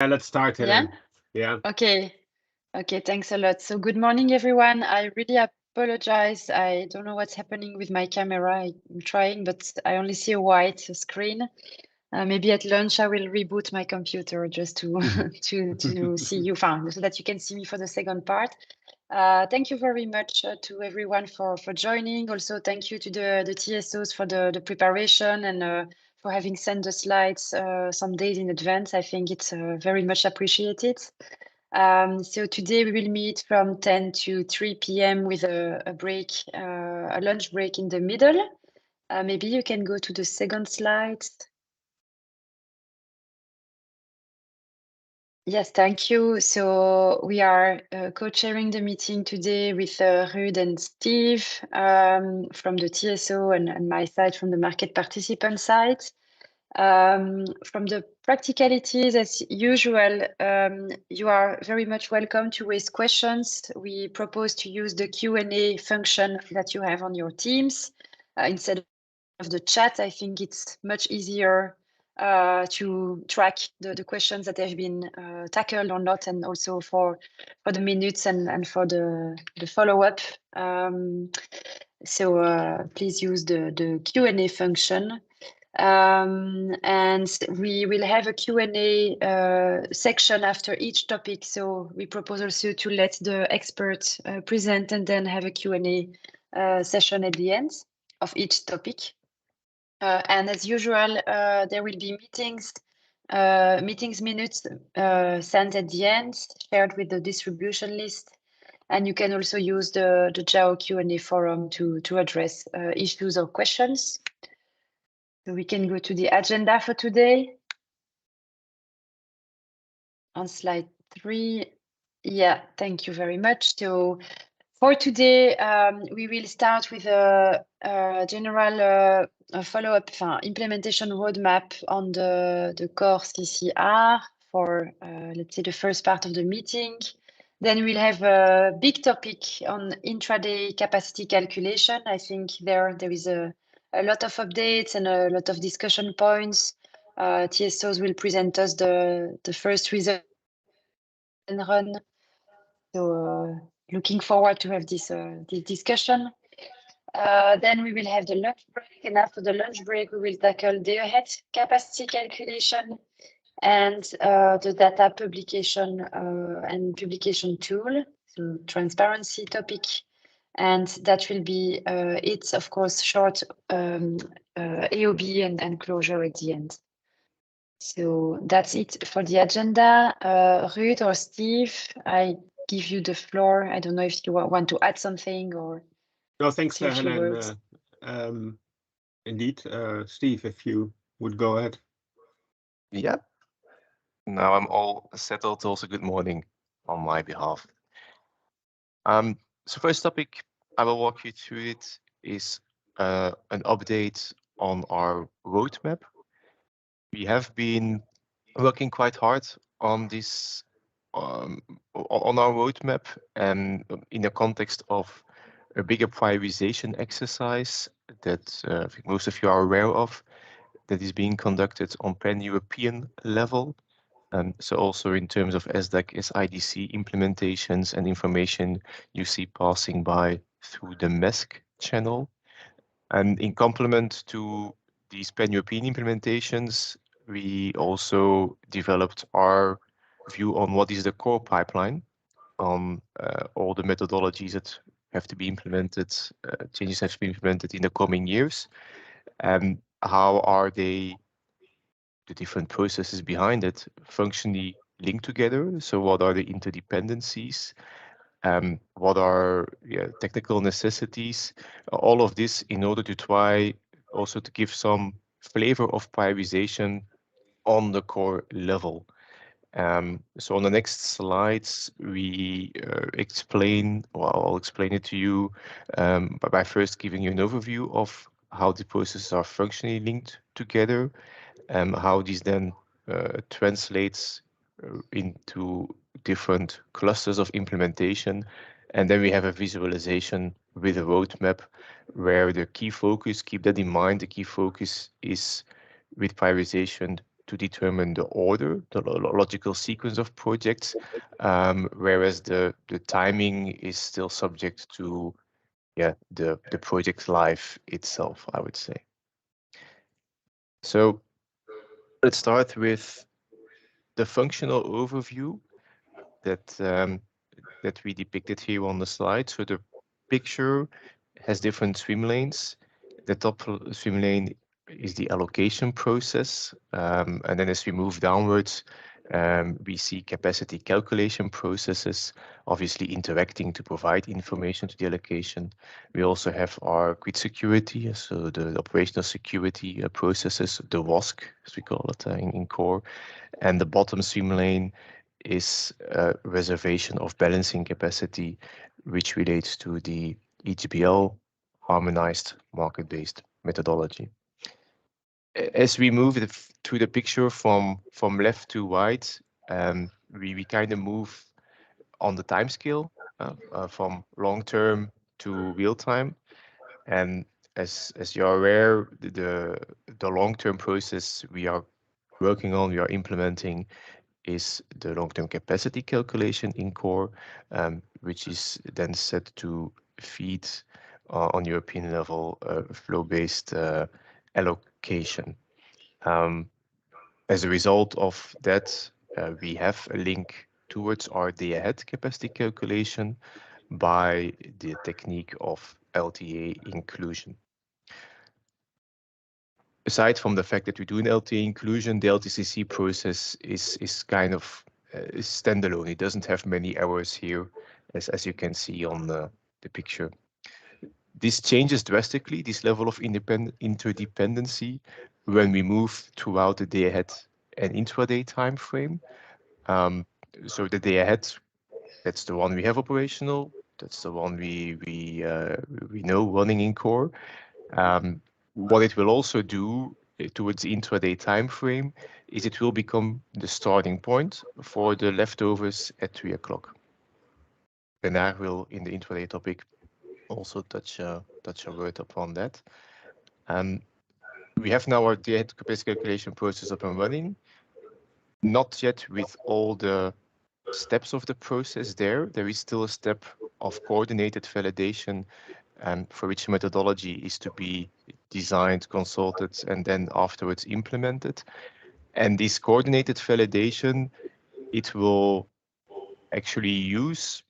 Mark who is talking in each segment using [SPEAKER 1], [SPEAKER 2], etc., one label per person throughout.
[SPEAKER 1] Yeah, let's start, Helen. Yeah.
[SPEAKER 2] Okay. Okay, thanks a lot. So good morning, everyone. I really apologize. I don't know what's happening with my camera. I'm trying, but I only see a white screen. Maybe at lunch I will reboot my computer just to to see you, so that you can see me for the second part. Thank you very much to everyone for joining. Also, thank you to the TSOs for the preparation and for having sent the slides some days in advance. I think it's very much appreciated. So today we will meet from 10 to 3 p.m. with a break, a lunch break in the middle. Maybe you can go to the second slide. Yes, thank you. So we are co-chairing the meeting today with Ruud and Steve from the TSO and my side from the market participant side. From the practicalities, as usual, you are very much welcome to raise questions. We propose to use the Q&A function that you have on your Teams instead of the chat. I think it's much easier to track the questions that have been tackled or not, and also for the minutes and for the follow-up. So please use the Q&A function. And we will have a Q&A section after each topic. So we propose also to let the experts present and then have a Q&A session at the end of each topic. And as usual, there will be meetings minutes sent at the end, shared with the distribution list. And you can also use the JAO Q&A forum to address issues or questions. So we can go to the agenda for today. On slide 3. Yeah, thank you very much. So for today, we will start with a general follow-up implementation roadmap on the core CCR for, let's say, the first part of the meeting. Then we'll have a big topic on intraday capacity calculation. I think there is a lot of updates and a lot of discussion points. TSOs will present us the first result and run. So looking forward to have this discussion. Then we will have the lunch break, and after the lunch break, we will tackle day ahead capacity calculation and the data publication and publication tool, so transparency topic. And that will be it's, of course, short AOB and closure at the end. So that's it for the agenda. Ruud or Steve, I give you the floor. I don't know if you want to add something or...
[SPEAKER 1] No, thanks, Helen. Indeed, Steve, if you would go ahead.
[SPEAKER 3] Yeah. Now I'm all settled. Also, good morning on my behalf. So first topic I will walk you through it is an update on our roadmap. We have been working quite hard on this, on our roadmap, and in the context of a bigger prioritization exercise that I think most of you are aware of, that is being conducted on pan-European level. So also in terms of SDAC, SIDC implementations and information you see passing by through the MESC channel. And in complement to these pan-European implementations, we also developed our view on what is the core pipeline, on all the methodologies that have to be implemented, changes have to be implemented in the coming years, and how are they, the different processes behind it, functionally linked together. So what are the interdependencies? What are technical necessities? All of this in order to try also to give some flavor of prioritization on the core level. So on the next slides, we explain, well, I'll explain it to you by first giving you an overview of how the processes are functionally linked together, how these then translates into different clusters of implementation. And then we have a visualization with a roadmap where the key focus, keep that in mind, the key focus is with prioritization determine the order, the logical sequence of projects, whereas the timing is still subject to the project life itself, I would say. So let's start with the functional overview that we depicted here on the slide. So the picture has different swim lanes. The top swim lane is the allocation process. And then as we move downwards, we see capacity calculation processes, obviously interacting to provide information to the allocation. We also have our grid security, so the operational security processes, the WOSC, as we call it in core. And the bottom swim lane is a reservation of balancing capacity, which relates to the HBL, harmonized market-based methodology. As we move through the picture from left to right, we kind of move on the time scale from long-term to real-time. And as you're aware, the long-term process we are working on, we are implementing, is the long-term capacity calculation in core, which is then set to feed on European level flow-based allocation. As a result of that, we have a link towards our day-ahead capacity calculation by the technique of LTA inclusion. Aside from the fact that we do an LTA inclusion, the LTCC process is kind of standalone. It doesn't have many errors here, as you can see on the picture. This changes drastically, this level of interdependency, when we move throughout the day ahead and intraday time frame. So the day ahead, that's the one we have operational. That's the one we know running in core. What it will also do towards the intraday time frame is it will become the starting point for the leftovers at 3 o'clock. And I will, in the intraday topic, also touch a word upon that. We have now our day-ahead capacity calculation process up and running. Not yet with all the steps of the process there. There is still a step of coordinated validation for which methodology is to be designed, consulted, and then afterwards implemented. And this coordinated validation, it will actually use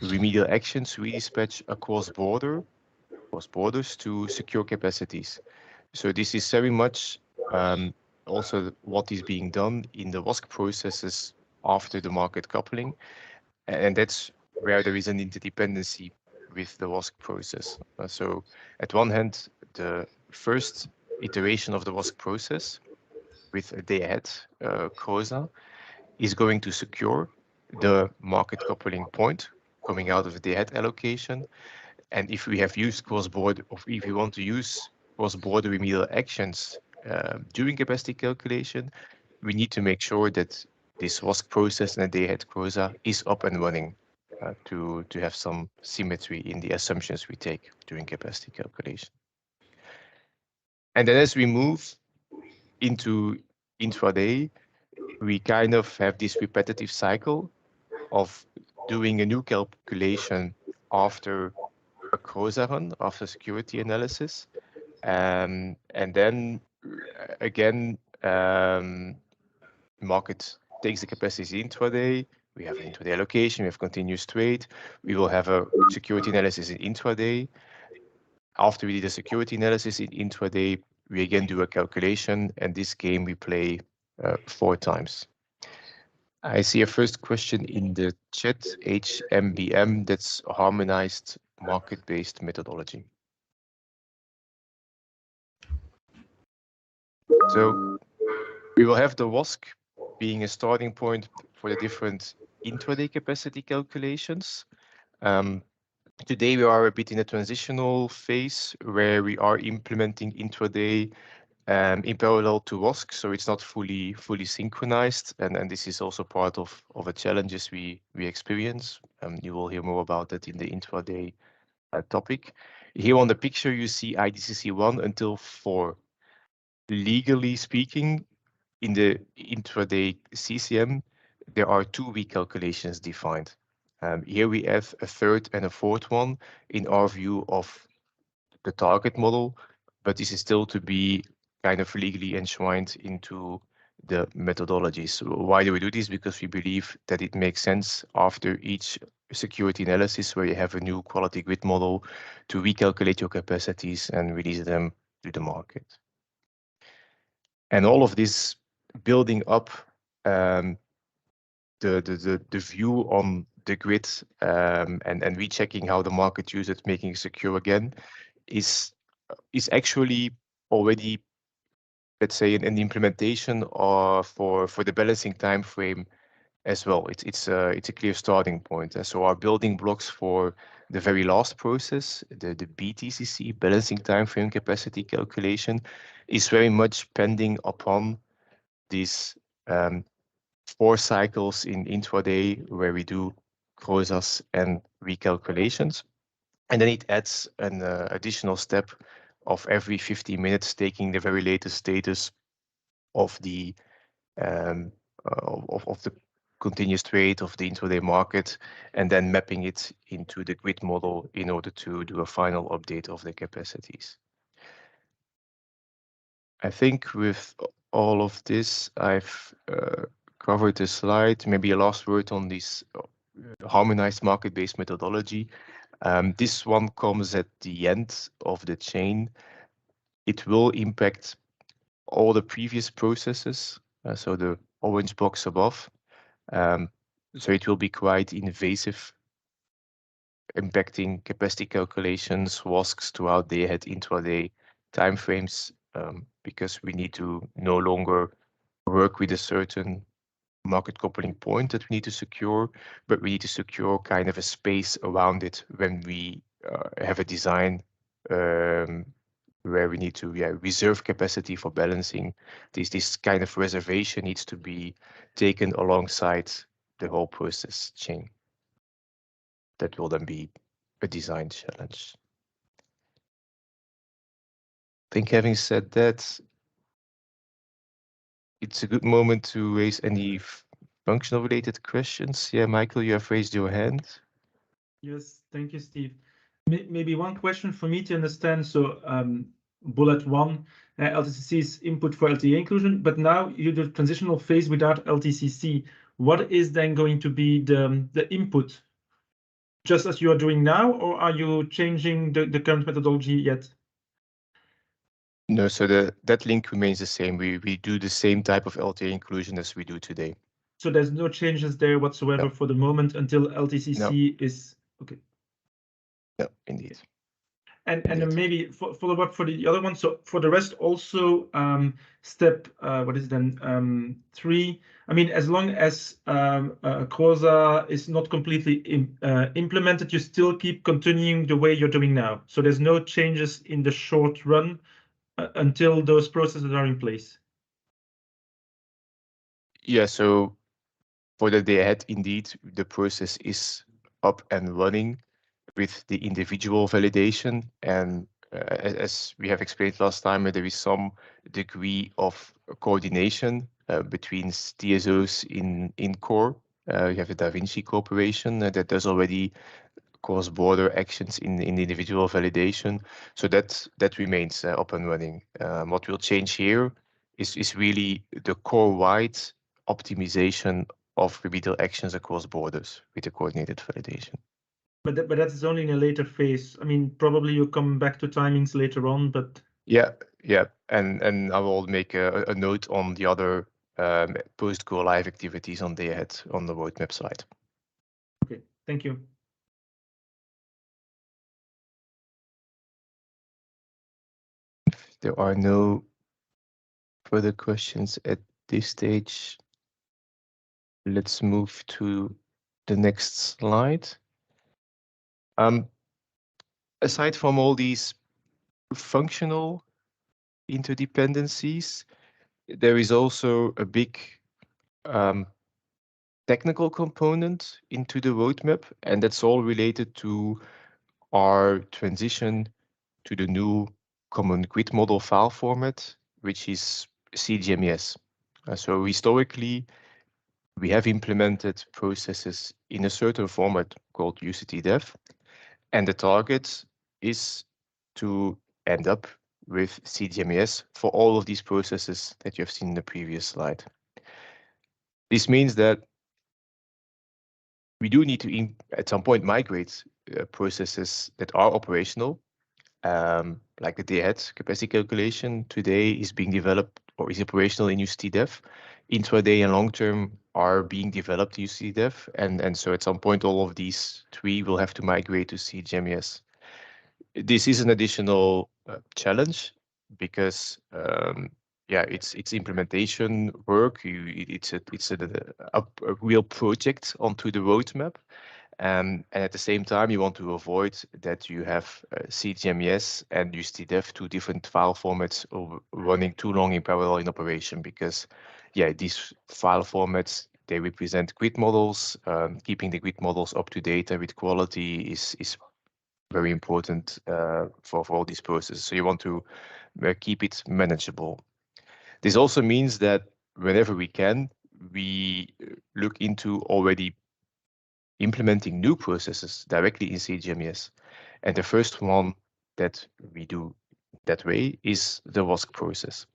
[SPEAKER 3] remedial actions we dispatch across borders to secure capacities. So this is very much also what is being done in the WOSC processes after the market coupling. And that's where there is an interdependency with the WOSC process. So at one hand, the first iteration of the WOSC process with a day-ahead COSA is going to secure the market coupling point coming out of the day-ahead allocation. And if we have used cross-border, or if we want to use cross-border remedial actions during capacity calculation, we need to make sure that this WOSC process and the day-ahead COSA is up and running to have some symmetry in the assumptions we take during capacity calculation. And then as we move into intraday, we kind of have this repetitive cycle of doing a new calculation after a COSA run, after security analysis. And then again, market takes the capacity intraday. We have intraday allocation, we have continuous trade. We will have a security analysis in intraday. After we did a security analysis in intraday, we again do a calculation, and this game we play 4 times. I see a first question in the chat, HMBM, that's harmonized market-based methodology. So we will have the WOSC being a starting point for the different intraday capacity calculations. Today we are a bit in a transitional phase where we are implementing intraday in parallel to WOSC, so it's not fully synchronized, and this is also part of the challenges we experience. You will hear more about that in the intraday topic. Here on the picture you see IDCC 1 until 4. Legally speaking, in the intraday CCM, there are two recalculations defined. Here we have a third and a fourth one in our view of the target model, but this is still to be kind of legally enshrined into the methodologies. So why do we do this? Because we believe that it makes sense after each security analysis where you have a new quality grid model to recalculate your capacities and release them to the market. And all of this building up the view on the grid and rechecking how the market uses it, making it secure again, is actually already, let's say, an implementation for the balancing time frame as well. It's a clear starting point. So our building blocks for the very last process, the BTCC, balancing time frame capacity calculation, is very much pending upon these 4 cycles in intraday where we do CROSAs and recalculations. And then it adds an additional step of every 15 minutes, taking the very latest status of the of the continuous trade of the intraday market, and then mapping it into the grid model in order to do a final update of the capacities. I think with all of this, I've covered the slide. Maybe a last word on this harmonized market-based methodology. This one comes at the end of the chain. It will impact all the previous processes, so the orange box above. So it will be quite invasive, impacting capacity calculations, WASCs throughout day ahead intraday timeframes, because we need to no longer work with a certain market coupling point that we need to secure, but we need to secure kind of a space around it when we have a design where we need to reserve capacity for balancing. This kind of reservation needs to be taken alongside the whole process chain. That will then be a design challenge. I think having said that, it's a good moment to raise any functional related questions. Yeah, Michael, you have raised your hand.
[SPEAKER 4] Yes, thank you, Steve. Maybe one question for me to understand. So bullet 1, LTCC's input for LTA inclusion, but now you do the transitional phase without LTCC. What is then going to be the input? Just as you are doing now, or are you changing the current methodology yet?
[SPEAKER 3] No, so that link remains the same. We do the same type of LTA inclusion as we do today.
[SPEAKER 4] So there's no changes there whatsoever for the moment until LTCC is okay.
[SPEAKER 3] No, indeed.
[SPEAKER 4] And then maybe follow up for the other one. So for the rest, also step what is it then 3? I mean, as long as CROSA is not completely implemented, you still keep continuing the way you're doing now. So there's no changes in the short run until those processes are in place.
[SPEAKER 3] Yeah. So for the day ahead, indeed, the process is up and running with the individual validation. And as we have explained last time, there is some degree of coordination between TSOs in core. You have the Da Vinci Corporation that does already cross-border actions in individual validation. So that remains up and running. What will change here is really the core-wide optimization of remedial actions across borders with the coordinated validation.
[SPEAKER 4] But that is only in a later phase. I mean, probably you'll come back to timings later on, but
[SPEAKER 3] yeah, and I will make a note on the other post-go live activities on day ahead on the roadmap slide.
[SPEAKER 4] Okay, thank you.
[SPEAKER 3] If there are no further questions at this stage, let's move to the next slide. Aside from all these functional interdependencies, there is also a big technical component into the roadmap, and that's all related to our transition to the new common grid model file format, which is CGMES. So historically, we have implemented processes in a certain format called UCT-Dev, and the target is to end up with CDMS for all of these processes that you have seen in the previous slide. This means that we do need to, at some point, migrate processes that are operational, like the day-ahead capacity calculation today is being developed or is operational in UCT-Dev. Intraday and long-term are being developed in UCT-Dev, and so at some point, all of these three will have to migrate to CGMES. This is an additional challenge because it's implementation work. It's a real project onto the roadmap, and at the same time you want to avoid that you have CGMES and UCT-Dev, two different file formats running too long in parallel in operation, because these file formats, they represent grid models. Keeping the grid models up to date and with quality is very important for all these processes. So you want to keep it manageable. This also means that whenever we can, we look into already implementing new processes directly in CGMES. And the first one that we do that way is the WASC process.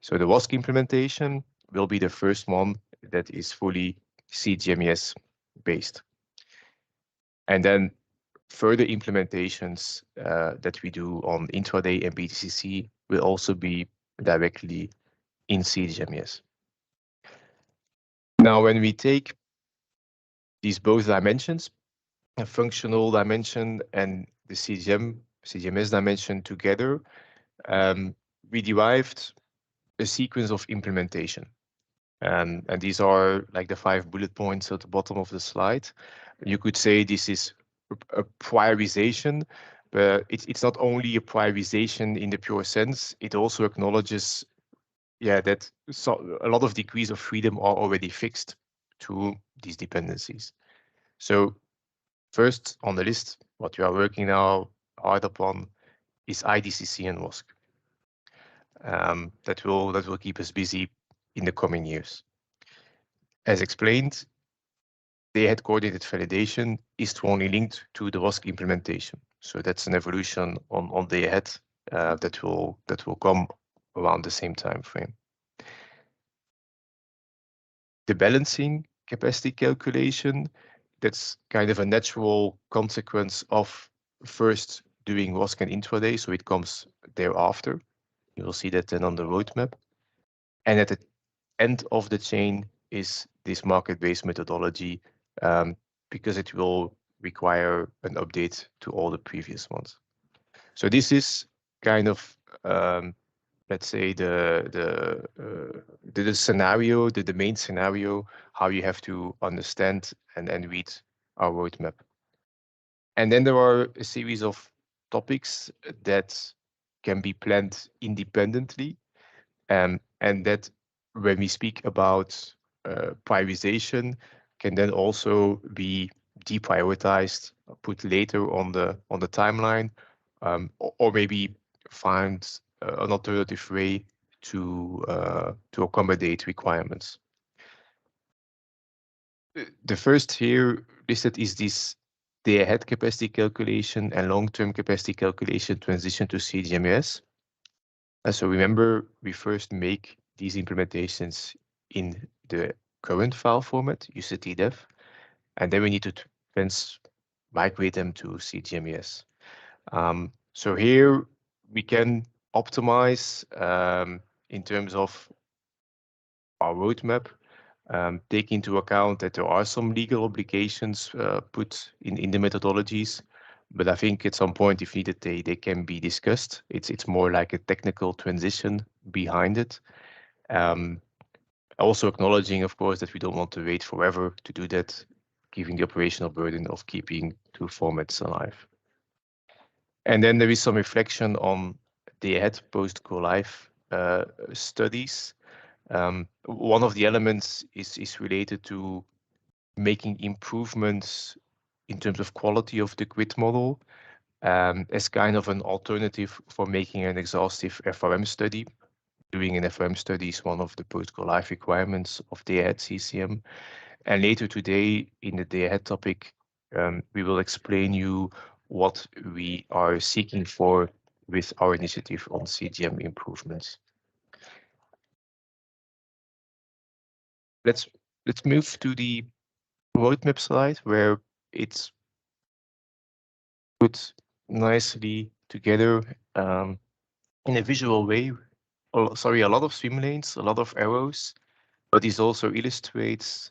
[SPEAKER 3] So the WASC implementation will be the first one that is fully CGMES based. And then further implementations that we do on intraday and BTCC will also be directly in CGMES. Now, when we take these both dimensions, a functional dimension and the CGMS dimension together, we derived a sequence of implementation. And these are like the 5 bullet points at the bottom of the slide. You could say this is a prioritization, but it's not only a prioritization in the pure sense. It also acknowledges, that a lot of degrees of freedom are already fixed to these dependencies. So first on the list, what we are working now hard upon is IDCC and WASC. That will keep us busy in the coming years. As explained, day-ahead coordinated validation is strongly linked to the WASC implementation. So that's an evolution on day-ahead that will come around the same time frame. The balancing capacity calculation, that's kind of a natural consequence of first doing WASC and intraday, so it comes thereafter. You will see that then on the roadmap. And at the end of the chain is this market-based methodology, because it will require an update to all the previous ones. So this is kind of, let's say, the scenario, the main scenario, how you have to understand and read our roadmap. And then there are a series of topics that can be planned independently, and that when we speak about prioritization, can then also be deprioritized, put later on the timeline, or maybe find an alternative way to accommodate requirements. The first here listed is this day-ahead capacity calculation and long-term capacity calculation transition to CGMS. So remember, we first make these implementations in the current file format, UCT-Dev, and then we need to migrate them to CGMES. So here we can optimize in terms of our roadmap, take into account that there are some legal obligations put in the methodologies, but I think at some point, if needed, they can be discussed. It's more like a technical transition behind it. Also acknowledging, of course, that we don't want to wait forever to do that, giving the operational burden of keeping two formats alive. And then there is some reflection on the ahead post-go live studies. One of the elements is related to making improvements in terms of quality of the grid model as kind of an alternative for making an exhaustive FRM study. doing an FRM study is one of the post-go-live requirements of day-ahead CCM. And later today, in the day-ahead topic, we will explain you what we are seeking for with our initiative on CGM improvements. Let's move to the roadmap slide where it's put nicely together in a visual way. Oh, sorry, a lot of swim lanes, a lot of arrows, but this also illustrates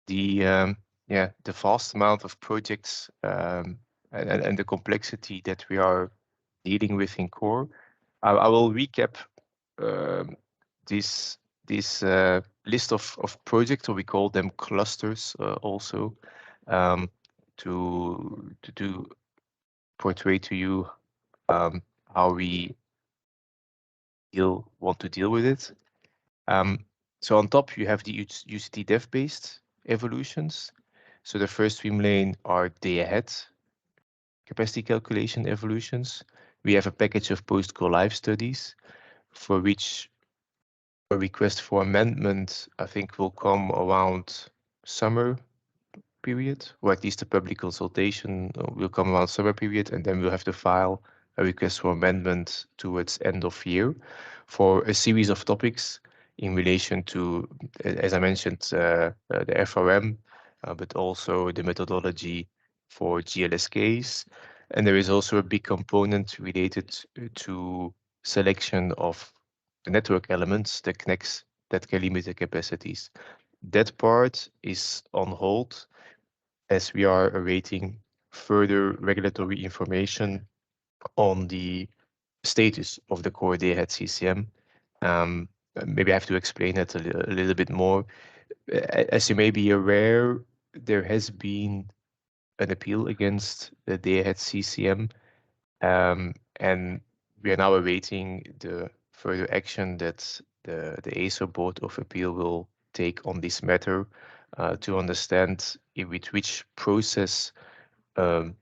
[SPEAKER 3] the the vast amount of projects and the complexity that we are dealing with in core. I will recap this list of projects, or we call them clusters also, to portray to you how we want to deal with it. So on top, you have the UCT dev-based evolutions. So the first swim lane are day-ahead capacity calculation evolutions. We have a package of post-go-live studies for which a request for amendment, I think, will come around summer period, or at least the public consultation will come around summer period, and then we'll have to file a request for amendment towards end of year for a series of topics in relation to, as I mentioned, the FRM, but also the methodology for GLSKs. And there is also a big component related to selection of the network elements that connects that can limit the capacities. That part is on hold as we are awaiting further regulatory information on the status of the core day-ahead CCM. Maybe I have to explain it a little bit more. As you may be aware, there has been an appeal against the day-ahead CCM, and we are now awaiting the further action that the ESO Board of Appeal will take on this matter to understand with which process a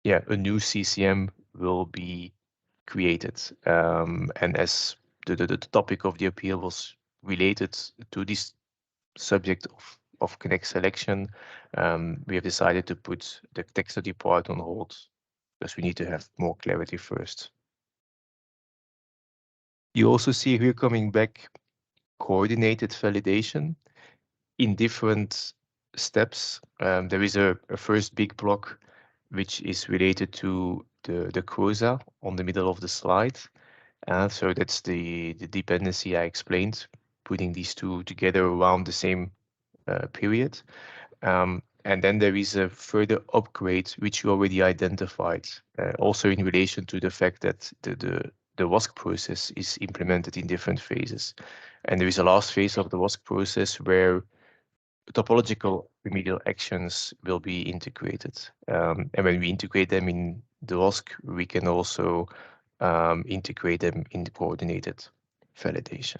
[SPEAKER 3] new CCM will be created. And as the topic of the appeal was related to this subject of Connect selection, we have decided to put the tech study part on hold because we need to have more clarity first. You also see here coming back coordinated validation in different steps. There is a first big block which is related to the CROSA on the middle of the slide. So that's the dependency I explained, putting these two together around the same period. And then there is a further upgrade, which you already identified, also in relation to the fact that the WASC process is implemented in different phases. And there is a last phase of the WASC process where topological remedial actions will be integrated. And when we integrate them in the WASC, we can also integrate them in the coordinated validation.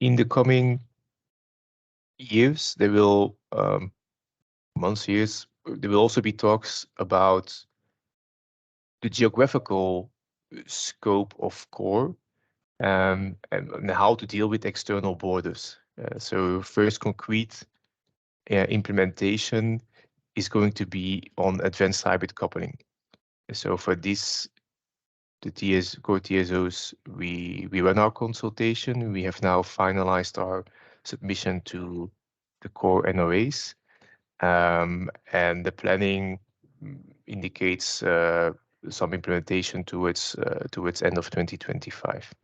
[SPEAKER 3] In the coming years, there will there will also be talks about the geographical scope of core and how to deal with external borders. So first concrete implementation is going to be on advanced hybrid coupling. So for this, the core TSOs, we run our consultation. We have now finalized our submission to the core NOAs. And the planning indicates some implementation towards end of 2025.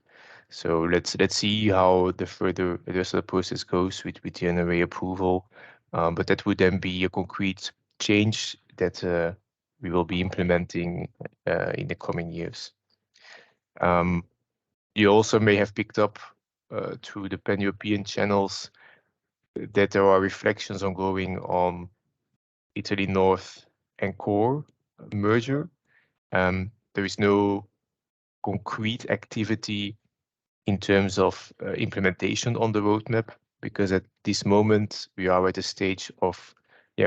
[SPEAKER 3] So let's see how the rest of the process goes with the NOA approval. But that would then be a concrete change that we will be implementing in the coming years. You also may have picked up through the pan-European channels that there are reflections ongoing on Italy North and Core merger. There is no concrete activity in terms of implementation on the roadmap, because at this moment we are at a stage of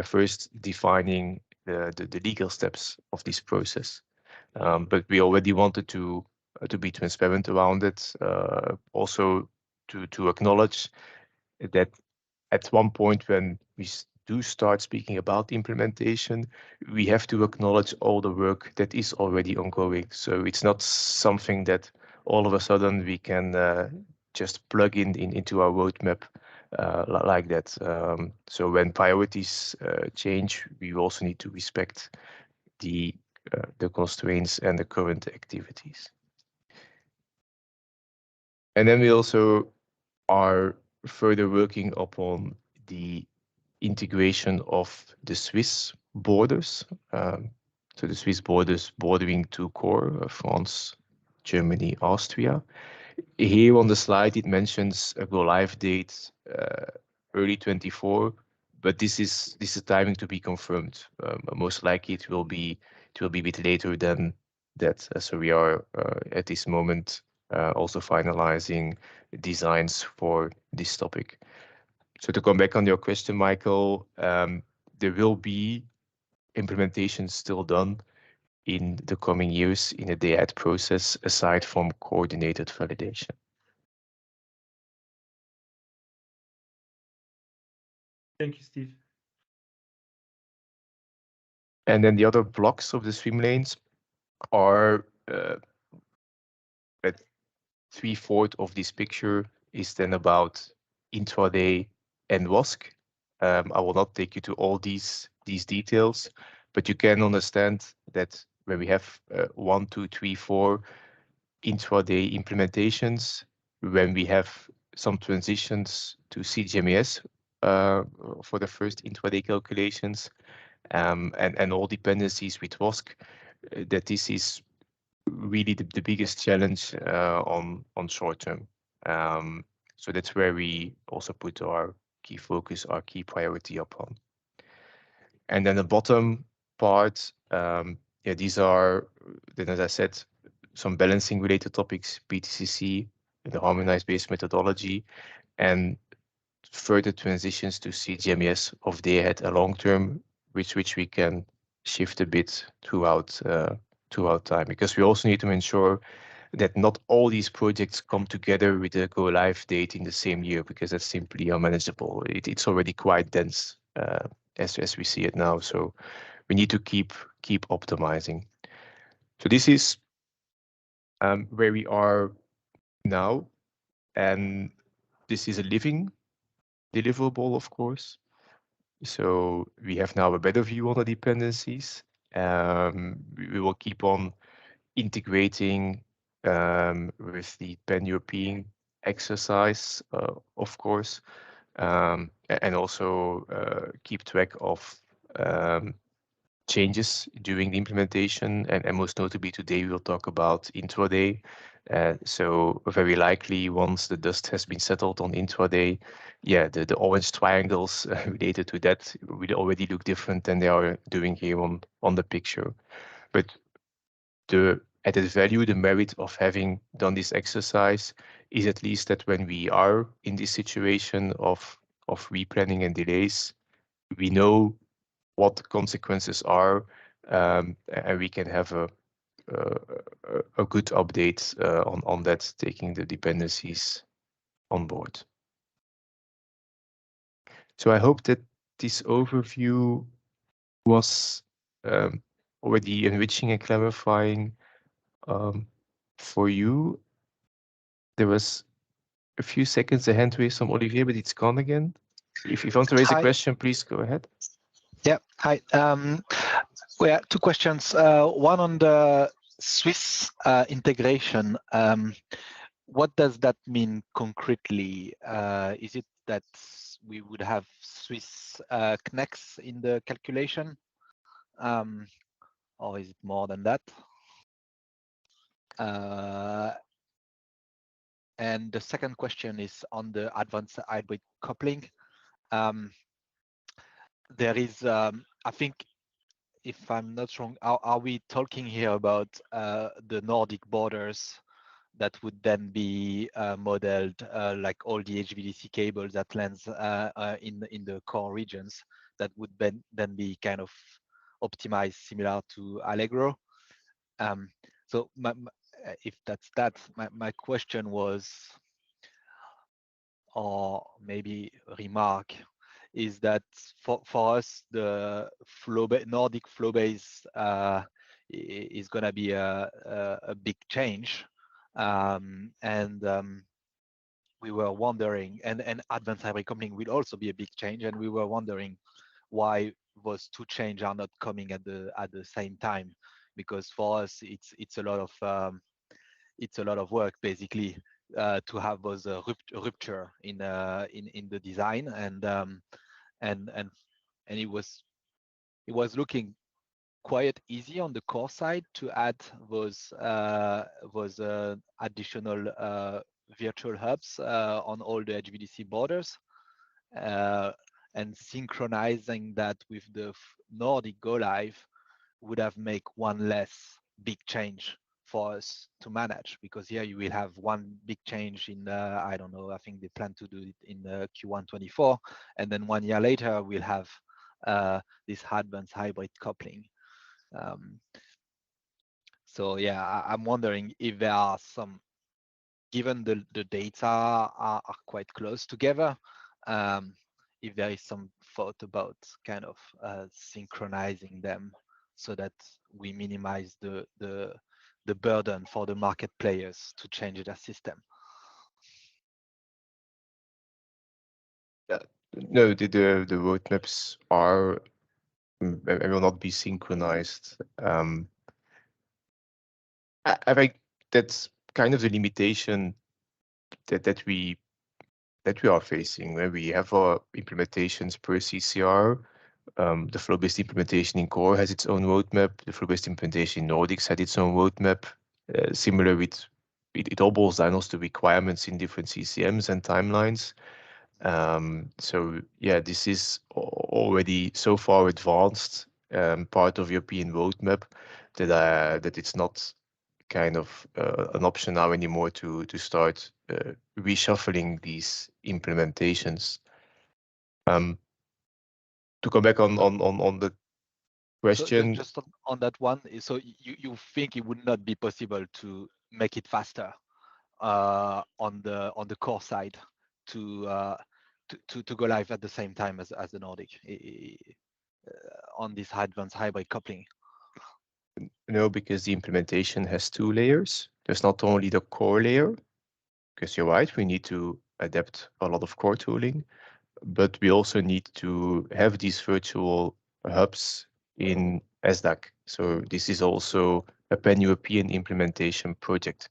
[SPEAKER 3] first defining the legal steps of this process. But we already wanted to be transparent around it, also to acknowledge that at one point when we do start speaking about implementation, we have to acknowledge all the work that is already ongoing. So it's not something that all of a sudden we can just plug into our roadmap like that. So when priorities change, we also need to respect the constraints and the current activities. And then we also are further working upon the integration of the Swiss borders. So the Swiss borders bordering to core, France, Germany, Austria. Here on the slide, it mentions a go live date early 24, but this is timing to be confirmed. Most likely it will be a bit later than that. So we are at this moment also finalizing designs for this topic. So to come back on your question, Michael, there will be implementation still done in the coming years in a day-ahead process, aside from coordinated validation.
[SPEAKER 4] Thank you, Steve.
[SPEAKER 3] And then the other blocks of the swim lanes are at 3/4 of this picture is then about intraday and WASC. I will not take you to all these details, but you can understand that when we have 1, 2, 3, 4 intraday implementations, when we have some transitions to CGMES for the first intraday calculations, and all dependencies with WASC, that this is really the biggest challenge on short term. So that's where we also put our key focus, our key priority upon. And then the bottom part, yeah, these are, then as I said, some balancing related topics, BTCC, the harmonized base methodology, and further transitions to CGMES of day ahead a long term, which we can shift a bit throughout time, because we also need to ensure that not all these projects come together with a go live date in the same year, because that's simply unmanageable. It's already quite dense as we see it now. So we need to keep optimizing. So this is where we are now, and this is a living deliverable, of course. So we have now a better view on the dependencies. We will keep on integrating with the pan-European exercise, of course, and also keep track of changes during the implementation, and most notably today we'll talk about intraday. So very likely once the dust has been settled on intraday, yeah, the orange triangles related to that will already look different than they are doing here on the picture. But the added value, the merit of having done this exercise is at least that when we are in this situation of replanning and delays, we know what the consequences are, and we can have a good update on that, taking the dependencies on board. So I hope that this overview was already enriching and clarifying for you. There was a few seconds a hand raised from Olivier, but it's gone again. If you want to raise a question, please go ahead.
[SPEAKER 5] Yeah, hi. Well, two questions. One on the Swiss integration. What does that mean concretely? Is it that we would have Swiss CNEX in the calculation? Or is it more than that? And the second question is on the advanced hybrid coupling. There is, I think, if I'm not wrong, are we talking here about the Nordic borders that would then be modeled like all the HVDC cables that lands in the core regions that would then be kind of optimized similar to Allegro? So if that's that, my question was, or maybe remark, is that for us the Nordic flow base is going to be a big change, and we were wondering, and advanced hybrid coupling will also be a big change, and we were wondering why those two changes are not coming at the same time, because for us it's a lot of work basically to have those rupture in the design, and it was looking quite easy on the core side to add those additional virtual hubs on all the HVDC borders, and synchronizing that with the Nordic go live would have make one less big change for us to manage, because here you will have one big change in I don't know, I think they plan to do it in Q1 24, and then 1 year later we'll have this advanced hybrid coupling. So yeah, I'm wondering if there are some, given the data are quite close together, if there is some thought about kind of synchronizing them so that we minimize the burden for the market players to change their system.
[SPEAKER 3] No, the roadmaps are and will not be synchronized. I think that's kind of the limitation that we are facing, where we have our implementations per CCR. The flow-based implementation in Core has its own roadmap. The flow-based implementation in Nordics had its own roadmap. Similar with it all boils down also to requirements in different CCMs and timelines. So yeah, this is already so far advanced part of European roadmap that it's not kind of an option now anymore to start reshuffling these implementations. To come back on the question.
[SPEAKER 5] So just on that one, so you think it would not be possible to make it faster on the core side to go live at the same time as the Nordic on this advanced hybrid coupling?
[SPEAKER 3] No, because the implementation has two layers. There's not only the core layer, because you're right, we need to adapt a lot of core tooling, but we also need to have these virtual hubs in SDAC. So this is also a pan-European implementation project.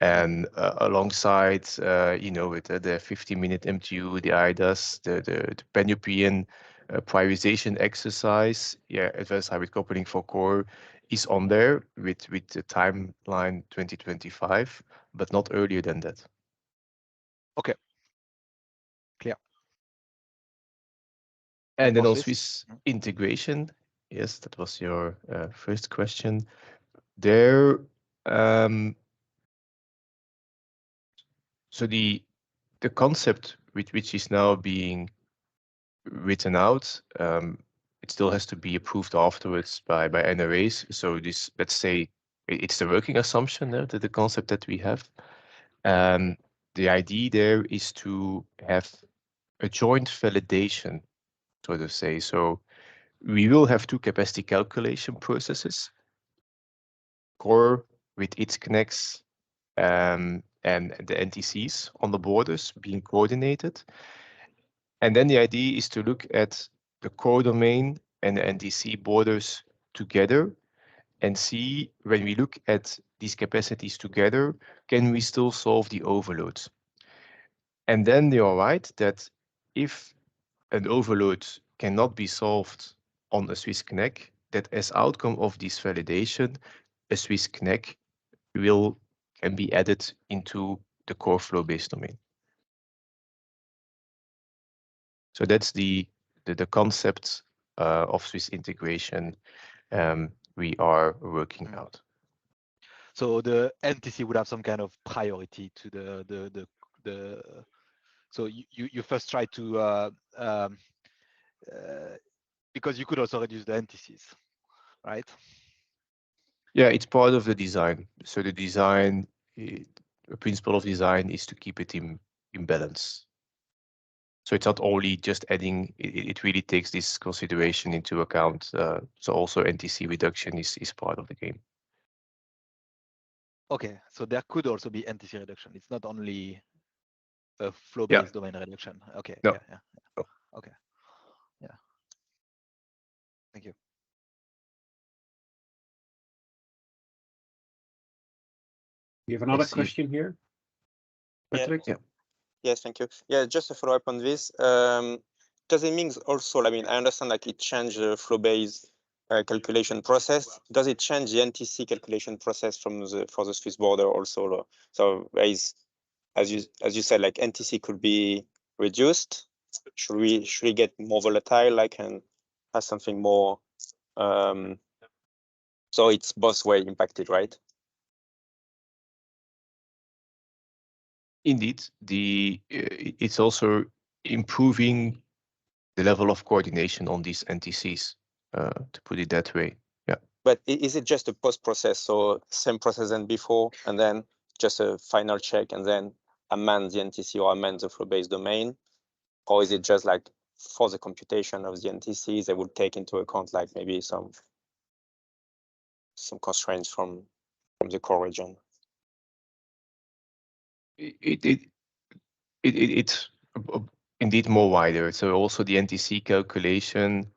[SPEAKER 3] And alongside, with the 50-minute MTU, the IDAS, the pan-European prioritization exercise, advanced hybrid coupling for core is on there with the timeline 2025, but not earlier than that.
[SPEAKER 5] Okay, clear.
[SPEAKER 3] And then on Swiss integration, yes, that was your first question. There, so the concept which is now being written out, it still has to be approved afterwards by NRAs. So this, let's say, it's the working assumption that the concept that we have. The idea there is to have a joint validation, so to say. So we will have two capacity calculation processes, core with its connects and the NTCs on the borders being coordinated. And then the idea is to look at the core domain and the NTC borders together and see, when we look at these capacities together, can we still solve the overloads? And then they are right that if an overload cannot be solved on a Swiss connect, that as outcome of this validation, a Swiss connect can be added into the core flow-based domain. So that's the concept of Swiss integration we are working out.
[SPEAKER 5] So the NTC would have some kind of priority to the so you first try to because you could also reduce the NTCs, right?
[SPEAKER 3] Yeah, it's part of the design. So the design, the principle of design is to keep it in balance. So it's not only just adding, it really takes this consideration into account. So also NTC reduction is part of the game.
[SPEAKER 5] Okay, so there could also be NTC reduction. It's not only a flow-based domain reduction. Okay,
[SPEAKER 3] No.
[SPEAKER 5] yeah.
[SPEAKER 3] No.
[SPEAKER 5] Okay, yeah. Thank you.
[SPEAKER 1] You have another
[SPEAKER 3] Let's see.
[SPEAKER 1] question here, Patrick?
[SPEAKER 6] Yeah. Yes, thank you. Yeah, just to follow up on this, does it mean also, I mean, I understand like it changed the flow-based calculation process. Does it change the NTC calculation process for the Swiss border also? So there is, as you said, like NTC could be reduced. Should we get more volatile, like, and have something more? So it's both way impacted, right?
[SPEAKER 3] Indeed, it's also improving the level of coordination on these NTCs, to put it that way. Yeah.
[SPEAKER 6] But is it just a post process, so same process than before, and then just a final check and then amend the NTC or amend the flow-based domain? Or is it just like for the computation of the NTCs, they would take into account like maybe some constraints from the core region?
[SPEAKER 3] It's indeed more wider. So also the NTC calculation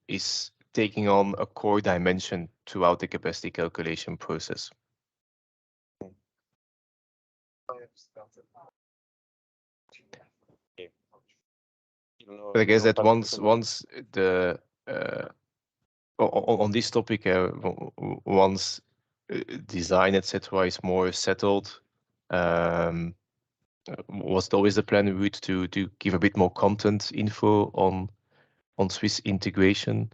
[SPEAKER 3] is taking on a core dimension throughout the capacity calculation process. But I guess that once the on this topic, once design etc. is more settled, was it always the plan route to give a bit more content info on Swiss integration?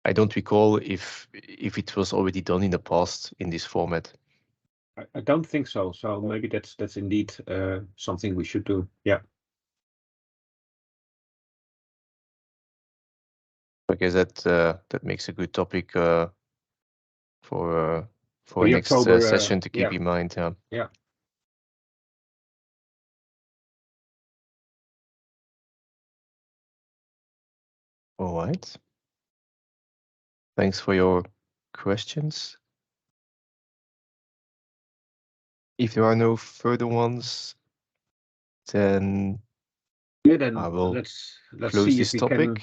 [SPEAKER 3] I don't recall if it was already done in the past in this format.
[SPEAKER 1] I don't think so. So maybe that's indeed something we should do. Yeah.
[SPEAKER 3] I guess that makes a good topic for
[SPEAKER 1] the
[SPEAKER 3] next
[SPEAKER 1] October,
[SPEAKER 3] session to keep
[SPEAKER 1] yeah.
[SPEAKER 3] in mind.
[SPEAKER 1] Yeah.
[SPEAKER 3] All right. Thanks for your questions. If there are no further ones, then
[SPEAKER 1] Yeah, then
[SPEAKER 3] I will
[SPEAKER 1] let's
[SPEAKER 3] close
[SPEAKER 1] see
[SPEAKER 3] this
[SPEAKER 1] if we
[SPEAKER 3] topic.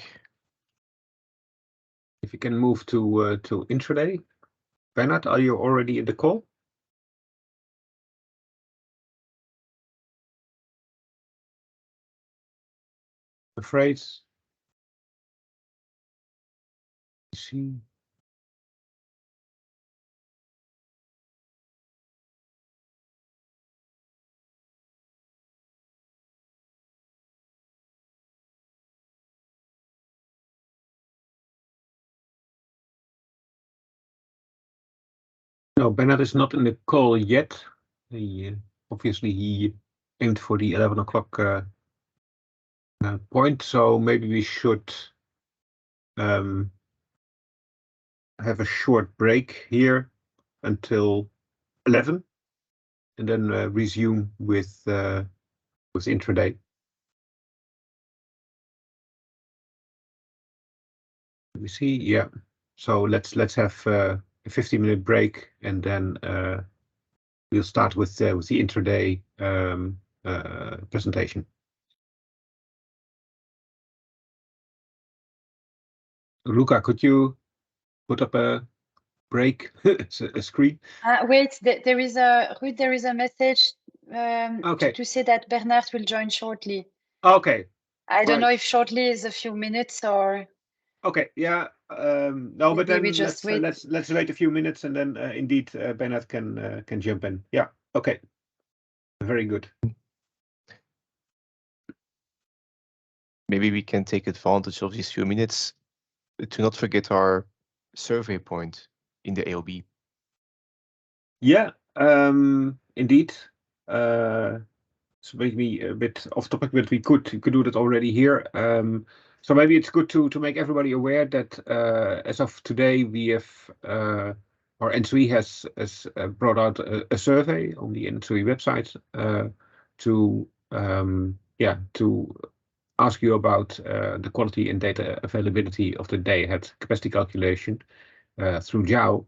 [SPEAKER 1] can move to intraday. Bernard, are you already in the call? Afraid. See. No, Bernard is not in the call yet. Obviously he aimed for the 11 o'clock point, so maybe we should have a short break here until 11, and then resume with intraday. Let me see. Yeah. So let's have a 15-minute break, and then we'll start with the intraday presentation. Luca, could you put up a break a screen?
[SPEAKER 2] Wait, there is a message
[SPEAKER 1] Okay.
[SPEAKER 2] to say that Bernard will join shortly.
[SPEAKER 1] Okay.
[SPEAKER 2] I don't know if shortly is a few minutes or.
[SPEAKER 1] Okay. Yeah. No, but
[SPEAKER 2] Maybe
[SPEAKER 1] then
[SPEAKER 2] we just wait.
[SPEAKER 1] let's wait a few minutes, and then indeed Bernard can jump in. Yeah. Okay. Very good.
[SPEAKER 3] Maybe we can take advantage of these few minutes to not forget our survey point in the AOB.
[SPEAKER 1] Yeah. Indeed. It's maybe a bit off topic, but we could do that already here. So maybe it's good to make everybody aware that as of today we have or ENTSO-E has brought out a survey on the ENTSO-E website to ask you about the quality and data availability of the day-ahead capacity calculation through JAO.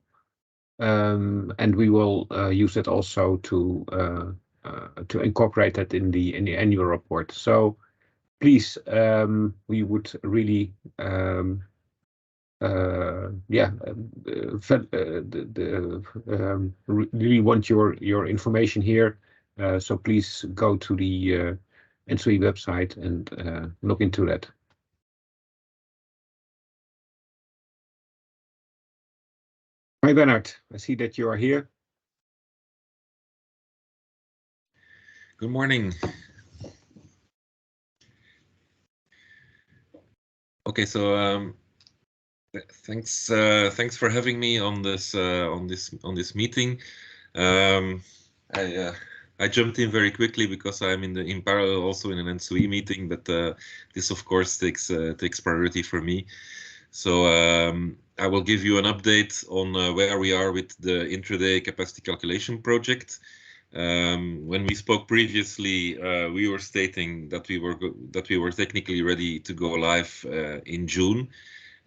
[SPEAKER 1] And we will use it also to incorporate that in the annual report. So please, we would really really want your information here. So please go to the ENTSO-E website and look into that. Hi, Bernard. I see that you are here.
[SPEAKER 7] Good morning. Okay, so thanks for having me on this meeting. I jumped in very quickly because I'm in parallel also in an ENTSO-E meeting, but this of course takes priority for me. So I will give you an update on where we are with the intraday capacity calculation project. When we spoke previously, we were stating that we were technically ready to go live in June,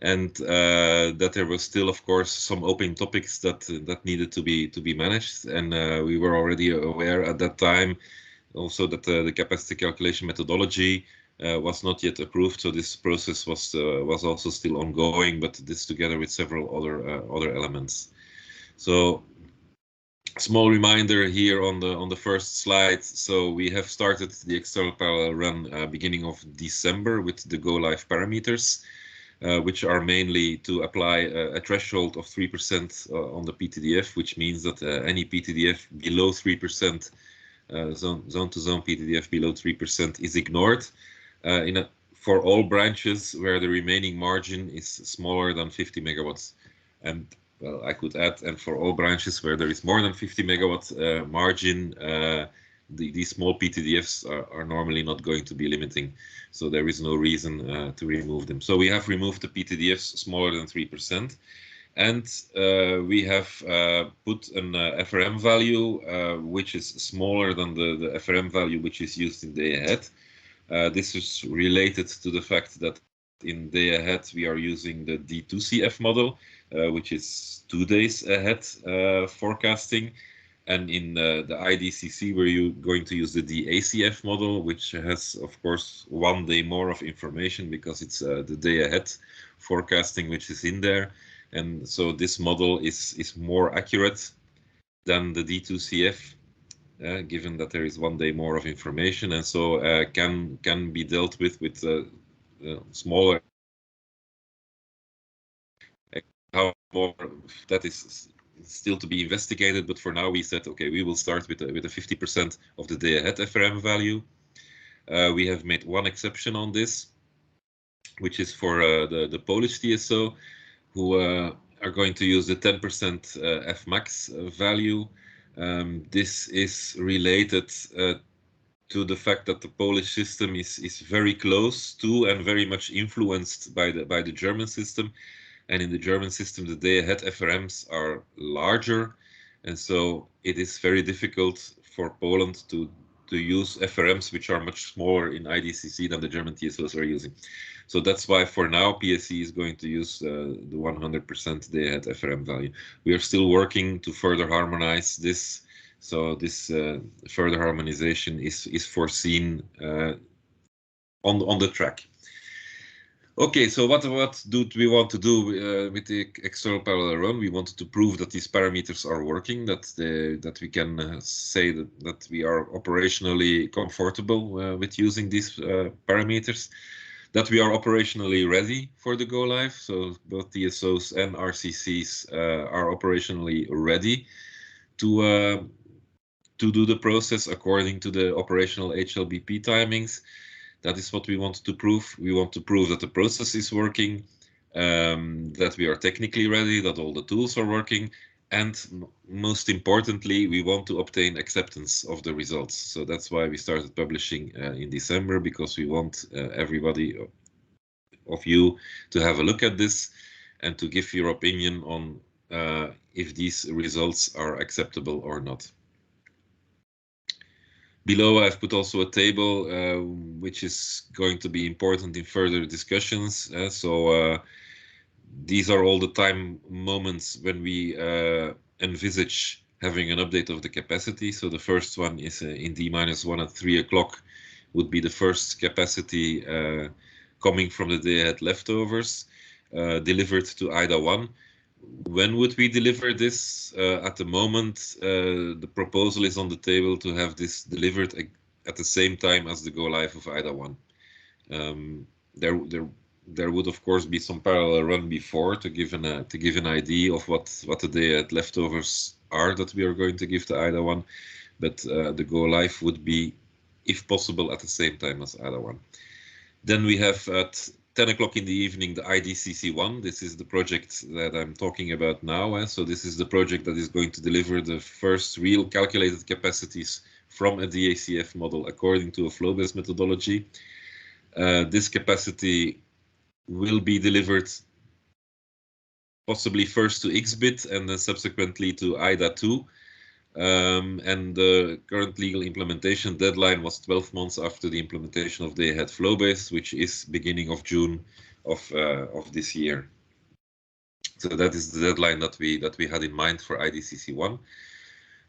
[SPEAKER 7] and that there was still, of course, some open topics that needed to be managed, and we were already aware at that time also that the capacity calculation methodology was not yet approved, so this process was also still ongoing, but this together with several other elements. So small reminder here on the first slide. So we have started the external parallel run beginning of December with the go live parameters, which are mainly to apply a threshold of 3% on the PTDF, which means that any PTDF below 3%, zone-to-zone PTDF below 3% is ignored for all branches where the remaining margin is smaller than 50 megawatts. And well, I could add, and for all branches where there is more than 50 megawatt margin, these small PTDFs are normally not going to be limiting, so there is no reason to remove them. So we have removed the PTDFs smaller than 3%, and we have put an FRM value which is smaller than the FRM value which is used in day ahead. This is related to the fact that in day ahead we are using the D2CF model, which is 2 days ahead forecasting, and in the IDCC we're going to use the DACF model, which has of course 1 day more of information because it's the day ahead forecasting which is in there, and so this model is more accurate than the D2CF, given that there is 1 day more of information, and so can be dealt with smaller. How more, that is still to be investigated, but for now we said, okay, we will start with a 50% of the day ahead FRM value. We have made one exception on this, which is for the Polish TSO, who are going to use the 10% Fmax value. This is related to the fact that the Polish system is very close to and very much influenced by the German system. And in the German system, the day-ahead FRMs are larger, and so it is very difficult for Poland to use FRMs which are much smaller in IDCC than the German TSOs are using. So that's why for now PSE is going to use the 100% day-ahead FRM value. We are still working to further harmonize this, so this further harmonization is foreseen on the track. Okay, so what do we want to do with the external parallel run? We wanted to prove that these parameters are working, that we can say that we are operationally comfortable with using these parameters, that we are operationally ready for the go live. So both TSOs and RCCs are operationally ready to do the process according to the operational HLBP timings. That is what we want to prove. We want to prove that the process is working, that we are technically ready, that all the tools are working, and most importantly, we want to obtain acceptance of the results. So that's why we started publishing in December, because we want everybody of you to have a look at this and to give your opinion on if these results are acceptable or not. Below, I've put also a table which is going to be important in further discussions. These are all the time moments when we envisage having an update of the capacity. So the first one is in D-1 at 3 o'clock would be the first capacity coming from the day ahead leftovers delivered to IDA1. When would we deliver this? At the moment, the proposal is on the table to have this delivered at the same time as the go live of IDA1. There would of course be some parallel run before to give an idea of what the day at leftovers are that we are going to give to IDA1, but the go live would be, if possible, at the same time as IDA1. Then we have at 10 o'clock in the evening the IDCC1. This is the project that I'm talking about now. So this is the project that is going to deliver the first real calculated capacities from a DACF model according to a flow-based methodology. This capacity will be delivered possibly first to XBit and then subsequently to IDA2. And the current legal implementation deadline was 12 months after the implementation of day ahead flow-based, which is beginning of June of this year. So that is the deadline that we had in mind for IDCC1.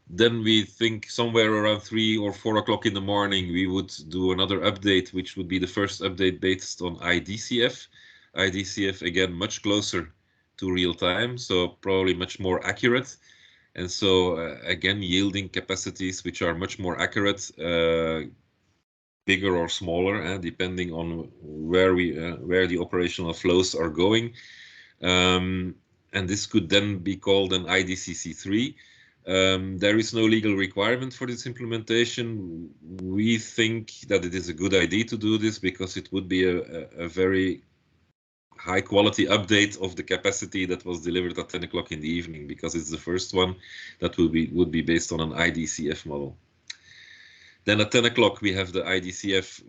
[SPEAKER 7] Then we think somewhere around 3 or 4 o'clock in the morning we would do another update, which would be the first update based on IDCF. IDCF again much closer to real time, so probably much more accurate. And so again, yielding capacities which are much more accurate, bigger or smaller, depending on where the operational flows are going. And this could then be called an IDCC3. There is no legal requirement for this implementation. We think that it is a good idea to do this because it would be a very high quality update of the capacity that was delivered at 10 o'clock in the evening, because it's the first one that would be based on an IDCF model. Then at 10 o'clock we have the IDCF,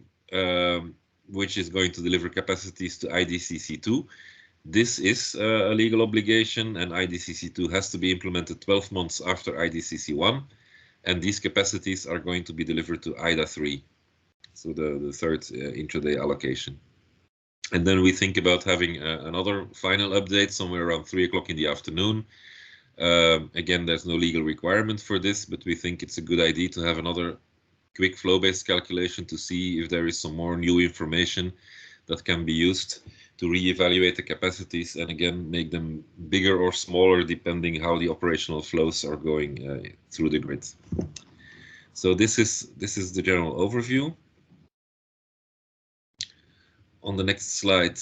[SPEAKER 7] which is going to deliver capacities to IDCC2. This is a legal obligation, and IDCC2 has to be implemented 12 months after IDCC1, and these capacities are going to be delivered to IDA3, so the third intraday allocation. And then we think about having another final update somewhere around 3 o'clock in the afternoon. Again, there's no legal requirement for this, but we think it's a good idea to have another quick flow-based calculation to see if there is some more new information that can be used to reevaluate the capacities and again make them bigger or smaller depending how the operational flows are going through the grid. So this is the general overview. On the next slide,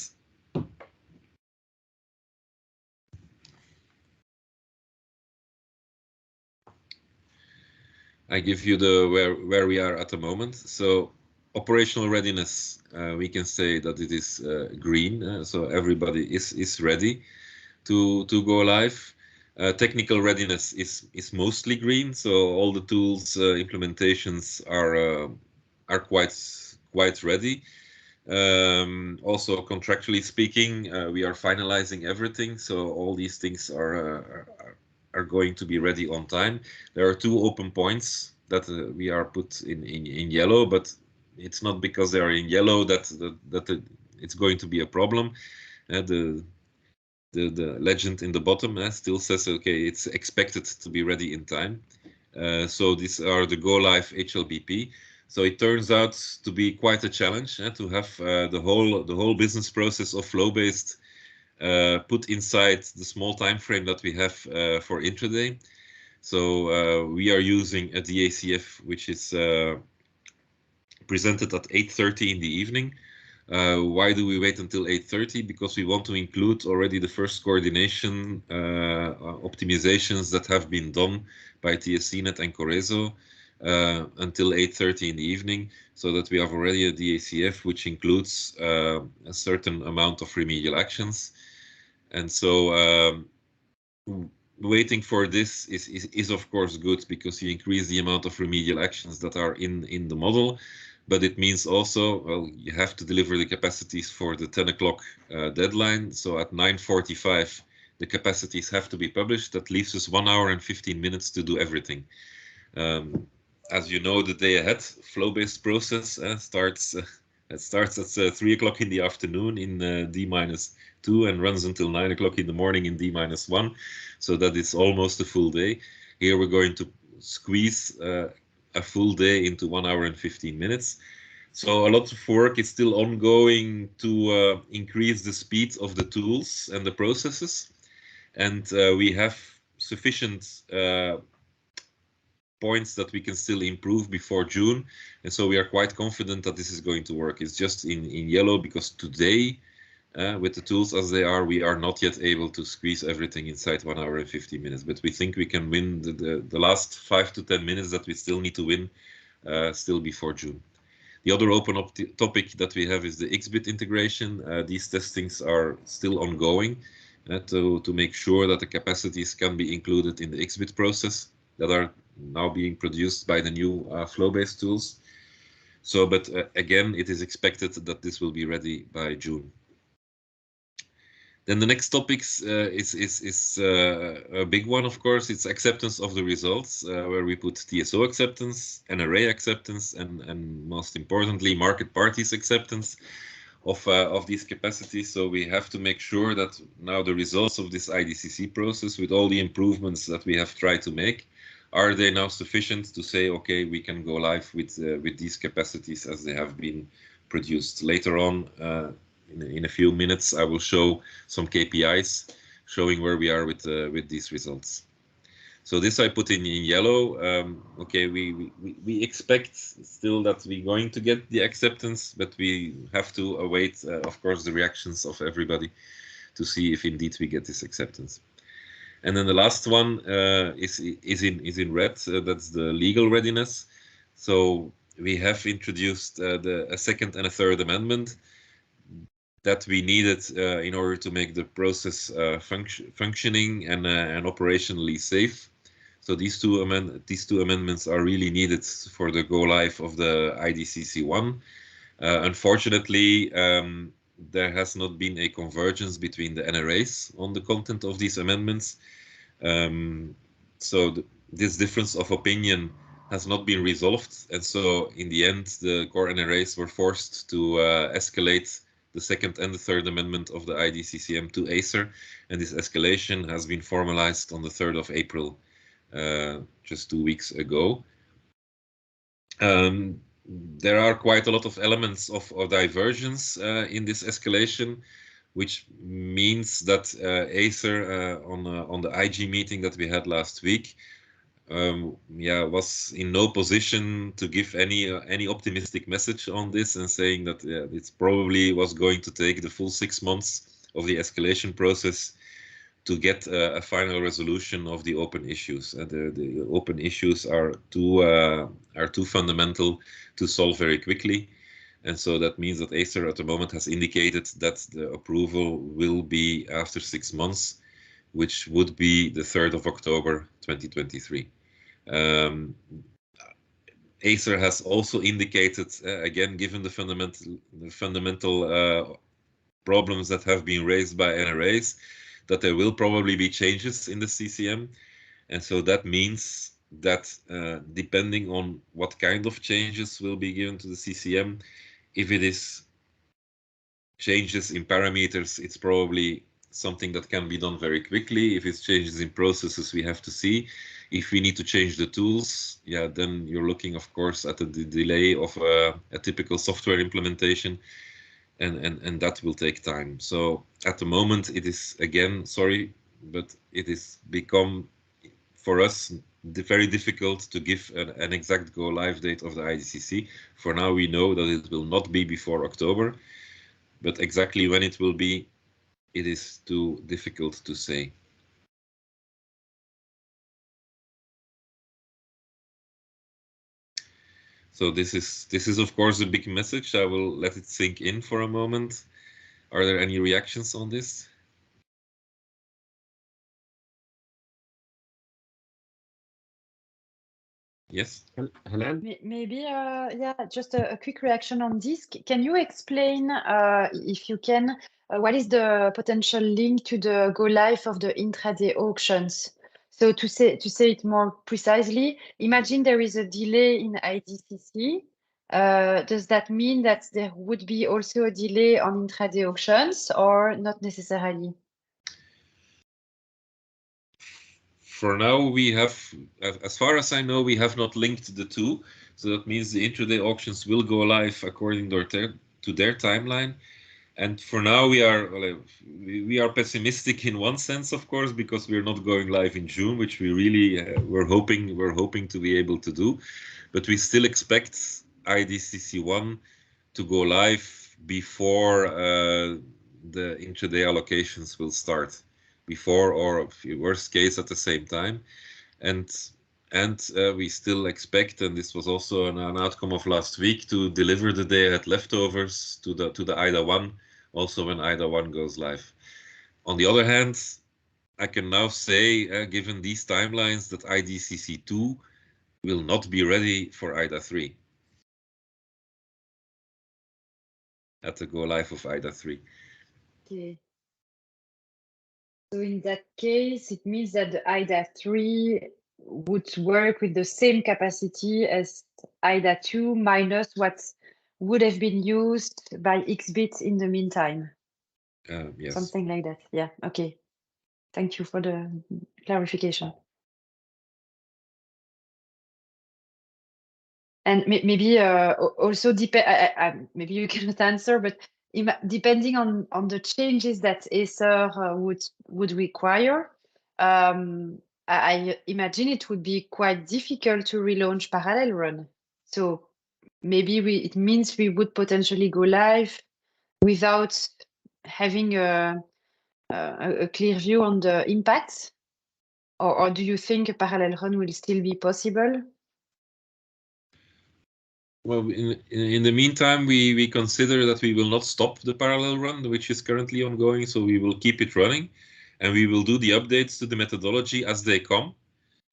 [SPEAKER 7] I give you the where we are at the moment. So operational readiness, we can say that it is green. So everybody is ready to go live. Technical readiness is mostly green. So all the tools implementations are quite ready. Also, contractually speaking, we are finalizing everything, so all these things are going to be ready on time. There are 2 open points that we are put in yellow, but it's not because they are in yellow that it's going to be a problem. The legend in the bottom still says, okay, it's expected to be ready in time. So these are the go live HLBP. So it turns out to be quite a challenge to have the whole business process of flow-based put inside the small time frame that we have for intraday. So we are using a DACF which is presented at 8:30 in the evening. Why do we wait until 8:30? Because we want to include already the first coordination optimizations that have been done by TSCnet and Corezo until 8:30 in the evening, so that we have already a DACF which includes a certain amount of remedial actions. And so waiting for this is of course good, because you increase the amount of remedial actions that are in the model, but it means also, well, you have to deliver the capacities for the 10 o'clock deadline. So at 9:45 the capacities have to be published. That leaves us 1 hour and 15 minutes to do everything. As you know, the day ahead flow-based process starts. It starts at 3 o'clock in the afternoon in D-2 and runs until 9 o'clock in the morning in D-1. So that is almost a full day. Here we're going to squeeze a full day into 1 hour and 15 minutes. So a lot of work is still ongoing to increase the speed of the tools and the processes. And we have sufficient points that we can still improve before June. And so we are quite confident that this is going to work. It's just in yellow because today, with the tools as they are, we are not yet able to squeeze everything inside 1 hour and 50 minutes. But we think we can win the last 5 to 10 minutes that we still need to win still before June. The other open topic that we have is the XBit integration. These testings are still ongoing to make sure that the capacities can be included in the XBit process that are now being produced by the new flow-based tools. So, but again, it is expected that this will be ready by June. Then the next topics is a big one, of course. It's acceptance of the results, where we put TSO acceptance, NRA acceptance, and most importantly, market parties acceptance of these capacities. So we have to make sure that now the results of this IDCC process, with all the improvements that we have tried to make, are they now sufficient to say, okay, we can go live with these capacities as they have been produced? Later on, in a few minutes, I will show some KPIs showing where we are with these results. So this I put in yellow. Okay, we expect still that we're going to get the acceptance, but we have to await, of course, the reactions of everybody to see if indeed we get this acceptance. And then the last one is in red. That's the legal readiness. So we have introduced a second and a third amendment that we needed in order to make the process functioning and operationally safe. So these two amendments are really needed for the go live of the IDCC1. Unfortunately, there has not been a convergence between the NRAs on the content of these amendments. So this difference of opinion has not been resolved. And so in the end, the core NRAs were forced to escalate the second and the third amendment of the IDCCM to Acer. And this escalation has been formalized on the 3rd of April, just 2 weeks ago. There are quite a lot of elements of divergence in this escalation, which means that Acer on the IG meeting that we had last week, was in no position to give any optimistic message on this, and saying that it probably was going to take the full 6 months of the escalation process to get a final resolution of the open issues. The open issues are too fundamental to solve very quickly. And so that means that Acer at the moment has indicated that the approval will be after 6 months, which would be the 3rd of October 2023. Acer has also indicated, again, given the fundamental problems that have been raised by NRAs, that there will probably be changes in the CCM. And so that means that depending on what kind of changes will be given to the CCM, if it is changes in parameters, it's probably something that can be done very quickly. If it's changes in processes, we have to see. If we need to change the tools, then you're looking, of course, at the delay of a typical software implementation. And that will take time. So at the moment, it is, again, sorry, but it is become for us very difficult to give an exact go live date of the IDCC. For now, we know that it will not be before October, but exactly when it will be, it is too difficult to say. So this is of course a big message. I will let it sink in for a moment. Are there any reactions on this? Yes.
[SPEAKER 1] Helene?
[SPEAKER 2] Maybe, yeah, just a quick reaction on this. Can you explain, if you can, what is the potential link to the go live of the intraday auctions? So to say it more precisely, imagine there is a delay in IDCC. Does that mean that there would be also a delay on intraday auctions or not necessarily?
[SPEAKER 7] For now, we have, as far as I know, we have not linked the two. So that means the intraday auctions will go live according to their timeline. And for now, we are pessimistic in one sense, of course, because we're not going live in June, which we really we're hoping to be able to do. But we still expect IDCC1 to go live before the intraday allocations will start, before or worst case at the same time. And we still expect, and this was also an outcome of last week, to deliver the day ahead leftovers to the IDA1, also when IDA1 goes live. On the other hand, I can now say, given these timelines, that IDCC2 will not be ready for IDA3 at the go live of IDA3.
[SPEAKER 2] Okay. So in that case, it means that the IDA3 would work with the same capacity as IDA2 minus what would have been used by Xbit in the meantime.
[SPEAKER 7] Yes.
[SPEAKER 2] Something like that. Yeah, okay. Thank you for the clarification. And maybe also maybe you cannot answer, but depending on the changes that Acer would require, I imagine it would be quite difficult to relaunch parallel run. So maybe it means we would potentially go live without having a clear view on the impacts, or do you think a parallel run will still be possible?
[SPEAKER 7] Well, in the meantime, we consider that we will not stop the parallel run, which is currently ongoing, so we will keep it running, and we will do the updates to the methodology as they come.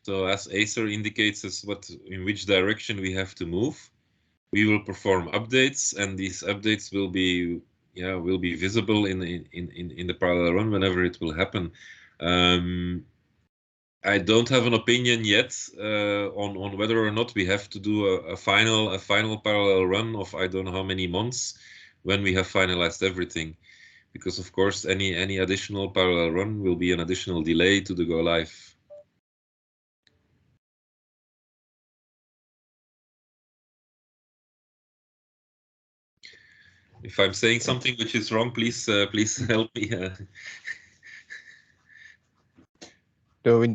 [SPEAKER 7] So as Acer indicates us in which direction we have to move, we will perform updates, and these updates will be visible in the parallel run whenever it will happen. I don't have an opinion yet on whether or not we have to do a final parallel run of I don't know how many months when we have finalized everything, because of course any additional parallel run will be an additional delay to the go live. If I'm saying something which is wrong, please help me.
[SPEAKER 3] No,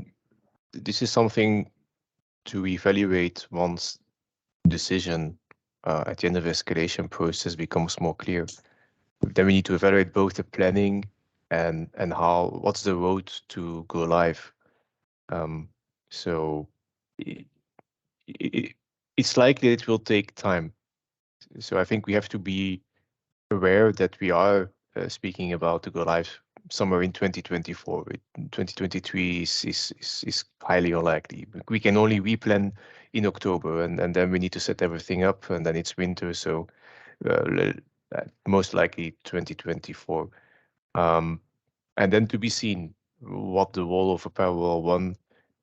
[SPEAKER 3] this is something to evaluate once decision at the end of the escalation process becomes more clear. Then we need to evaluate both the planning and what's the road to go live. So it's likely it will take time. So I think we have to be aware that we are speaking about to go live somewhere in 2024. 2023 is highly unlikely. We can only replan in October, and then we need to set everything up, and then it's winter, so most likely 2024. And then to be seen what the role of a parallel one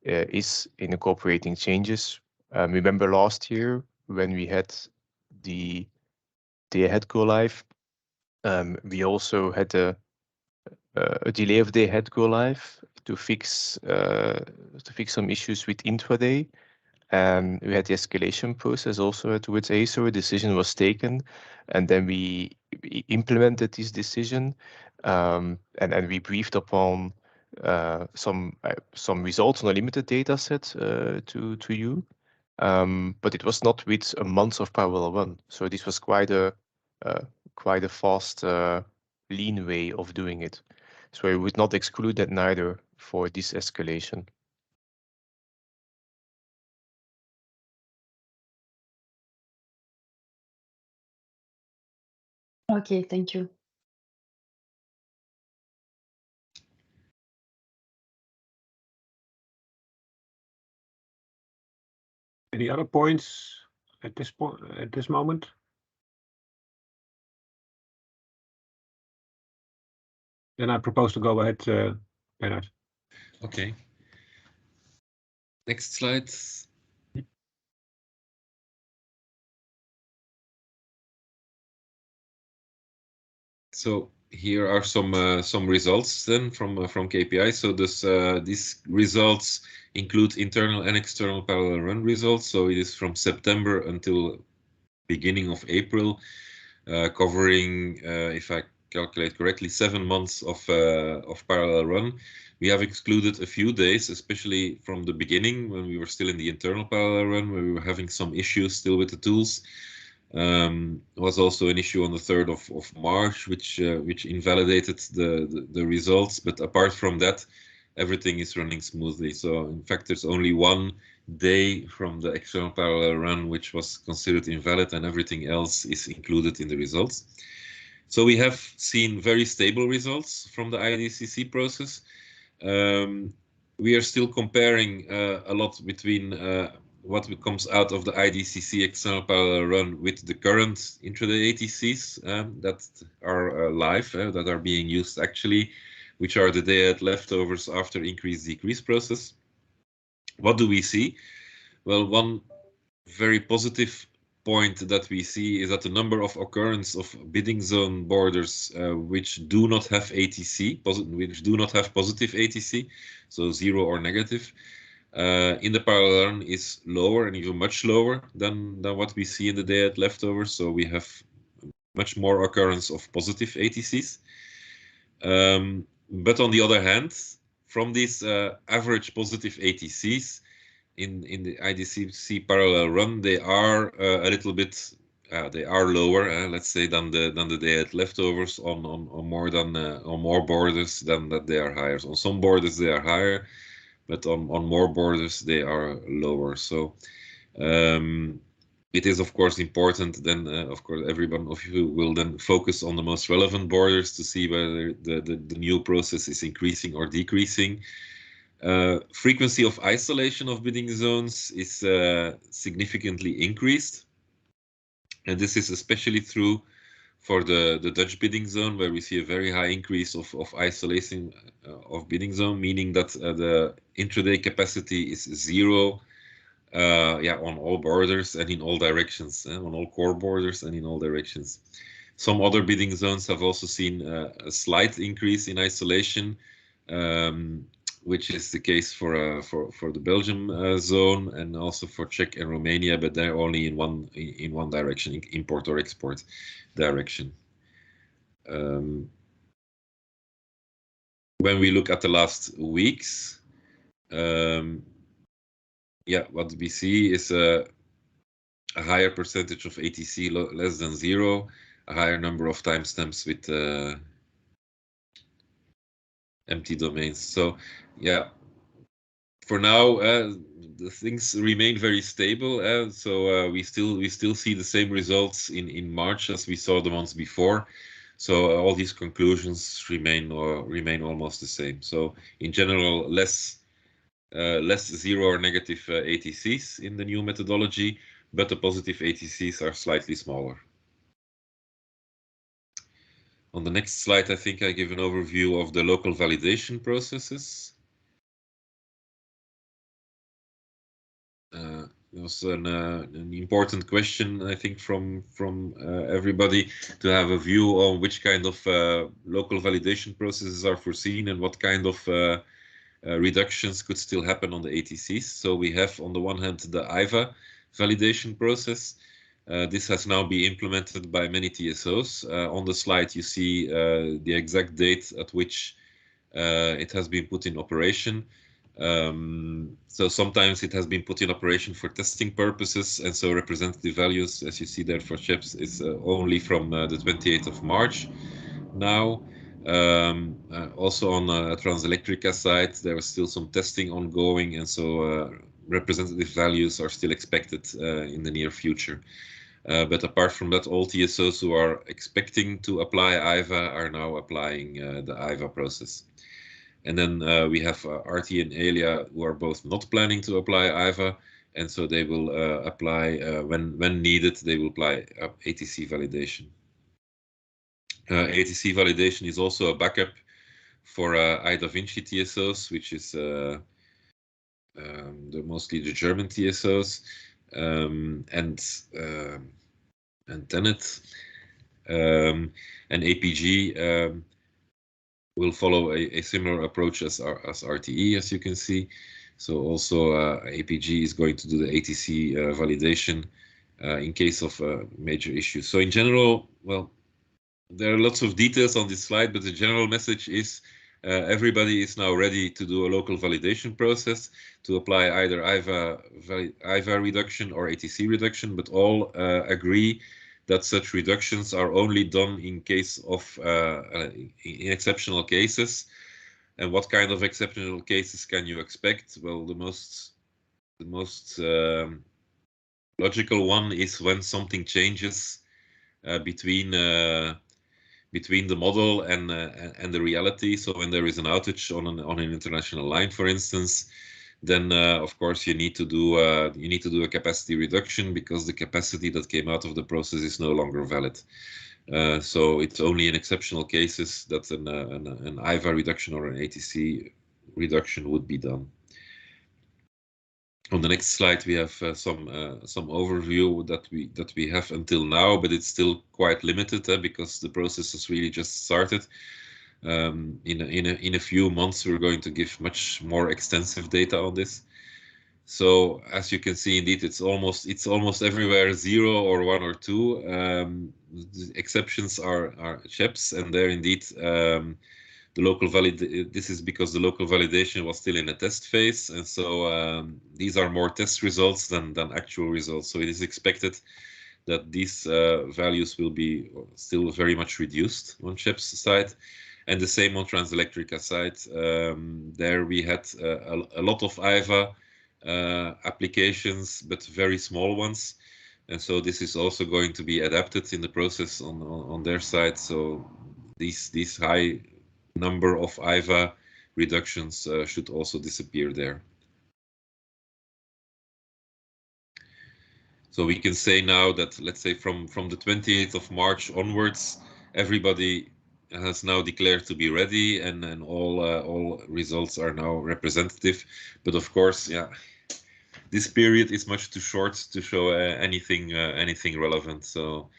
[SPEAKER 3] is in incorporating changes. Remember last year when we had the day ahead go live, we also had a delay of day ahead go live to fix some issues with intraday. We had the escalation process also towards Acer. A decision was taken, and then we implemented this decision, and we briefed upon some results on a limited data set to you. But it was not with a month of parallel run, so this was quite a fast, lean way of doing it. So I would not exclude that neither for this escalation.
[SPEAKER 2] Okay, thank you.
[SPEAKER 1] Any other points at this point, at this moment? Then I propose to go ahead, Bernard.
[SPEAKER 7] Okay. Next slide. So here are some results then from KPI. So this these results include internal and external parallel run results. So it is from September until beginning of April, covering, if I calculate correctly, 7 months of parallel run. We have excluded a few days, especially from the beginning when we were still in the internal parallel run, where we were having some issues still with the tools. Was also an issue on the 3rd of March, which invalidated the results. But apart from that, everything is running smoothly. So in fact, there's only one day from the external parallel run which was considered invalid, and everything else is included in the results. So we have seen very stable results from the IDCC process. We are still comparing a lot between what comes out of the IDCC external parallel run with the current intraday ATCs that are live, that are being used actually, which are the day-ahead leftovers after increase-decrease process. What do we see? Well, one very positive point that we see is that the number of occurrence of bidding zone borders which do not have ATC, which do not have positive ATC, so 0 or negative, in the parallel run is lower, and even much lower than what we see in the day-ahead leftovers. So we have much more occurrence of positive ATCs. But on the other hand, from these average positive ATCs in the IDCC parallel run, they are a little bit they are lower, let's say, than the day-ahead leftovers on more borders than that they are higher. So on some borders they are higher, but on more borders they are lower. So it is of course important then, of course, every one of you will then focus on the most relevant borders to see whether the new process is increasing or decreasing. Frequency of isolation of bidding zones is significantly increased, and this is especially true for the Dutch bidding zone, where we see a very high increase of isolation of bidding zone, meaning that the intraday capacity is 0 on all borders and in all directions, on all core borders and in all directions. Some other bidding zones have also seen a slight increase in isolation, which is the case for the Belgium zone and also for Czech and Romania, but they're only in one direction, import or export direction. When we look at the last weeks, what we see is a higher percentage of ATC less than 0, a higher number of timestamps with empty domains. So for now the things remain very stable. So we still see the same results in March as we saw the months before. So all these conclusions remain almost the same. So in general, less 0 or negative ATCs in the new methodology, but the positive ATCs are slightly smaller. On the next slide, I think I give an overview of the local validation processes. It was an important question, I think, from everybody, to have a view on which kind of local validation processes are foreseen and what kind of reductions could still happen on the ATCs. So we have, on the one hand, the IVA validation process. This has now been implemented by many TSOs. On the slide, you see the exact date at which it has been put in operation. So sometimes it has been put in operation for testing purposes, and so representative values, as you see there for CHEPS, is only from the 28th of March now. Also on Transelectrica side, there was still some testing ongoing, and so representative values are still expected in the near future. But apart from that, all TSOs who are expecting to apply IVA are now applying the IVA process. And then we have RT and ALIA who are both not planning to apply IVA, and so they will apply when needed. They will apply ATC validation. ATC validation is also a backup for iDaVinci TSOs, which is mostly the German TSOs, and Tenet, and APG will follow a similar approach as RTE, as you can see. So also APG is going to do the ATC validation in case of major issues. So in general, well, there are lots of details on this slide, but the general message is everybody is now ready to do a local validation process to apply either IVA reduction or ATC reduction, but all agree that such reductions are only done in case of in exceptional cases. And what kind of exceptional cases can you expect? Well, the most logical one is when something changes between the model and the reality. So when there is an outage on an international line, for instance, then of course you need to do a capacity reduction because the capacity that came out of the process is no longer valid. So it's only in exceptional cases that an IVA reduction or an ATC reduction would be done. On the next slide, we have some overview that we have until now, but it's still quite limited because the process has really just started. In a few months, we're going to give much more extensive data on this. So as you can see, indeed, it's almost everywhere 0 or 1 or 2. The exceptions are CHEPs, and there indeed the local this is because the local validation was still in a test phase, and so these are more test results than actual results. So it is expected that these values will be still very much reduced on CHEP's side, and the same on Transelectrica side. There we had a lot of IVA applications, but very small ones, and so this is also going to be adapted in the process on their side. So these high number of IVA reductions should also disappear there. So we can say now that, let's say from the 28th of March onwards, everybody has now declared to be ready, and all results are now representative. But of course, yeah, this period is much too short to show anything relevant. So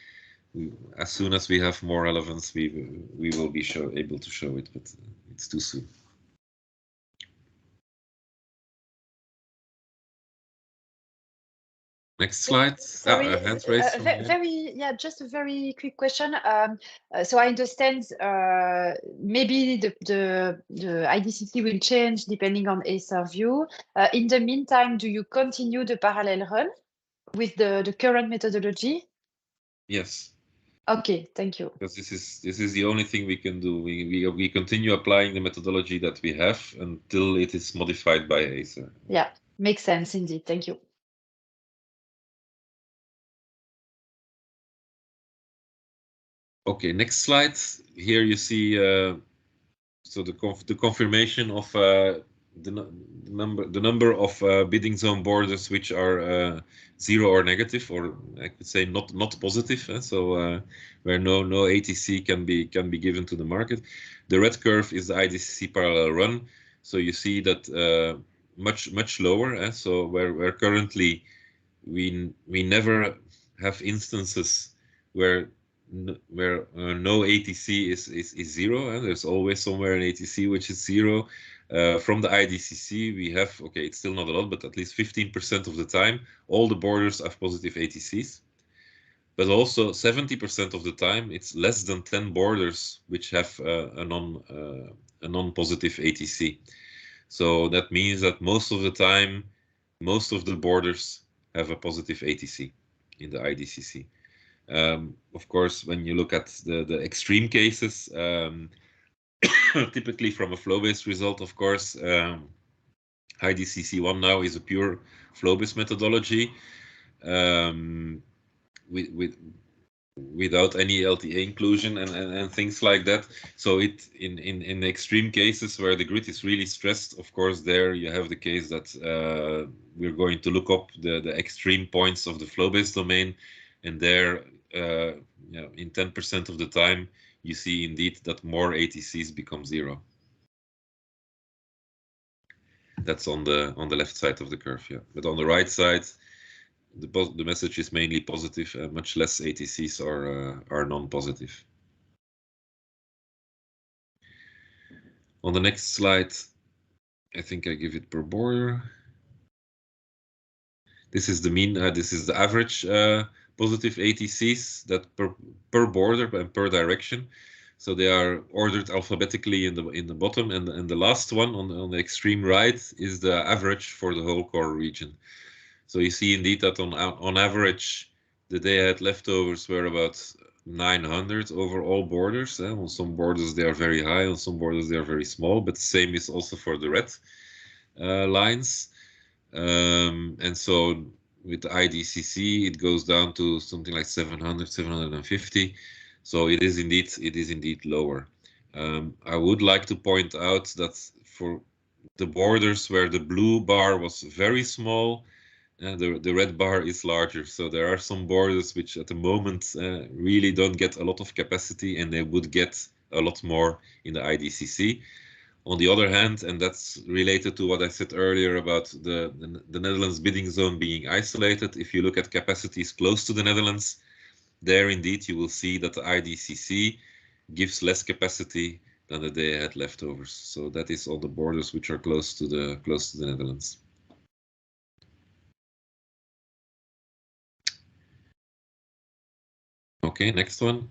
[SPEAKER 7] as soon as we have more relevance, we will be able to show it, but it's too soon. Next slide.
[SPEAKER 2] Sorry,
[SPEAKER 7] Hand raised.
[SPEAKER 2] Just a very quick question. So I understand maybe the IDCT will change depending on Acer view. In the meantime, do you continue the parallel run with the current methodology?
[SPEAKER 7] Yes.
[SPEAKER 2] Okay, thank you.
[SPEAKER 7] Because this is the only thing we can do. We continue applying the methodology that we have until it is modified by Acer.
[SPEAKER 2] Yeah, makes sense indeed. Thank you.
[SPEAKER 7] Okay, next slide. Here you see so the confirmation of the number of bidding zone borders which are 0 or negative, or I could say not positive. So where no ATC can be given to the market. The red curve is the IDCC parallel run. So you see that much lower. So where currently we never have instances where no ATC is 0, and there's always somewhere an ATC which is 0. From the IDCC, we have, okay, it's still not a lot, but at least 15% of the time, all the borders have positive ATCs. But also 70% of the time, it's less than 10 borders which have a non-positive ATC. So that means that most of the time, most of the borders have a positive ATC in the IDCC. Of course, when you look at the extreme cases, typically from a flow-based result, of course, IDCC1 now is a pure flow-based methodology with without any LTA inclusion and things like that. So it in extreme cases where the grid is really stressed, of course, there you have the case that we're going to look up the extreme points of the flow-based domain, and there, in 10% of the time, you see indeed that more ATCs become 0. That's on the left side of the curve, yeah. But on the right side, the message is mainly positive. Much less ATCs are non-positive. On the next slide, I think I give it per border. This is the mean. This is the average positive ATCs that per border and per direction. So they are ordered alphabetically in the bottom, and the last one on the extreme right is the average for the whole core region. So you see indeed that on average, the day-ahead leftovers were about 900 over all borders. On some borders they are very high, on some borders they are very small, but the same is also for the red lines. And so with the IDCC, it goes down to something like 700, 750. So it is indeed lower. I would like to point out that for the borders where the blue bar was very small, the red bar is larger. So there are some borders which at the moment really don't get a lot of capacity, and they would get a lot more in the IDCC. On the other hand, and that's related to what I said earlier about the Netherlands bidding zone being isolated, if you look at capacities close to the Netherlands, there indeed you will see that the IDCC gives less capacity than the day-ahead leftovers. So that is all the borders which are close to the Netherlands. Okay, next one.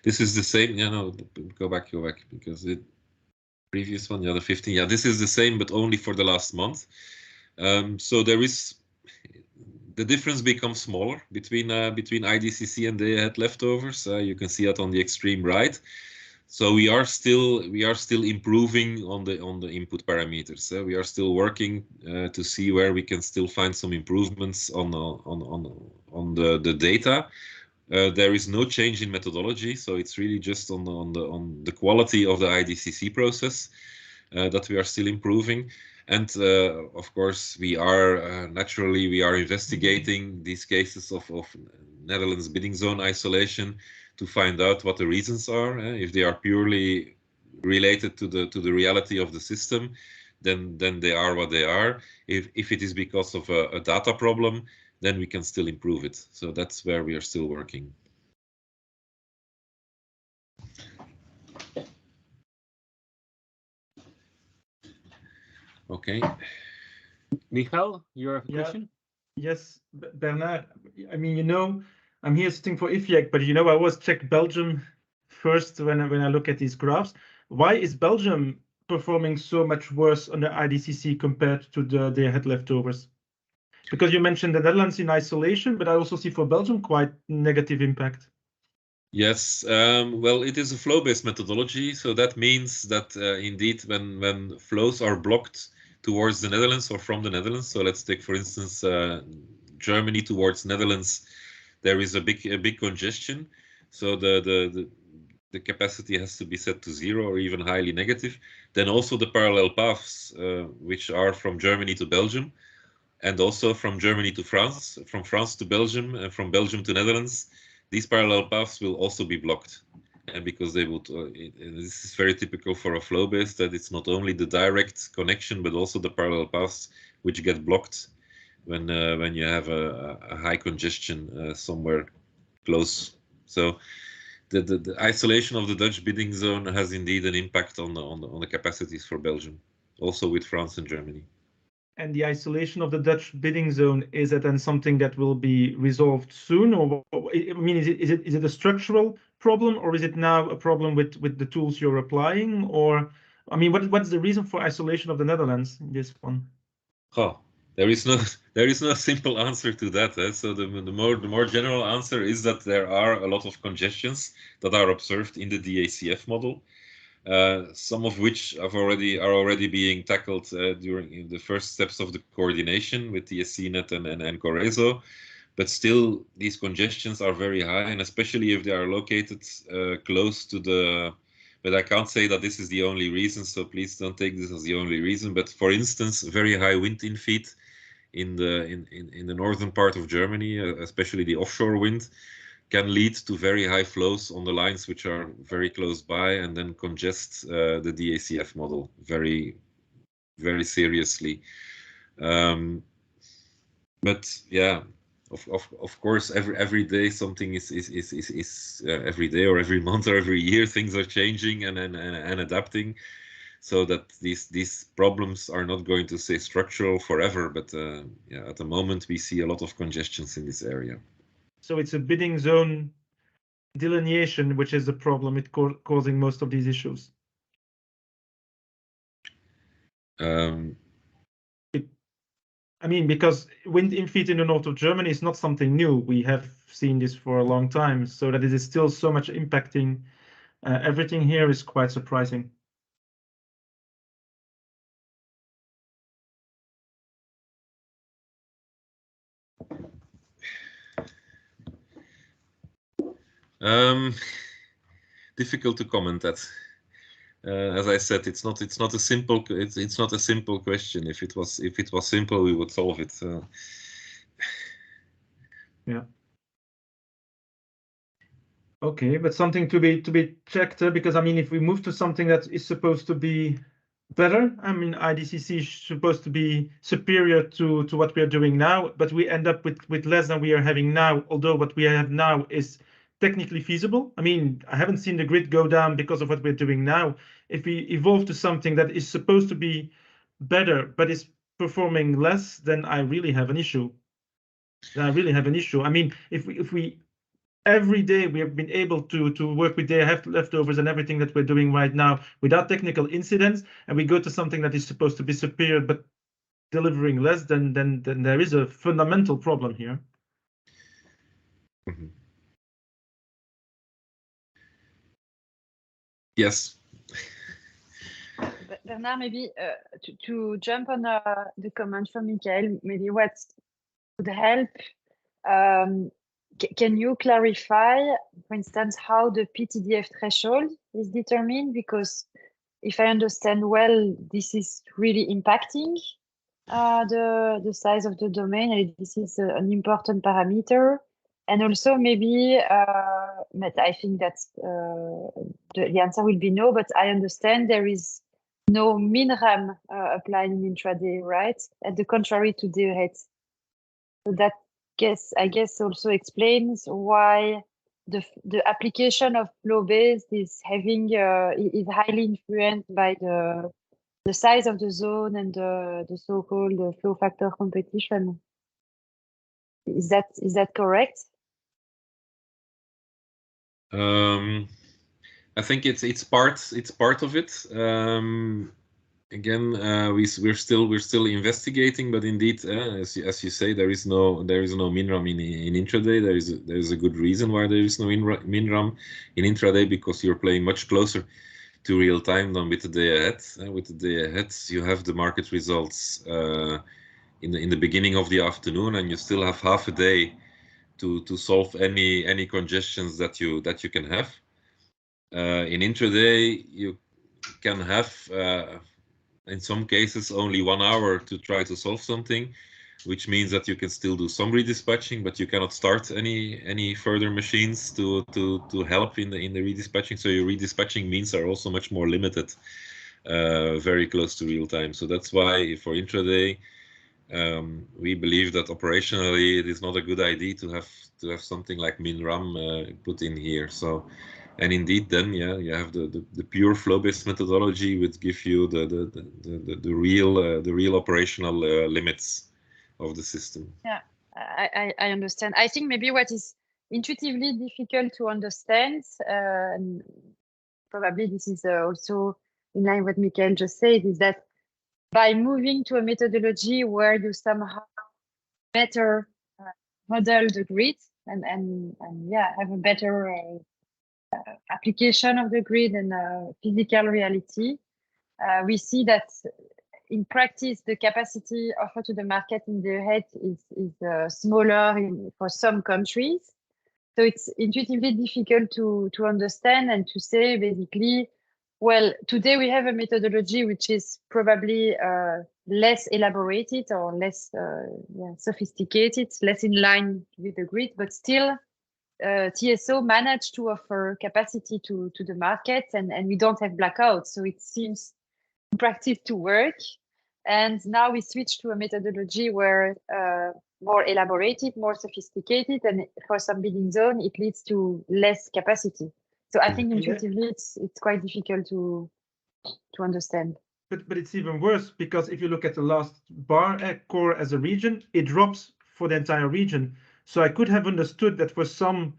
[SPEAKER 7] This is the same. Yeah, no, go back, because the previous one, the 15. Yeah, this is the same, but only for the last month. So there is the difference becomes smaller between IDCC and day-ahead leftovers. You can see that on the extreme right. So we are still improving on the input parameters. We are still working to see where we can still find some improvements on the data. There is no change in methodology, so it's really just on the quality of the IDCC process that we are still improving. And of course, we are naturally investigating these cases of Netherlands bidding zone isolation to find out what the reasons are. If they are purely related to the reality of the system, then they are what they are. If it is because of a data problem, then we can still improve it. So that's where we are still working. Okay.
[SPEAKER 1] Michael, you have a question?
[SPEAKER 4] Yes, Bernard. I mean, I'm here sitting for IFIAC, but I always check Belgium first when I look at these graphs. Why is Belgium performing so much worse on the IDCC compared to the day-ahead leftovers? Because you mentioned the Netherlands in isolation, but I also see for Belgium quite negative impact.
[SPEAKER 7] Yes, well, it is a flow-based methodology, so that means that indeed when flows are blocked towards the Netherlands or from the Netherlands, so let's take for instance Germany towards Netherlands, there is a big congestion, so the capacity has to be set to 0 or even highly negative. Then also the parallel paths which are from Germany to Belgium, and also from Germany to France, from France to Belgium, and from Belgium to Netherlands, these parallel paths will also be blocked. And because they would, this is very typical for a flow base, that it's not only the direct connection, but also the parallel paths which get blocked when you have a high congestion somewhere close. So the isolation of the Dutch bidding zone has indeed an impact on the capacities for Belgium, also with France and Germany.
[SPEAKER 4] And the isolation of the Dutch bidding zone, is it then something that will be resolved soon? Or I mean, is it a structural problem, or is it now a problem with the tools you're applying? Or I mean, what's the reason for isolation of the Netherlands in this one?
[SPEAKER 7] Oh, there is no simple answer to that. So the more general answer is that there are a lot of congestions that are observed in the DACF model. some of which are already being tackled during the first steps of the coordination with the SCNet and Coreso. But still, these congestions are very high, and especially if they are located close to the. But I can't say that this is the only reason, so please don't take this as the only reason. But for instance, very high wind in feet in the northern part of Germany, especially the offshore wind, can lead to very high flows on the lines which are very close by, and then congest the DACF model very, very seriously. But yeah. Of course, every day something is every day or every month or every year things are changing and adapting, so that these problems are not going to stay structural forever. But yeah, at the moment we see a lot of congestions in this area.
[SPEAKER 4] So it's a bidding zone delineation which is the problem. It's causing most of these issues. I mean, because wind in feet in the north of Germany is not something new. We have seen this for a long time. So that it is still so much impacting everything here is quite surprising.
[SPEAKER 7] Difficult to comment that. As I said, it's not a simple question. If it was simple, we would solve it.
[SPEAKER 4] Yeah. Okay, but something to be checked, because I mean, if we move to something that is supposed to be better, I mean, IDCC is supposed to be superior to what we are doing now, but we end up with less than we are having now, although what we have now is technically feasible. I mean, I haven't seen the grid go down because of what we're doing now. If we evolve to something that is supposed to be better, but is performing less, then I really have an issue. I mean, if we every day we have been able to work with day leftovers and everything that we're doing right now without technical incidents, and we go to something that is supposed to be superior but delivering less, then there is a fundamental problem here.
[SPEAKER 7] Mm-hmm. Yes.
[SPEAKER 2] Bernard, maybe to jump on the comment from Michael, maybe what would help. Can you clarify, for instance, how the PTDF threshold is determined? Because if I understand well, this is really impacting the size of the domain, and this is an important parameter. And also maybe, but I think that the answer will be no, but I understand there is no min-RAM applied in intraday, right? At the contrary to the rate. So that I guess also explains why the application of flow-based is having is highly influenced by the size of the zone and the so-called flow factor competition. Is that correct?
[SPEAKER 7] I think it's part of it. Again, we're still investigating, but indeed, as you say, there is no min-RAM in intraday. There is a good reason why there is no min-RAM in intraday, because you're playing much closer to real time than with the day ahead. With the day ahead, you have the market results in the beginning of the afternoon, and you still have half a day to solve any congestions that you can have. In intraday, you can have in some cases only 1 hour to try to solve something, which means that you can still do some redispatching, but you cannot start any further machines to help in the redispatching. So your redispatching means are also much more limited, very close to real time. So that's why for intraday, we believe that operationally it is not a good idea to have something like min-RAM put in here. So. And indeed, then you have the pure flow-based methodology, which give you the real operational limits of the system.
[SPEAKER 2] Yeah, I understand. I think maybe what is intuitively difficult to understand, and probably this is also in line with what Michael just said, is that by moving to a methodology where you somehow better model the grid and have a better application of the grid and physical reality, we see that in practice, the capacity offered to the market in the head is smaller for some countries. So it's intuitively difficult to understand and to say basically, well, today we have a methodology which is probably less elaborated or less sophisticated, less in line with the grid, but still TSO managed to offer capacity to the market, and we don't have blackouts. So it seems in practice to work. And now we switch to a methodology where more elaborated, more sophisticated, and for some bidding zone, it leads to less capacity. So I think intuitively it's quite difficult to understand.
[SPEAKER 4] But it's even worse, because if you look at the last bar core as a region, it drops for the entire region. So I could have understood that for some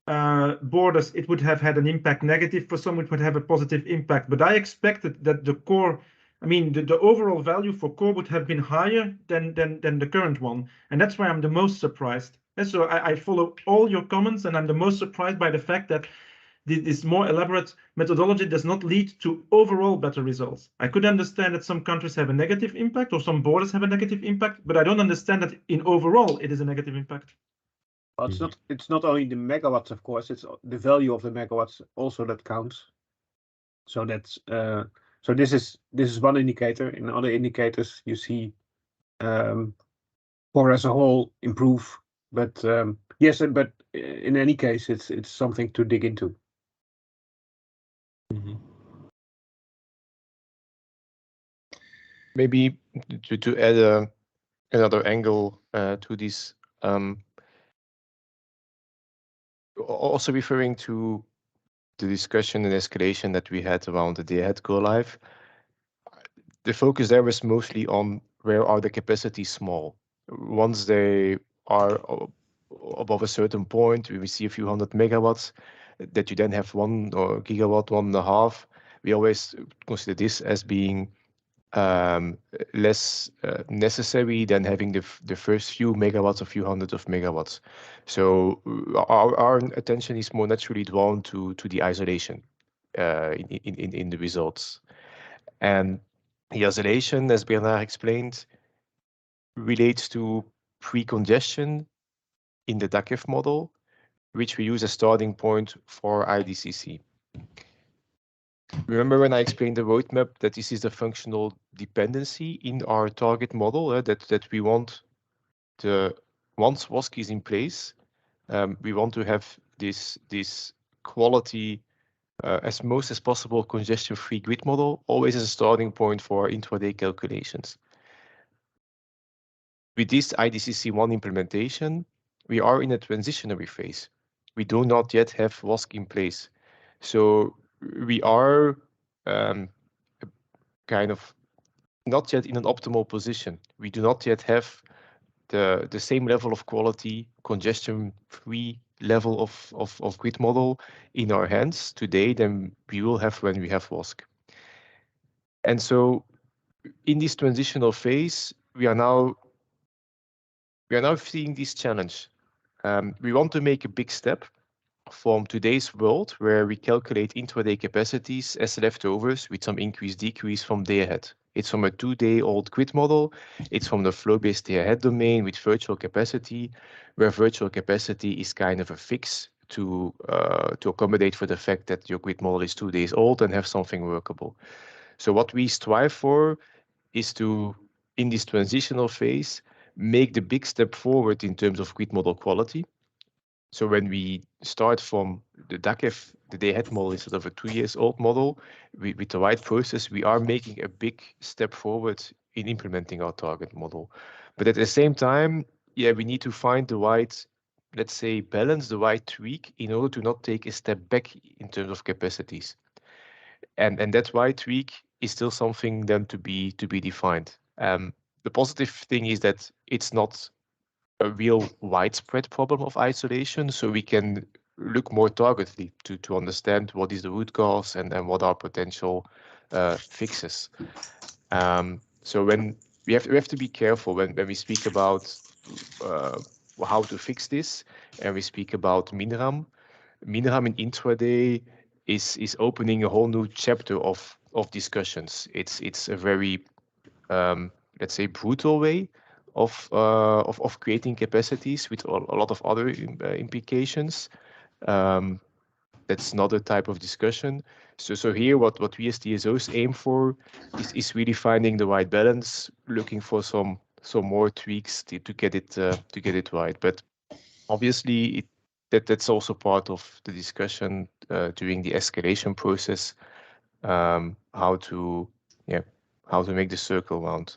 [SPEAKER 4] borders it would have had an impact negative, for some it would have a positive impact. But I expected that the core, I mean, the overall value for core would have been higher than the current one. And that's why I'm the most surprised. And so I follow all your comments, and I'm the most surprised by the fact that this more elaborate methodology does not lead to overall better results. I could understand that some countries have a negative impact or some borders have a negative impact, but I don't understand that in overall it is a negative impact.
[SPEAKER 1] Well, it's not only the megawatts, of course, it's the value of the megawatts also that counts. So that's so this is one indicator. In other indicators, you see core as a whole improve. But yes, but in any case, it's something to dig into.
[SPEAKER 3] Maybe to add another angle to this, also referring to the discussion and escalation that we had around the day-ahead go-live, the focus there was mostly on where are the capacities small. Once they are above a certain point, we see a few hundred megawatts, that you then have 1 gigawatt, 1.5. We always consider this as being less necessary than having the first few megawatts, a few hundreds of megawatts. So our attention is more naturally drawn to the isolation in the results. And the isolation, as Bernard explained, relates to pre-congestion in the DACF model, which we use as starting point for IDCC. Remember when I explained the roadmap that this is the functional dependency in our target model, that we want once WASC is in place, we want to have this quality as most as possible congestion-free grid model, always as a starting point for intraday calculations. With this IDCC1 implementation, we are in a transitionary phase. We do not yet have WASC in place. So we are kind of not yet in an optimal position. We do not yet have the same level of quality, congestion-free level of grid model in our hands today than we will have when we have WASC. And so in this transitional phase, we are now seeing this challenge. We want to make a big step from today's world, where we calculate intraday capacities as leftovers with some increase decrease from day ahead. It's from a 2-day-old grid model. It's from the flow-based day ahead domain with virtual capacity, where virtual capacity is kind of a fix to accommodate for the fact that your grid model is 2 days old and have something workable. So what we strive for is to, in this transitional phase, make the big step forward in terms of grid model quality. So when we start from the DACF, the day-ahead model, instead of a 2-year-old model, with the right process, we are making a big step forward in implementing our target model. But at the same time, yeah, we need to find the right, let's say, balance, the right tweak in order to not take a step back in terms of capacities. And that right tweak is still something then to be defined. The positive thing is that it's not a real widespread problem of isolation, so we can look more targetedly to understand what is the root cause and what are potential fixes. So when we have to be careful when we speak about how to fix this, and we speak about MinRAM. Minram in intraday is opening a whole new chapter of discussions. It's a very let's say brutal way of creating capacities with a lot of other implications. That's not a type of discussion. So here, what we as TSOs aim for is really finding the right balance, looking for some more tweaks to get it right. But obviously, that's also part of the discussion during the escalation process. How to make the circle round.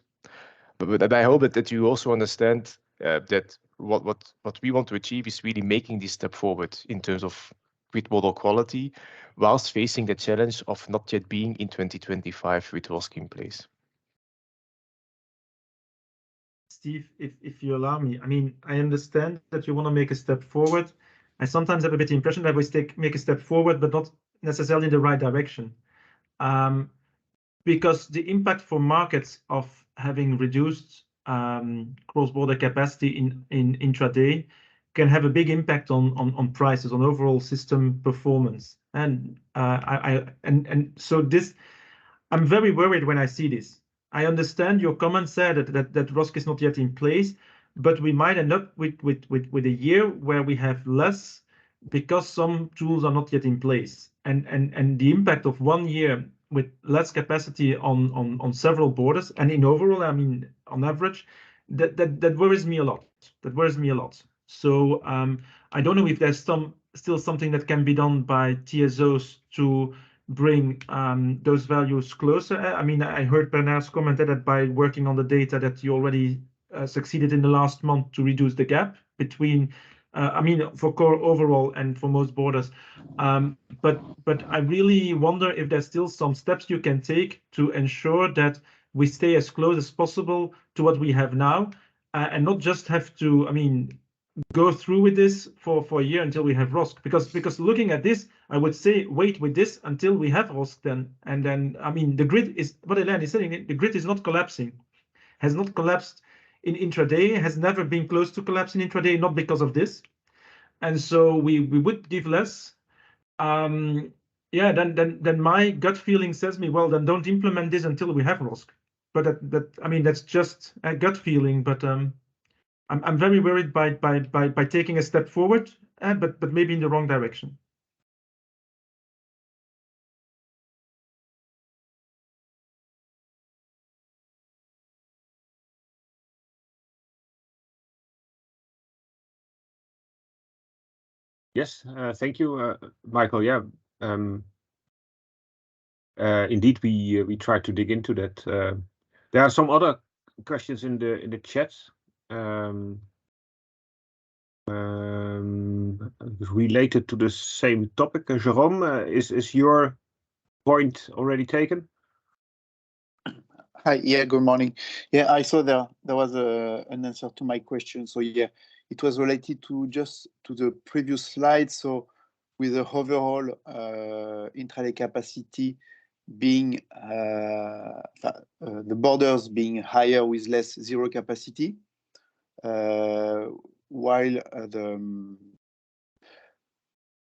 [SPEAKER 3] But I hope that you also understand that what we want to achieve is really making this step forward in terms of grid model quality, whilst facing the challenge of not yet being in 2025 with ROSC in place.
[SPEAKER 4] Steve, if you allow me, I mean, I understand that you want to make a step forward. I sometimes have a bit the impression that we make a step forward, but not necessarily in the right direction. Because the impact for markets of having reduced cross-border capacity in intraday can have a big impact on prices, on overall system performance. And so this, I'm very worried when I see this. I understand your comment said that ROSC is not yet in place, but we might end up with a year where we have less because some tools are not yet in place. And the impact of 1 year with less capacity on several borders and in overall, I mean, on average, that worries me a lot. That worries me a lot. So I don't know if there's still something that can be done by TSOs to bring those values closer. I mean, I heard Bernard's comment that by working on the data that you already succeeded in the last month to reduce the gap between, I mean, for core overall and for most borders. But I really wonder if there's still some steps you can take to ensure that we stay as close as possible to what we have now and not just have to, I mean, go through with this for a year until we have ROSC, because looking at this, I would say wait with this until we have ROSC then, and then I mean the grid is what Elaine is saying. The grid is not collapsing, has not collapsed in intraday, has never been close to collapse in intraday, not because of this, and so we would give less. Yeah, then my gut feeling says me, well, then don't implement this until we have ROSC. But that I mean that's just a gut feeling, but I'm very worried by taking a step forward, but maybe in the wrong direction.
[SPEAKER 1] Yes, thank you, Michael. Yeah, indeed, we tried to dig into that. There are some other questions in the chat. Related to the same topic. Jérôme, is your point already taken?
[SPEAKER 8] Hi, yeah, good morning. Yeah, I saw there was an answer to my question. So yeah, it was related to just to the previous slide. So with the overall intraday capacity being the borders being higher with less zero capacity, while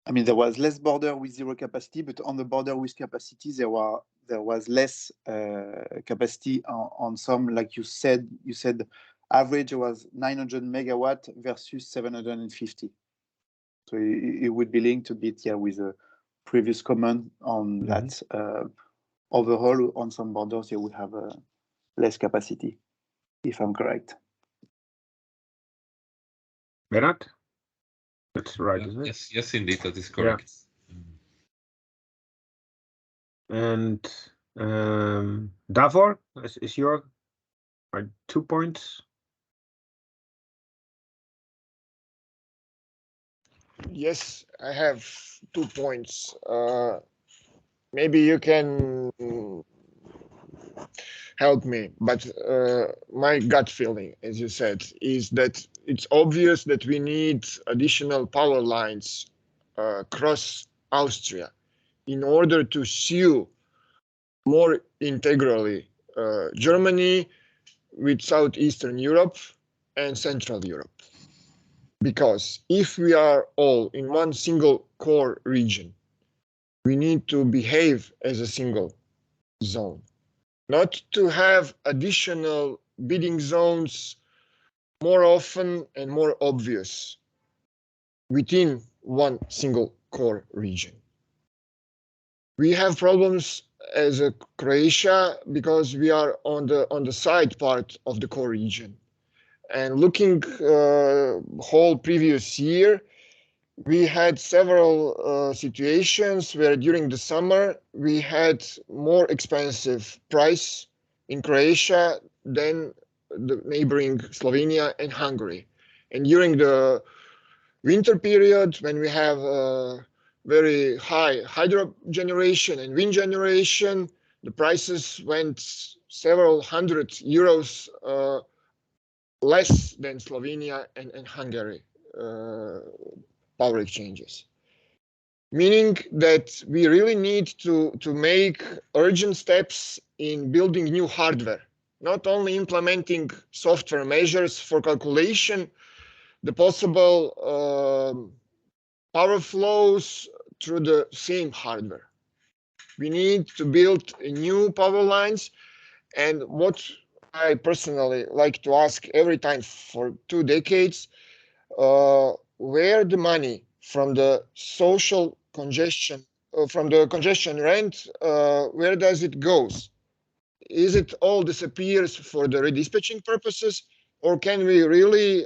[SPEAKER 8] I mean, there was less border with zero capacity, but on the border with capacity, there was less capacity on some, like you said, average was 900 megawatt versus 750. So it would be linked a bit, yeah, with a previous comment on that. Overall, on some borders, you would have less capacity, if I'm correct.
[SPEAKER 1] Bernard? That's right, isn't it?
[SPEAKER 7] Yes, indeed, that is correct.
[SPEAKER 1] Yeah. And Davor, is your 2 points?
[SPEAKER 9] Yes, I have 2 points. Maybe you can help me, but my gut feeling, as you said, is that it's obvious that we need additional power lines across Austria in order to seal more integrally Germany with Southeastern Europe and Central Europe. Because if we are all in one single core region, we need to behave as a single zone, not to have additional bidding zones more often and more obvious within one single core region. We have problems as a Croatia because we are on the side part of the core region. And looking whole previous year, we had several situations where during the summer we had more expensive price in Croatia than the neighboring Slovenia and Hungary. And during the winter period, when we have very high hydro generation and wind generation, the prices went several hundred euros less than Slovenia and Hungary power exchanges. Meaning that we really need to make urgent steps in building new hardware, not only implementing software measures for calculation, the possible power flows through the same hardware. We need to build new power lines, and what I personally like to ask every time for 2 decades, where the money from the social congestion, from the congestion rent, where does it goes? Is it all disappears for the redispatching purposes, or can we really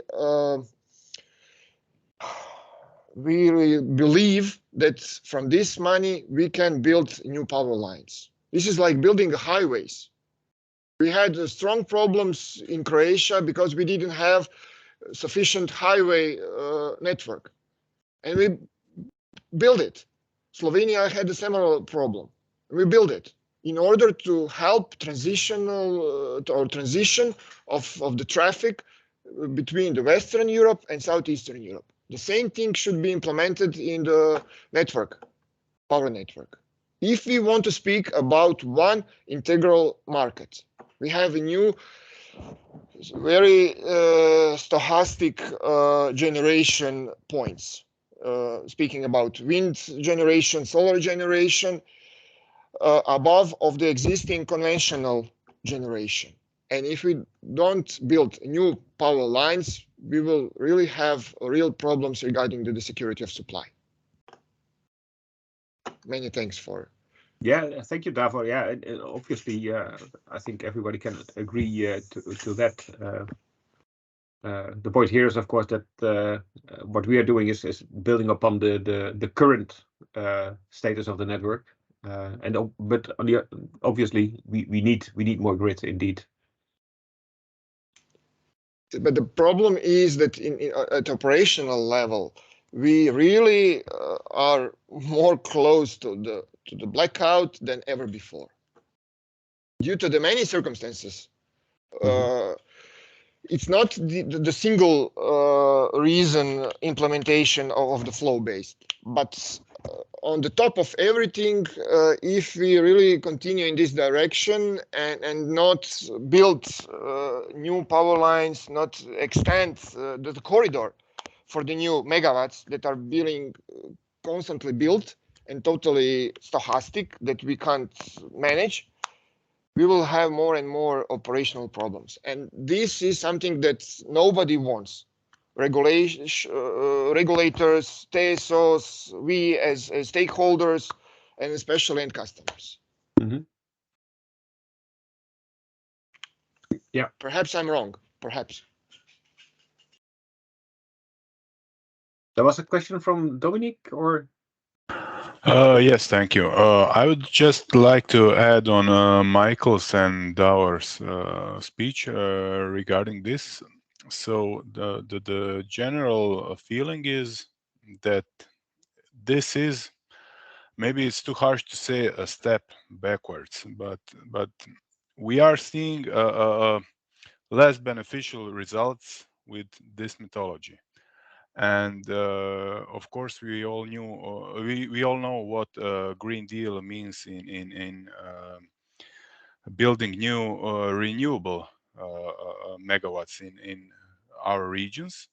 [SPEAKER 9] believe that from this money we can build new power lines? This is like building highways. We had strong problems in Croatia because we didn't have sufficient highway network, and we built it. Slovenia had a similar problem. We built it in order to help transition of the traffic between the Western Europe and Southeastern Europe. The same thing should be implemented in the network, power network. If we want to speak about one integral market, we have a new, very stochastic generation points. Speaking about wind generation, solar generation, above of the existing conventional generation. And if we don't build new power lines, we will really have real problems regarding the security of supply. Many thanks for.
[SPEAKER 1] Yeah, thank you, Davor. Yeah, obviously, I think everybody can agree to that. The point here is, of course, that what we are doing is building upon the current status of the network, but obviously we need more grid indeed.
[SPEAKER 9] But the problem is that at operational level, we really are more close to the blackout than ever before, due to the many circumstances. It's not the single reason implementation of the flow-based, but on the top of everything, if we really continue in this direction and not build new power lines, not extend the corridor for the new megawatts that are being constantly built and totally stochastic that we can't manage, we will have more and more operational problems. And this is something that nobody wants. Regulators, TSOs, we as stakeholders, and especially end customers.
[SPEAKER 1] Yeah.
[SPEAKER 9] Perhaps I'm wrong, perhaps.
[SPEAKER 1] There was a question from Dominic, or?
[SPEAKER 10] Yes, thank you. I would just like to add on Michael's and Davor's speech regarding this. So the general feeling is that this is, maybe it's too harsh to say a step backwards, but we are seeing less beneficial results with this methodology. And of course, we all know what Green Deal means in building new renewable megawatts in our regions.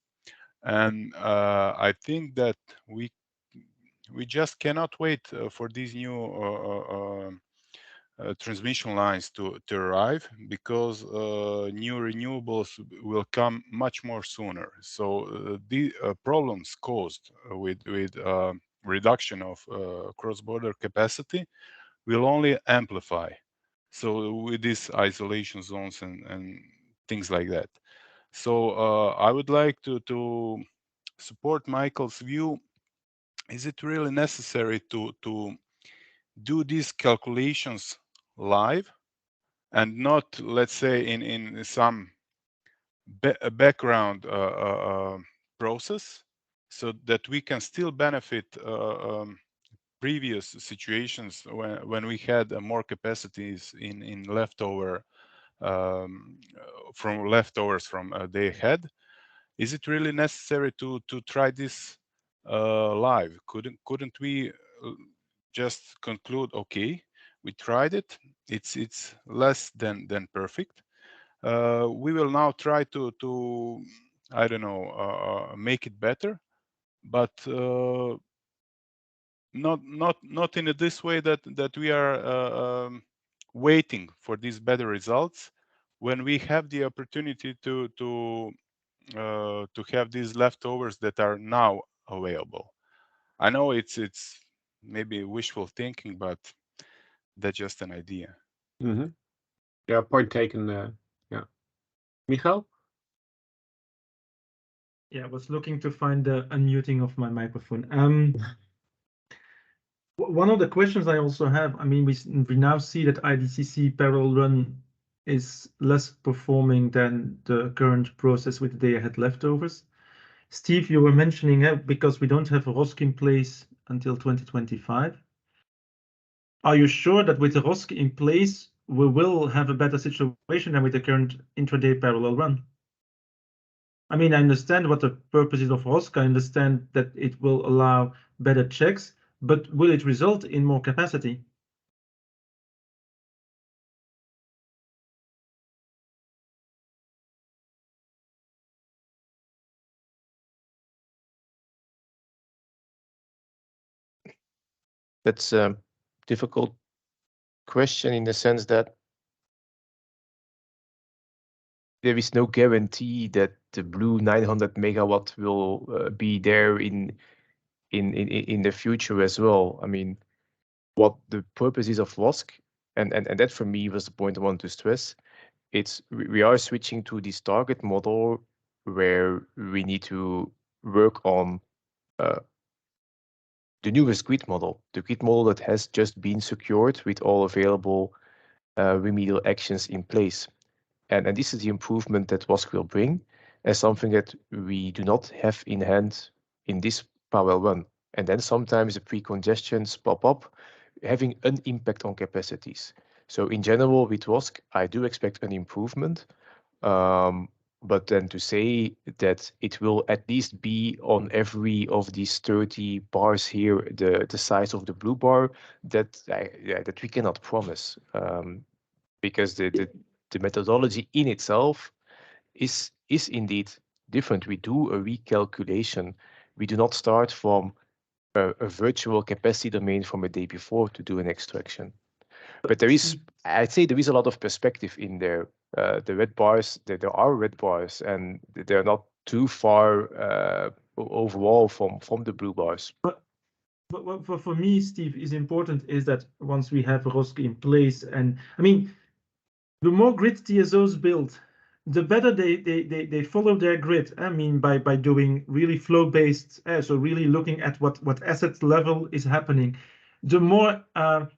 [SPEAKER 10] And I think that we just cannot wait for these new transmission lines to arrive, because new renewables will come much more sooner. So the problems caused with reduction of cross-border capacity will only amplify. So with these isolation zones and things like that. So I would like to support Michael's view. Is it really necessary to do these calculations live, and not, let's say, in some background process, so that we can still benefit previous situations when we had more capacities in leftover from leftovers from a day ahead? Is it really necessary to try this live? Couldn't we just conclude, okay, we tried it, it's less than perfect, we will now try to I don't know, make it better, but not in this way that we are waiting for these better results, when we have the opportunity to have these leftovers that are now available. I know it's maybe wishful thinking, but that's just an idea.
[SPEAKER 1] Mm-hmm. Yeah, point taken. Yeah, Michael.
[SPEAKER 4] Yeah, I was looking to find the unmuting of my microphone. One of the questions I also have, I mean, we now see that IDCC parallel run is less performing than the current process with the day-ahead leftovers. Steve, you were mentioning because we don't have a ROSC in place until 2025. Are you sure that with the ROSC in place, we will have a better situation than with the current intraday parallel run? I mean, I understand what the purpose is of ROSC. I understand that it will allow better checks, but will it result in more capacity?
[SPEAKER 3] That's a difficult question in the sense that there is no guarantee that the blue 900 megawatt will be there in the future as well. I mean, what the purpose is of ROSC, and that for me was the point I want to stress. It's we are switching to this target model where we need to work on the newest grid model, the grid model that has just been secured with all available remedial actions in place. And this is the improvement that WASC will bring as something that we do not have in hand in this parallel run. And then sometimes the pre-congestions pop up, having an impact on capacities. So in general, with WASC, I do expect an improvement. But then to say that it will at least be on every of these 30 bars here, the size of the blue bar, that we cannot promise, because the methodology in itself is indeed different. We do a recalculation. We do not start from a virtual capacity domain from a day before to do an extraction. But there is, I'd say, there is a lot of perspective in there. The red bars, there are red bars, and they're not too far overall from the blue bars.
[SPEAKER 4] But for me, Steve, is important is that once we have ROSC in place, and I mean, the more grid TSOs build, the better they follow their grid. I mean, by doing really flow-based, so really looking at what asset level is happening. The more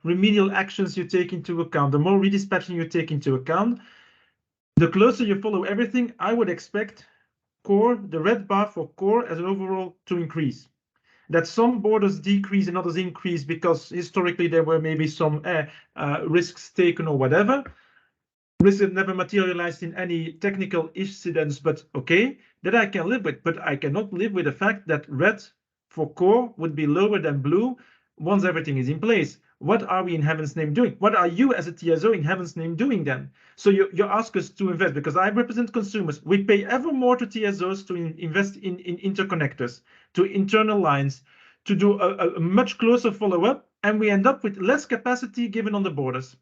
[SPEAKER 4] remedial actions you take into account, the more redispatching you take into account, the closer you follow everything, I would expect core, the red bar for core as an overall to increase. That some borders decrease and others increase because historically there were maybe some risks taken or whatever. Risks that never materialized in any technical incidents, but okay, that I can live with. But I cannot live with the fact that red for core would be lower than blue once everything is in place. what are we in heaven's name doing? What are you as a TSO in heaven's name doing then? So you ask us to invest, because I represent consumers. We pay ever more to TSOs to invest in interconnectors, to internal lines, to do a much closer follow-up, and we end up with less capacity given on the borders.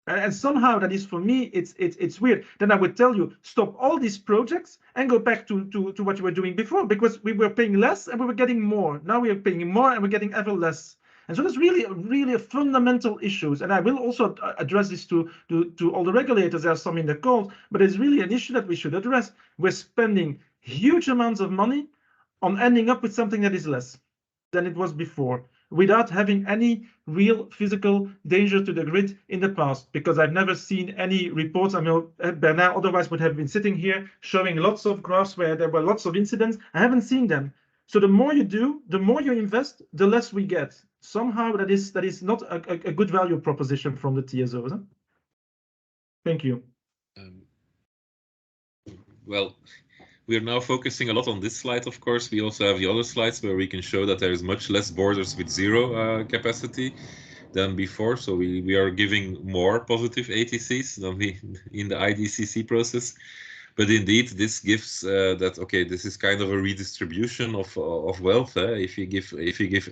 [SPEAKER 4] And somehow that is, for me, it's weird. Then I would tell you, stop all these projects and go back to what you were doing before, because we were paying less and we were getting more. Now we are paying more and we're getting ever less. And so there's really a fundamental issues. And I will also address this to all the regulators. There are some in the call, but it's really an issue that we should address. We're spending huge amounts of money on ending up with something that is less than it was before, without having any real physical danger to the grid in the past, because I've never seen any reports. I mean, Bernard otherwise would have been sitting here showing lots of graphs where there were lots of incidents. I haven't seen them. So the more you do, the more you invest, the less we get. Somehow that is not a good value proposition from the TSOs. Huh? Thank you.
[SPEAKER 7] Well, we are now focusing a lot on this slide, of course. We also have the other slides where we can show that there is much less borders with zero capacity than before. So we are giving more positive ATCs than we in the IDCC process. But indeed, this gives that, okay, this is kind of a redistribution of wealth. If you give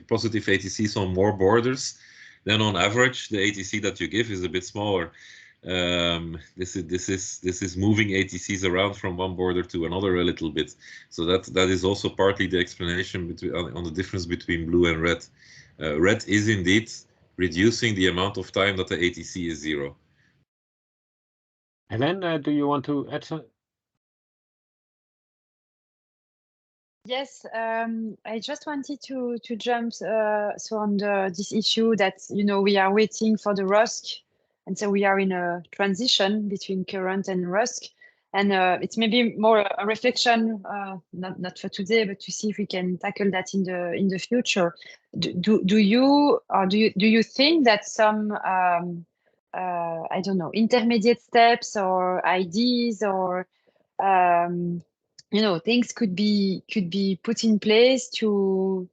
[SPEAKER 7] positive ATCs on more borders, then on average the ATC that you give is a bit smaller. This is moving ATCs around from one border to another a little bit. So that is also partly the explanation on the difference between blue and red. Red is indeed reducing the amount of time that the ATC is zero.
[SPEAKER 1] Hélène, do you want to add something?
[SPEAKER 2] Yes, I just wanted to jump so on this issue that, you know, we are waiting for the ROSC, and so we are in a transition between current and ROSC, and it's maybe more a reflection, not for today, but to see if we can tackle that in the future. Do you think that some I don't know, intermediate steps or ideas or you know, things could be put in place to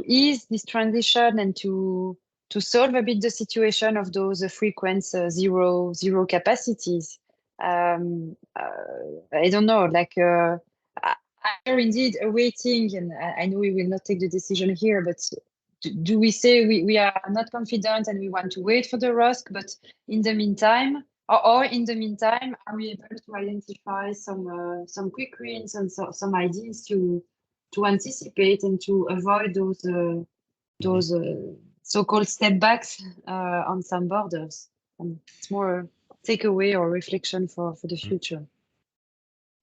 [SPEAKER 2] ease this transition and to solve a bit the situation of those frequent zero capacities? I don't know, like are indeed awaiting, and I know we will not take the decision here, but do we say we are not confident and we want to wait for the ROSC, but in the meantime, or in the meantime, are we able to identify some quick wins and some ideas to anticipate and to avoid those so-called step backs on some borders? And it's more a takeaway or reflection for the future.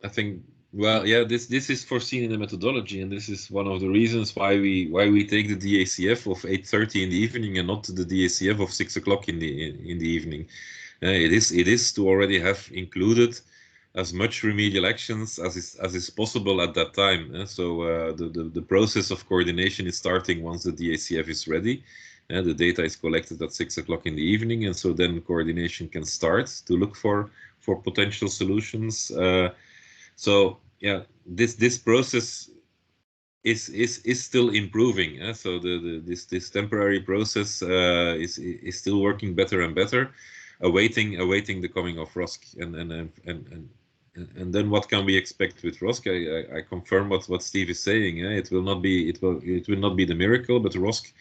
[SPEAKER 7] I think, well, yeah, this is foreseen in the methodology, and this is one of the reasons why we take the DACF of 8:30 in the evening and not the DACF of 6 o'clock in the evening. It is to already have included as much remedial actions as is possible at that time. So the process of coordination is starting once the DACF is ready. The data is collected at 6 o'clock in the evening, and so then coordination can start to look for potential solutions. So yeah, this process is still improving. So this temporary process is still working better and better, awaiting the coming of ROSC, and then what can we expect with ROSC? I confirm what Steve is saying. It will not be the miracle, but ROSC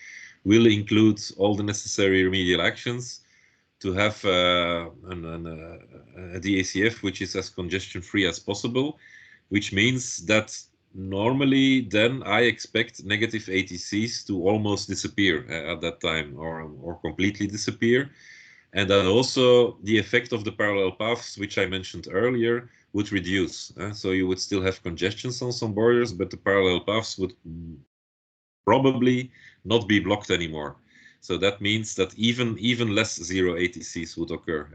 [SPEAKER 7] will include all the necessary remedial actions to have a DACF which is as congestion free as possible, which means that normally then I expect negative ATCs to almost disappear at that time, or completely disappear. And that also the effect of the parallel paths, which I mentioned earlier, would reduce. So you would still have congestions on some borders, but the parallel paths would probably not be blocked anymore. So that means that even less zero ATCs would occur,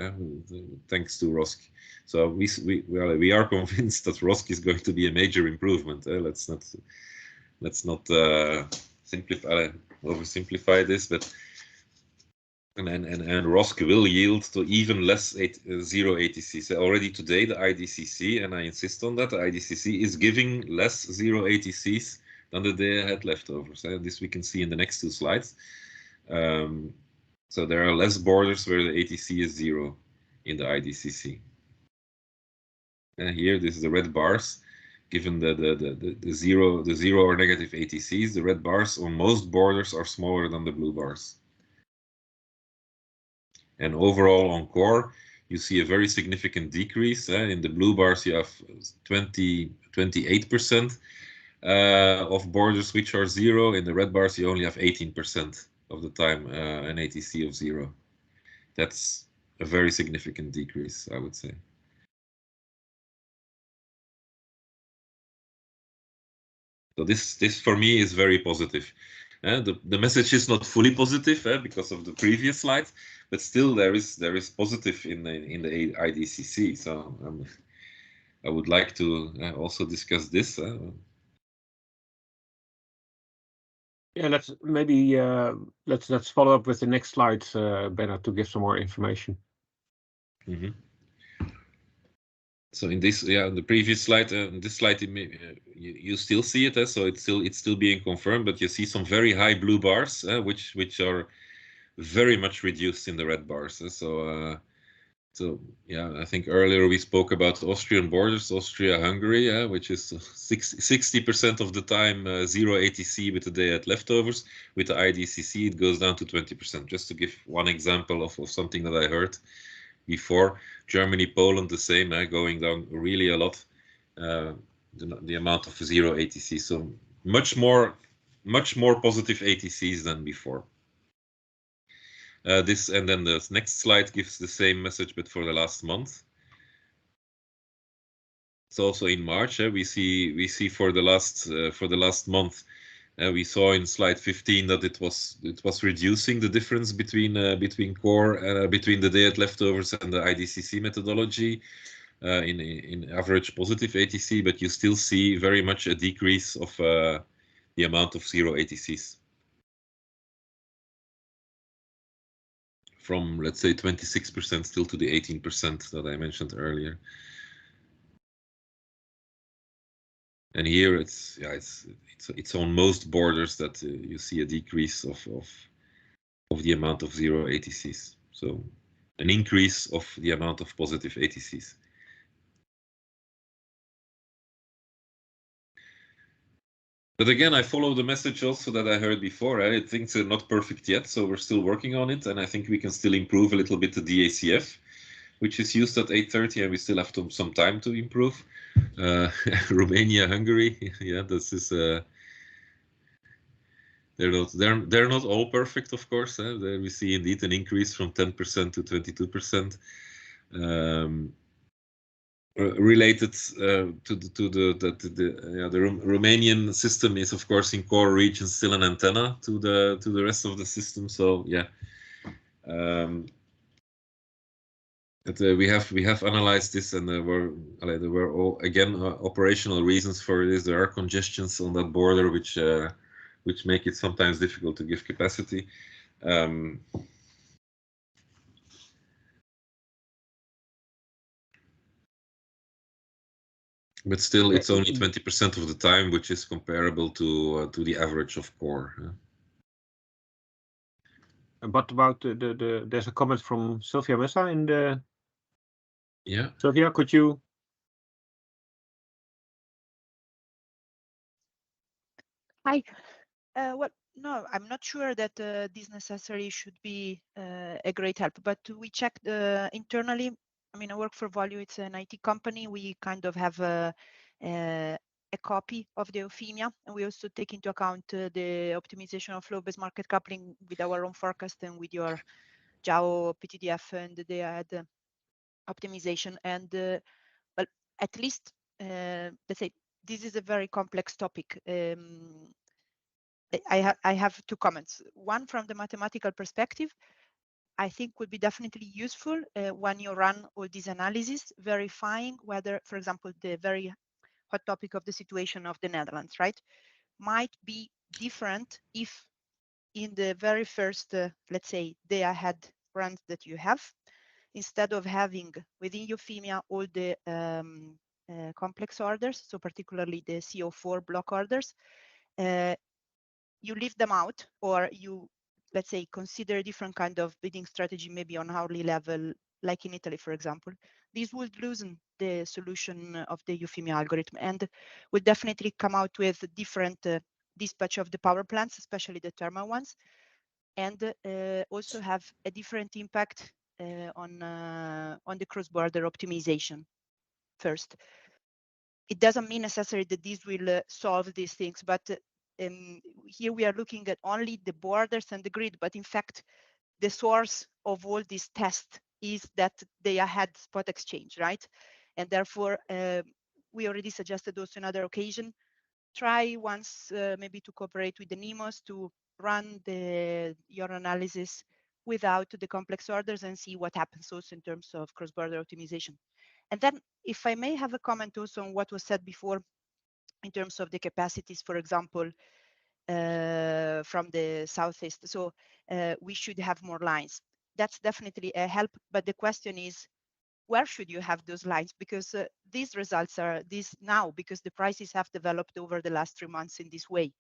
[SPEAKER 7] thanks to ROSC. So we are convinced that ROSC is going to be a major improvement. Let's not oversimplify this, but and ROSC will yield to even less zero ATCs. Already today, the IDCC, and I insist on that, the IDCC is giving less zero ATCs than the day had leftovers. This we can see in the next two slides. So there are less borders where the ATC is 0 in the IDCC. And here, this is the red bars. Given the zero or negative ATCs, the red bars on most borders are smaller than the blue bars. And overall on core, you see a very significant decrease. In the blue bars, you have 28% of borders which are 0. In the red bars, you only have 18% of the time an ATC of 0. That's a very significant decrease, I would say. So this for me is very positive. The message is not fully positive because of the previous slide, but still there is positive in the IDCC. So I would like to also discuss this.
[SPEAKER 1] Yeah, let's maybe let's follow up with the next slide, Bernard, to give some more information.
[SPEAKER 7] Mm-hmm. So in this, the previous slide, this slide, you still see it, so it's still being confirmed, but you see some very high blue bars, which are very much reduced in the red bars. So yeah, I think earlier we spoke about Austrian borders, Austria-Hungary, which is 60% of the time 0 ATC with the day-ahead leftovers. With the IDCC, it goes down to 20%. Just to give one example of something that I heard before. Germany, Poland, the same, going down really a lot. The amount of 0 ATC, so much more positive ATCs than before. This and then the next slide gives the same message, but for the last month. So also in March, we see for the last month. We saw in slide 15 that it was reducing the difference between core between the day-ahead leftovers and the IDCC methodology in average positive ATC, but you still see very much a decrease of the amount of 0 ATCs from, let's say, 26% still to the 18% that I mentioned earlier. And here it's on most borders that you see a decrease of the amount of 0 ATCs. So an increase of the amount of positive ATCs. But again, I follow the message also that I heard before. Things are not perfect yet, so we're still working on it, and I think we can still improve a little bit the DACF, which is used at 8:30, and we still have some time to improve. Romania, Hungary, yeah, this is. They're not all perfect, of course. There we see indeed an increase from 10% to 22%. Related to the Romanian system is, of course, in core region still an antenna to the rest of the system. So yeah. We have analyzed this, and there were all, again, operational reasons for this. There are congestions on that border which make it sometimes difficult to give capacity. But still, it's only 20% of the time, which is comparable to the average of core.
[SPEAKER 1] But about there's a comment from Sylvia Mesa in the.
[SPEAKER 7] Yeah.
[SPEAKER 1] Sylvia, could you?
[SPEAKER 11] Hi. Well, no, I'm not sure that this necessarily should be a great help, but we checked internally. I mean, I work for Volue. It's an IT company. We kind of have a copy of the Euphemia, and we also take into account the optimization of flow-based market coupling with our own forecast and with your JAO, PTDF, and the day-ahead optimization. And well, at least let's say this is a very complex topic. I have two comments. One, from the mathematical perspective, I think would be definitely useful when you run all these analyses, verifying whether, for example, the very hot topic of the situation of the Netherlands, right, might be different if in the very first, let's say, day-ahead runs that you have, instead of having within Euphemia all the complex orders, so particularly the CO4 block orders, you leave them out, or you let's say, consider a different kind of bidding strategy, maybe on hourly level, like in Italy, for example, this would loosen the solution of the euphemia algorithm and would definitely come out with different dispatch of the power plants, especially the thermal ones, and also have a different impact on the cross-border optimization. First, it doesn't mean necessarily that this will solve these things, but here we are looking at only the borders and the grid, but in fact, the source of all these tests is that they had spot exchange, right? And therefore, we already suggested also another occasion, try once maybe to cooperate with the NEMOS to run your analysis without the complex orders and see what happens also in terms of cross-border optimization. And then if I may have a comment also on what was said before in terms of the capacities, for example, from the southeast. So we should have more lines. That's definitely a help. But the question is, where should you have those lines? Because these results are this now because the prices have developed over the last 3 months in this way.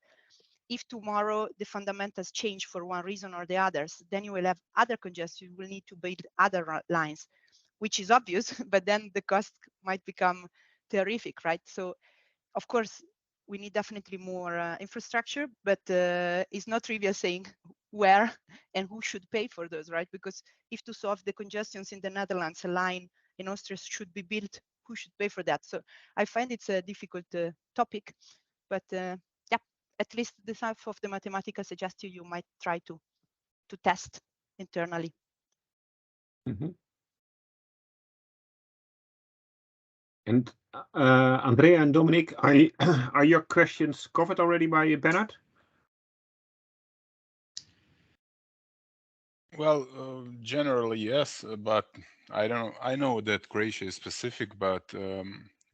[SPEAKER 11] If tomorrow the fundamentals change for one reason or the others, then you will have other congestion. You will need to build other lines, which is obvious, but then the cost might become terrific, right? So of course, we need definitely more infrastructure, but it's not trivial saying where and who should pay for those, right? Because if to solve the congestions in the Netherlands, a line in Austria should be built, who should pay for that? So I find it's a difficult topic, but yeah, at least the half of the Mathematica suggests you might try to test internally.
[SPEAKER 1] Mm-hmm. And Andrea and Dominic, are your questions covered already by Bernard?
[SPEAKER 10] Well, generally yes, but I don't know. I know that Croatia is specific, but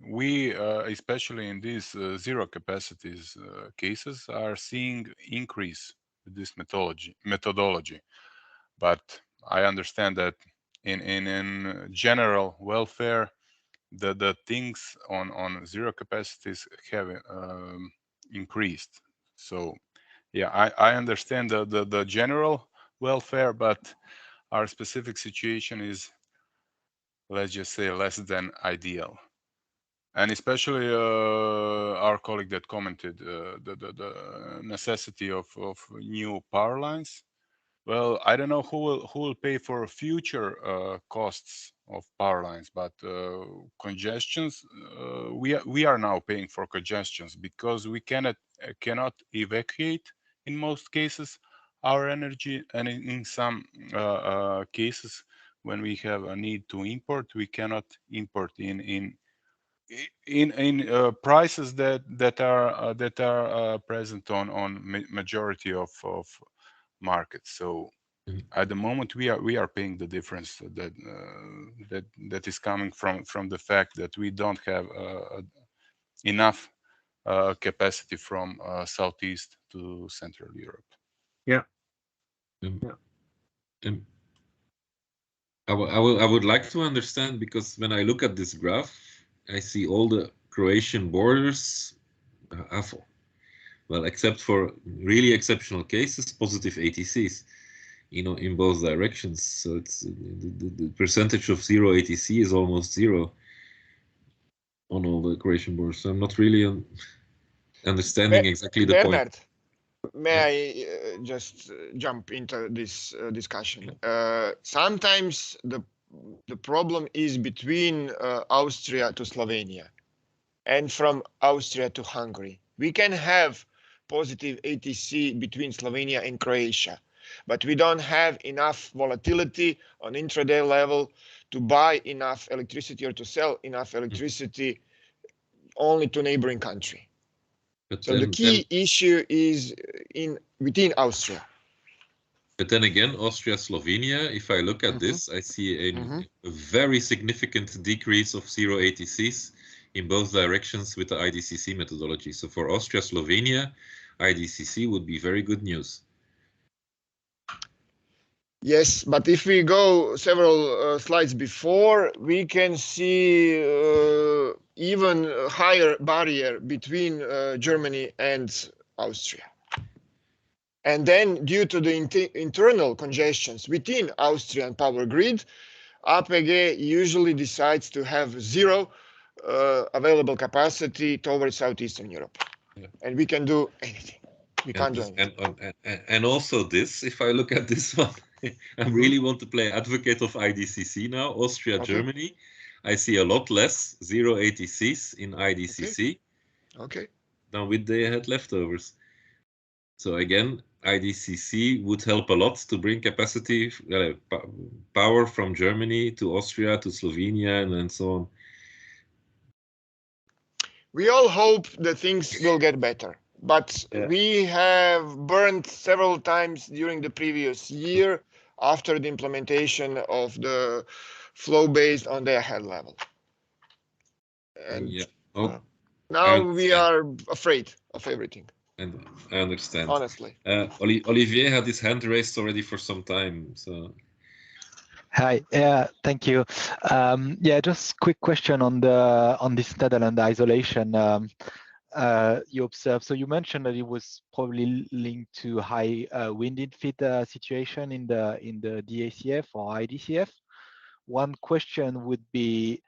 [SPEAKER 10] we, especially in these zero capacities cases, are seeing increase with this methodology. But I understand that in general welfare, the things on zero capacities have increased. So yeah, I understand the general welfare, but our specific situation is, let's just say, less than ideal. And especially our colleague that commented the necessity of new power lines. Well, I don't know who will pay for future costs of power lines, but congestions, we are now paying for congestions because we cannot evacuate in most cases our energy, and in some cases when we have a need to import, we cannot import in prices that are present on majority of markets. So at the moment we are paying the difference that is coming from the fact that we don't have enough capacity from Southeast to Central Europe.
[SPEAKER 1] Yeah.
[SPEAKER 7] I would like to understand, because when I look at this graph, I see all the Croatian borders have, well, except for really exceptional cases, positive ATCs, in both directions. So it's the percentage of zero ATC is almost zero on all the Croatian borders. So I'm not really understanding exactly the
[SPEAKER 9] Bernard,
[SPEAKER 7] point.
[SPEAKER 9] may I just jump into this discussion? Sometimes the problem is between Austria to Slovenia and from Austria to Hungary. We can have positive ATC between Slovenia and Croatia, but we don't have enough volatility on intraday level to buy enough electricity or to sell enough electricity only to neighboring country.
[SPEAKER 7] But
[SPEAKER 9] so the key issue is within Austria.
[SPEAKER 7] But then again, Austria, Slovenia, if I look at this, I see a very significant decrease of zero ATCs in both directions with the IDCC methodology. So for Austria, Slovenia, IDCC would be very good news.
[SPEAKER 9] Yes, but if we go several slides before, we can see even higher barrier between Germany and Austria. And then due to the internal congestions within Austrian power grid, APG usually decides to have zero available capacity towards Southeastern Europe.
[SPEAKER 7] Yeah.
[SPEAKER 9] And we can do anything. We can't do anything.
[SPEAKER 7] And also this, if I look at this one, I really want to play advocate of IDCC now, Austria,
[SPEAKER 9] Okay.
[SPEAKER 7] Germany. I see a lot less 0 ATCs in IDCC than with they had leftovers. So again, IDCC would help a lot to bring capacity, power from Germany to Austria to Slovenia and so on.
[SPEAKER 9] We all hope that things will get better, but we have burned several times during the previous year after the implementation of the flow based on the head level. And now we are afraid of everything.
[SPEAKER 7] And I understand.
[SPEAKER 9] Honestly.
[SPEAKER 7] Olivier had his hand raised already for some time, so.
[SPEAKER 5] Hi, thank you. Yeah, just quick question on this Netherlands isolation you observed. So you mentioned that it was probably linked to high wind in-feed situation in the DACF or IDCF. One question would be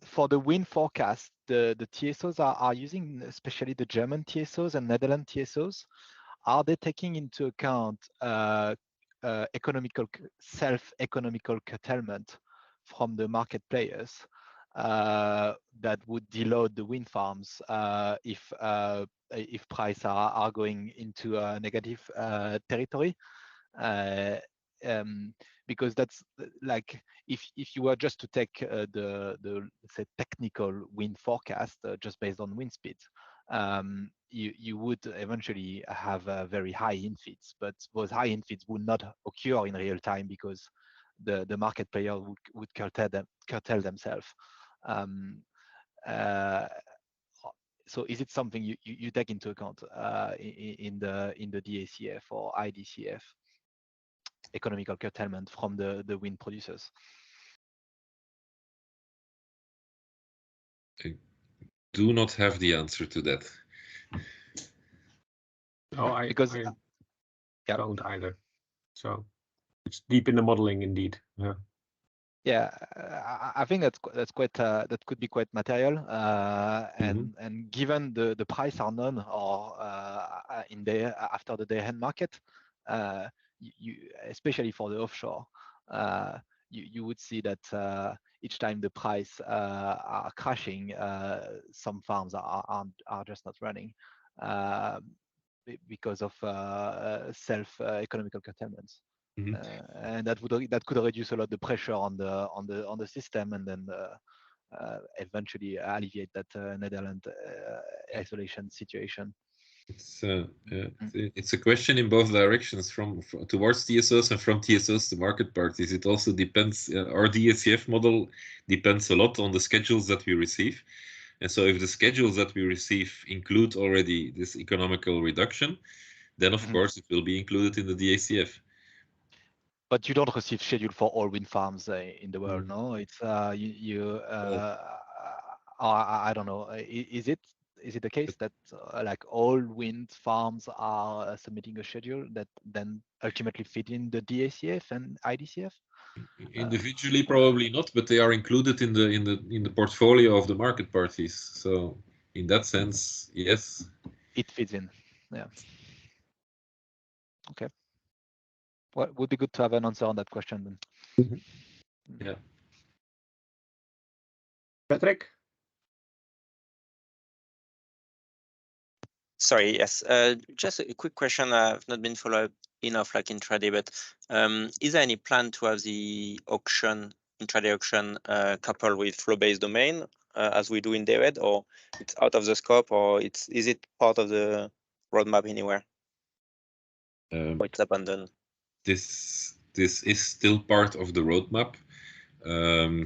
[SPEAKER 5] for the wind forecast, the TSOs are using, especially the German TSOs and Netherlands TSOs, are they taking into account self-economical curtailment from the market players that would deload the wind farms if prices are going into a negative territory? Because that's like if you were just to take the say technical wind forecast just based on wind speeds, you would eventually have very high infeeds, but those high infeeds would not occur in real time because the market player would curtail themselves. So is it something you take into account in the DACF or IDCF? Economical curtailment from the wind producers?
[SPEAKER 7] I do not have the answer to that.
[SPEAKER 1] No, I don't either. So it's deep in the modeling indeed. Yeah.
[SPEAKER 5] Yeah, I think that's quite that could be quite material, and given the price are known or in the after the day-ahead market, you especially for the offshore, you would see that each time the price are crashing, some farms are just not running because of self-economical curtailments. And that could reduce a lot the pressure on the system, and then eventually alleviate that Netherlands isolation situation.
[SPEAKER 7] It's a question in both directions, from towards TSOs and from TSOs to market parties. It also depends. Our DACF model depends a lot on the schedules that we receive, and so if the schedules that we receive include already this economical reduction, then of course it will be included in the DACF.
[SPEAKER 5] But you don't receive schedule for all wind farms in the world, no? It's I don't know. Is it the case that like all wind farms are submitting a schedule that then ultimately fit in the DACF and IDCF?
[SPEAKER 7] Individually, probably not, but they are included in the portfolio of the market parties. So in that sense, yes,
[SPEAKER 5] it fits in. Yeah. Okay. Well, it would be good to have an answer on that question then.
[SPEAKER 7] Yeah.
[SPEAKER 1] Patrick?
[SPEAKER 6] Sorry, yes. Just a quick question. I've not been followed enough like intraday, but is there any plan to have the auction, intraday auction, coupled with flow-based domain as we do in day-ahead, or it's out of the scope, or is it part of the roadmap anywhere? Or it's abandoned?
[SPEAKER 7] This is still part of the roadmap. The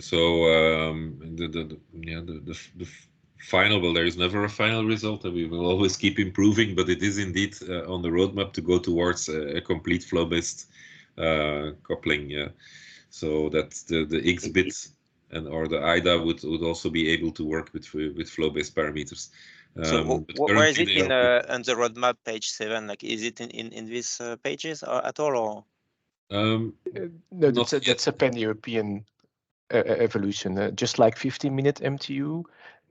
[SPEAKER 7] final, well, there is never a final result, and we will always keep improving, but it is indeed on the roadmap to go towards a complete flow-based coupling. Yeah, so that the X bit or the IDA would also be able to work with flow-based parameters.
[SPEAKER 6] So
[SPEAKER 7] But
[SPEAKER 6] where is
[SPEAKER 7] currently
[SPEAKER 6] it
[SPEAKER 7] they
[SPEAKER 6] in
[SPEAKER 7] are
[SPEAKER 6] on the roadmap, page 7? Like, is it in these pages at all, or?
[SPEAKER 3] No,
[SPEAKER 7] not yet.
[SPEAKER 3] that's a pan-European evolution. Just like 15-minute MTU,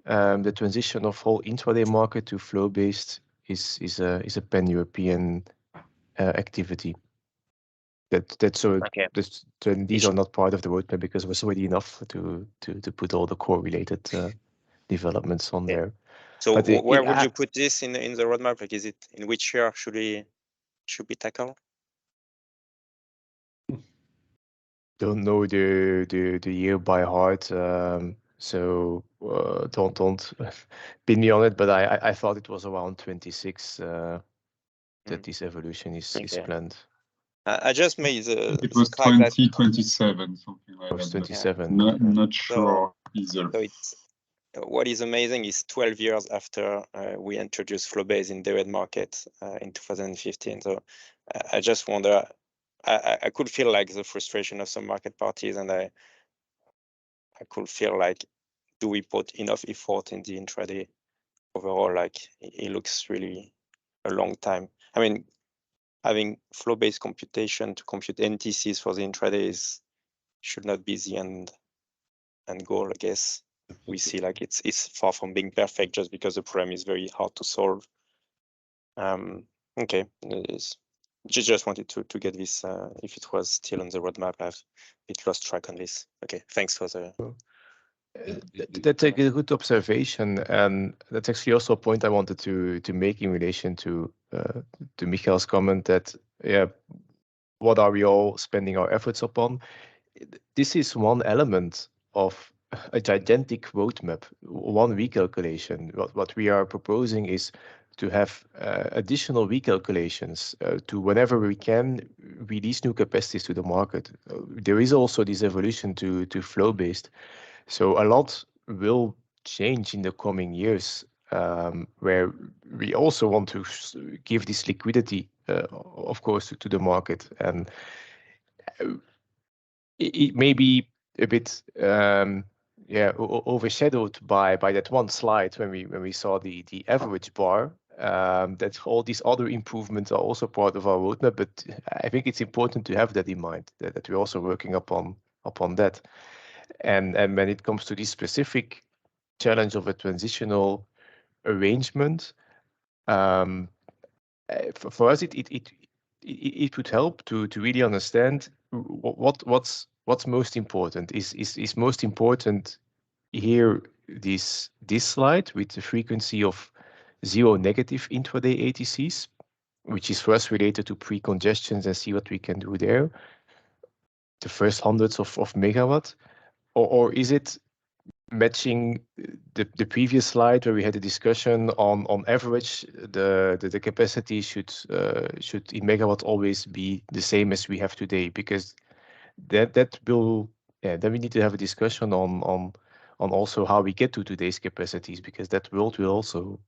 [SPEAKER 3] the transition of whole intraday market to flow-based is a pan-European activity.
[SPEAKER 6] Okay.
[SPEAKER 3] These are not part of the roadmap because it was already enough to put all the core related developments on
[SPEAKER 6] Okay.
[SPEAKER 3] there.
[SPEAKER 6] So
[SPEAKER 3] But
[SPEAKER 6] where would you put this in the roadmap? Like, is it in which year should we tackle?
[SPEAKER 3] Don't know the year by heart, so don't pin me on it. But I thought it was around 26 that this evolution is planned.
[SPEAKER 6] I just made
[SPEAKER 12] it was 2027, something like
[SPEAKER 3] It was
[SPEAKER 12] that.
[SPEAKER 3] 27.
[SPEAKER 12] Not sure either.
[SPEAKER 6] So it's what is amazing is 12 years after we introduced flow-based in the red market in 2015. So I just wonder. I could feel like the frustration of some market parties, and I could feel like, do we put enough effort in the intraday overall? Like, it looks really a long time. I mean, having flow-based computation to compute NTCs for the intraday should not be the end goal, I guess. We see like it's far from being perfect just because the problem is very hard to solve. Okay, just wanted to get this if it was still on the roadmap. I've lost track on this. Okay, thanks for the.
[SPEAKER 3] That's a good observation, and that's actually also a point I wanted to make in relation to Michael's comment that what are we all spending our efforts upon? This is one element of a gigantic roadmap, one recalculation. What we are proposing is to have additional recalculations to whenever we can release new capacities to the market. There is also this evolution to flow-based. So a lot will change in the coming years, where we also want to give this liquidity, of course, to the market. And it may be a bit overshadowed by that one slide when we saw the average bar. That all these other improvements are also part of our roadmap, but I think it's important to have that in mind, that we're also working upon that. And when it comes to this specific challenge of a transitional arrangement, for us it would help to really understand what's most important. Is most important here this slide with the frequency of 0 negative intraday ATCs, which is for us related to pre-congestions, and see what we can do there, the first hundreds of megawatt, or is it matching the previous slide where we had a discussion on average the capacity should in megawatt always be the same as we have today, because that will then we need to have a discussion on also how we get to today's capacities, because that world will also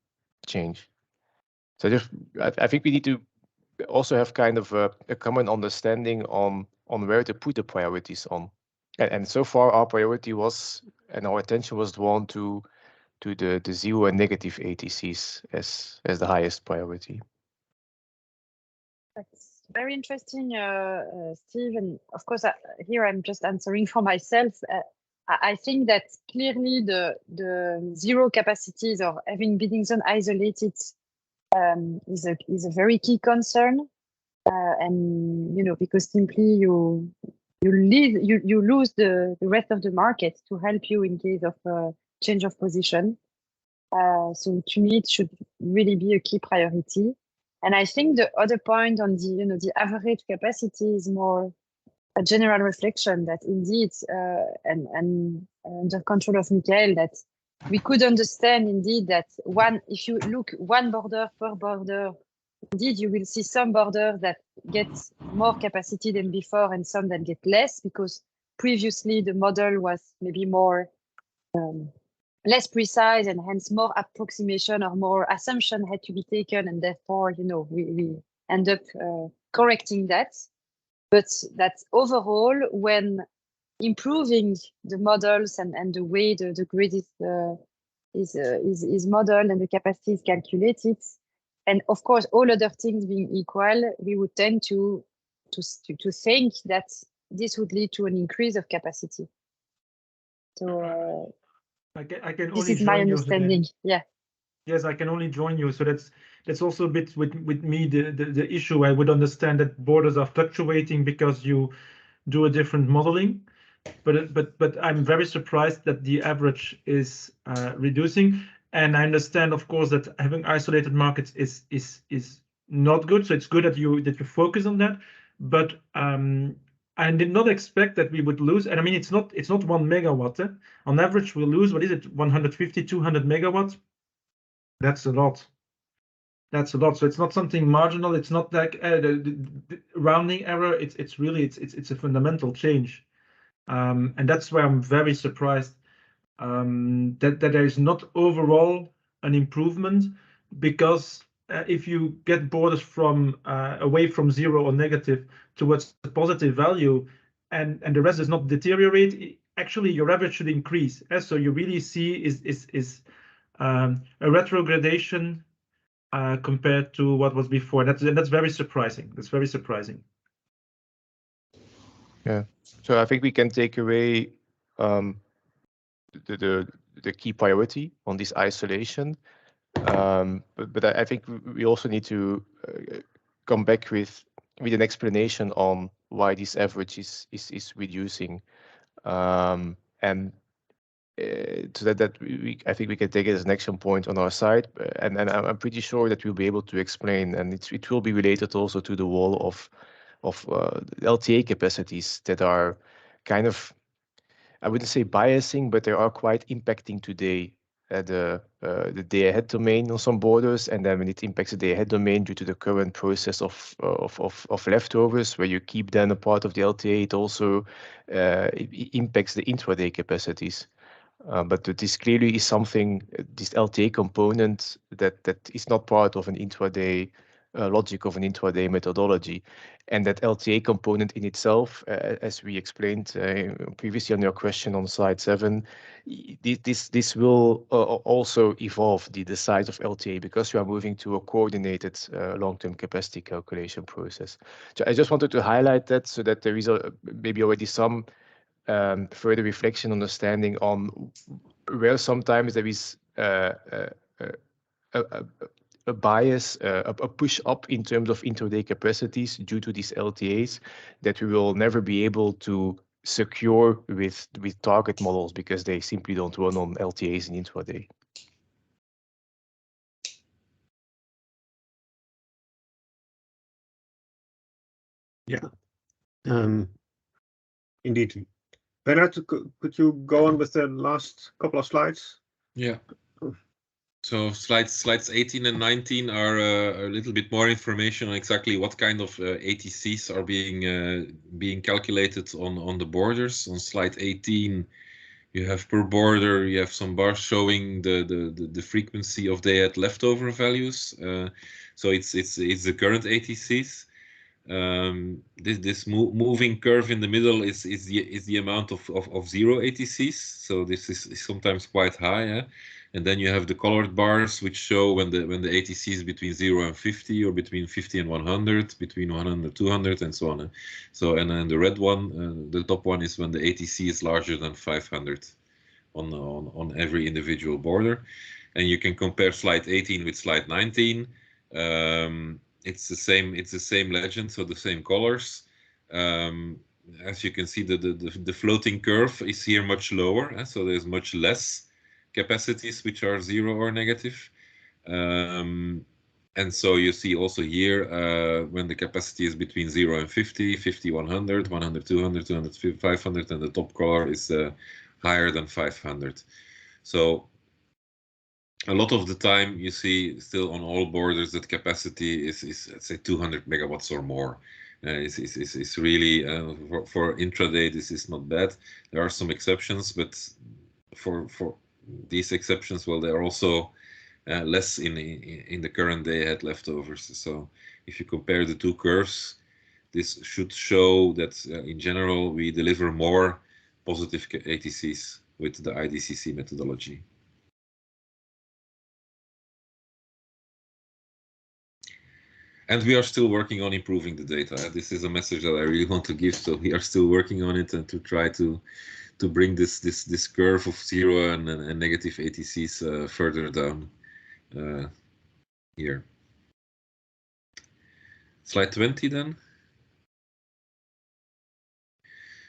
[SPEAKER 3] change. So I think we need to also have kind of a common understanding on where to put the priorities on. And so far, our priority was, and our attention was drawn to the 0 and negative ATCs as the highest priority.
[SPEAKER 2] That's very interesting, Steve. And of course, here I'm just answering for myself. I think that clearly the 0 capacities or having bidding zone isolated is a very key concern. And because simply you lose the rest of the market to help you in case of change of position. So to me, it should really be a key priority. And I think the other point on the average capacity is more a general reflection that indeed, and under control of Michael, that we could understand indeed that if you look one border per border, indeed you will see some borders that get more capacity than before and some that get less, because previously the model was maybe more less precise, and hence more approximation or more assumption had to be taken, and therefore we end up correcting that. But that overall, when improving the models and the way the grid is modeled and the capacity is calculated. And of course, all other things being equal, we would tend to think that this would lead to an increase of capacity. So
[SPEAKER 4] I can
[SPEAKER 2] this
[SPEAKER 4] only
[SPEAKER 2] is my
[SPEAKER 4] join you.
[SPEAKER 2] understanding. Yeah.
[SPEAKER 4] Yes, I can only join you. So that's also a bit with me the issue. I would understand that borders are fluctuating because you do a different modeling, but I'm very surprised that the average is reducing. And I understand, of course, that having isolated markets is not good. So it's good that you focus on that. But I did not expect that we would lose. And I mean, it's not 1 megawatt. Eh? On average, we'll lose, what is it, 150, 200 megawatts? That's a lot. That's a lot. So it's not something marginal. It's not like the rounding error. It's really it's a fundamental change, and that's why I'm very surprised that there is not overall an improvement, because if you get borders from away from 0 or negative towards a positive value, and the rest does not deteriorate, actually your average should increase. So you really see is a retrogradation compared to what was before. That's very surprising. That's very surprising.
[SPEAKER 3] Yeah. So I think we can take away the key priority on this isolation. But I think we also need to come back with an explanation on why this average is reducing, and so that I think we can take it as an action point on our side, and I'm pretty sure that we'll be able to explain, and it will be related also to the wall of LTA capacities that are kind of, I wouldn't say biasing, but they are quite impacting today the day ahead domain on some borders, and then when it impacts the day ahead domain due to the current process of leftovers, where you keep then a part of the LTA, it also it impacts the intraday capacities. But this clearly is something, this LTA component that is not part of an intraday logic of an intraday methodology. And that LTA component in itself, as we explained previously on your question on slide 7, this will also evolve the size of LTA, because we are moving to a coordinated long-term capacity calculation process. So I just wanted to highlight that, so that there is maybe already some further reflection, understanding on where sometimes there is a bias, a push up in terms of intraday capacities due to these LTAs that we will never be able to secure with target models, because they simply don't run on LTAs in intraday.
[SPEAKER 1] Yeah, indeed. Bernard, could you go on with the last couple of slides?
[SPEAKER 7] Yeah. So slides 18 and 19 are a little bit more information on exactly what kind of ATCs are being calculated on the borders. On slide 18, you have per border, you have some bars showing the frequency of day at leftover values. So it's the current ATCs. This moving curve in the middle is the amount of 0 ATCs. So this is sometimes quite high. Yeah? And then you have the colored bars, which show when the ATC is between 0 and 50, or between 50 and 100, between 100 and 200, and so on. So, and then the red one, the top one, is when the ATC is larger than 500 on every individual border. And you can compare slide 18 with slide 19. It's the same legend, so the same colors. As you can see, the floating curve is here much lower, so there's much less capacities which are 0 or negative. And so you see also here when the capacity is between 0 and 50, 50, 100, 100, 200, 200, 500, and the top color is higher than 500. So a lot of the time you see still on all borders that capacity is let's say 200 megawatts or more. It's really for intraday, this is not bad. There are some exceptions, but for these exceptions, well, they're also less in the current day ahead leftovers. So if you compare the two curves, this should show that in general we deliver more positive ATCs with the IDCC methodology. And we are still working on improving the data. This is a message that I really want to give. So we are still working on it and to try to bring this curve of 0 and negative ATCs further down here. Slide 20 then.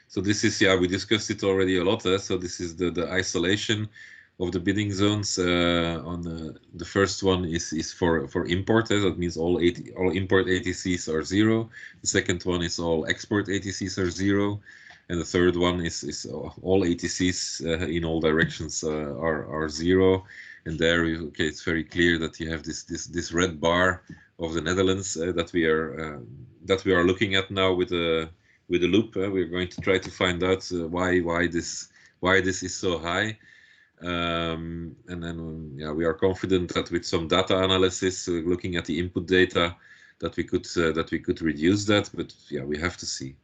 [SPEAKER 7] So this is, yeah, we discussed it already a lot. So this is the isolation of the bidding zones. On the first one is for import. That means all import ATCs are 0. The second one is all export ATCs are 0. And the third one is all ATCs in all directions are 0. And there, okay, it's very clear that you have this red bar of the Netherlands that we are looking at now with a loop. We're going to try to find out why this is so high. And then we are confident that with some data analysis, looking at the input data, that we could reduce that. But yeah, we have to see.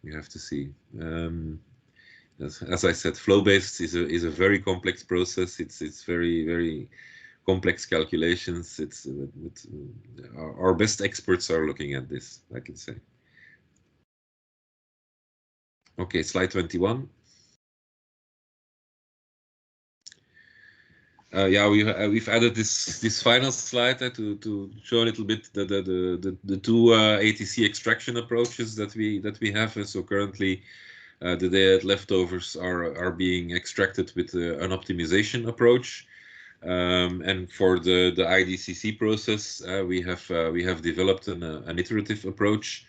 [SPEAKER 7] As I said, flow-based is a very complex process. It's very complex calculations. Our best experts are looking at this, I can say. Okay, slide 21. Yeah, we've added this final slide to show a little bit the two ATC extraction approaches that we have. So currently, the data leftovers are being extracted with an optimization approach, and for the IDCC process, we have developed an iterative approach,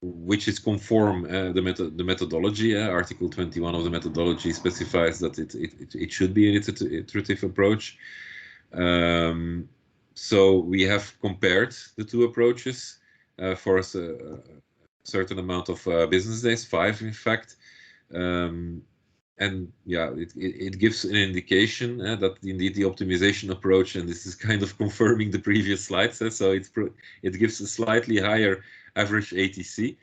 [SPEAKER 7] which is conform the methodology. Article 21 of the methodology specifies that it should be an iterative approach. So we have compared the two approaches for a certain amount of business days, 5 in fact. And yeah, it gives an indication that indeed the optimization approach, and this is kind of confirming the previous slides, so it gives a slightly higher average ATC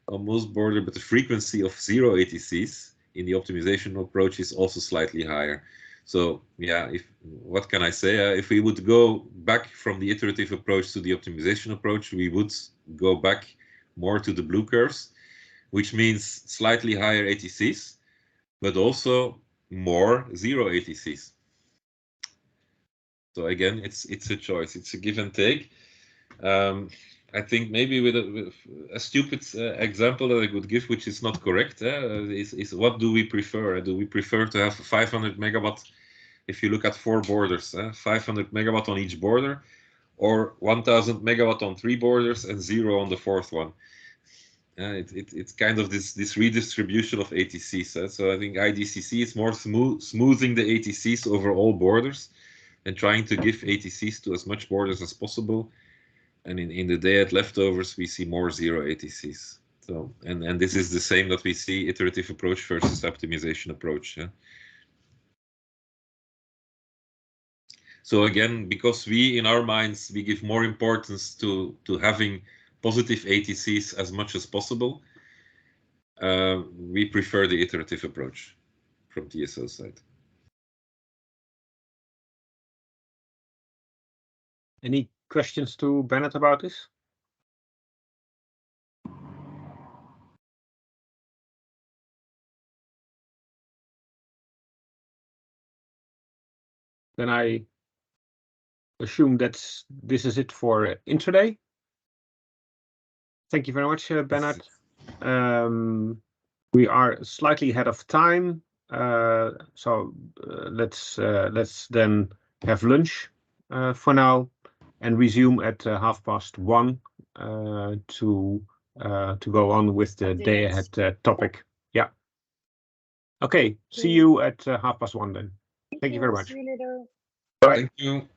[SPEAKER 7] on most border, but the frequency of 0 ATCs in the optimization approach is also slightly higher. So yeah, what can I say? If we would go back from the iterative approach to the optimization approach, we would go back more to the blue curves, which means slightly higher ATCs, but also more 0 ATCs. So again, it's a choice. It's a give and take. I think maybe with a stupid example that I could give, which is not correct, is what do we prefer? Do we prefer to have 500 megawatt if you look at 4 borders, 500 megawatt on each border, or 1000 megawatt on 3 borders and 0 on the 4th one? It's kind of this redistribution of ATCs. So I think IDCC is more smoothing the ATCs over all borders and trying to give ATCs to as much borders as possible. And in the day-ahead leftovers, we see more 0 ATCs. So and this is the same that we see iterative approach versus optimization approach. So again, because in our minds, we give more importance to having positive ATCs as much as possible, we prefer the iterative approach from TSO side.
[SPEAKER 1] Any questions to Bennett about this? Then I assume that this is it for intraday. Thank you very much, Bernard. We are slightly ahead of time, so let's then have lunch for now and resume at 1:30 to go on with the day ahead topic. Yeah. Okay. See you at 1:30 then. Thank you very much.
[SPEAKER 2] See you later.
[SPEAKER 1] Bye.
[SPEAKER 7] Thank you.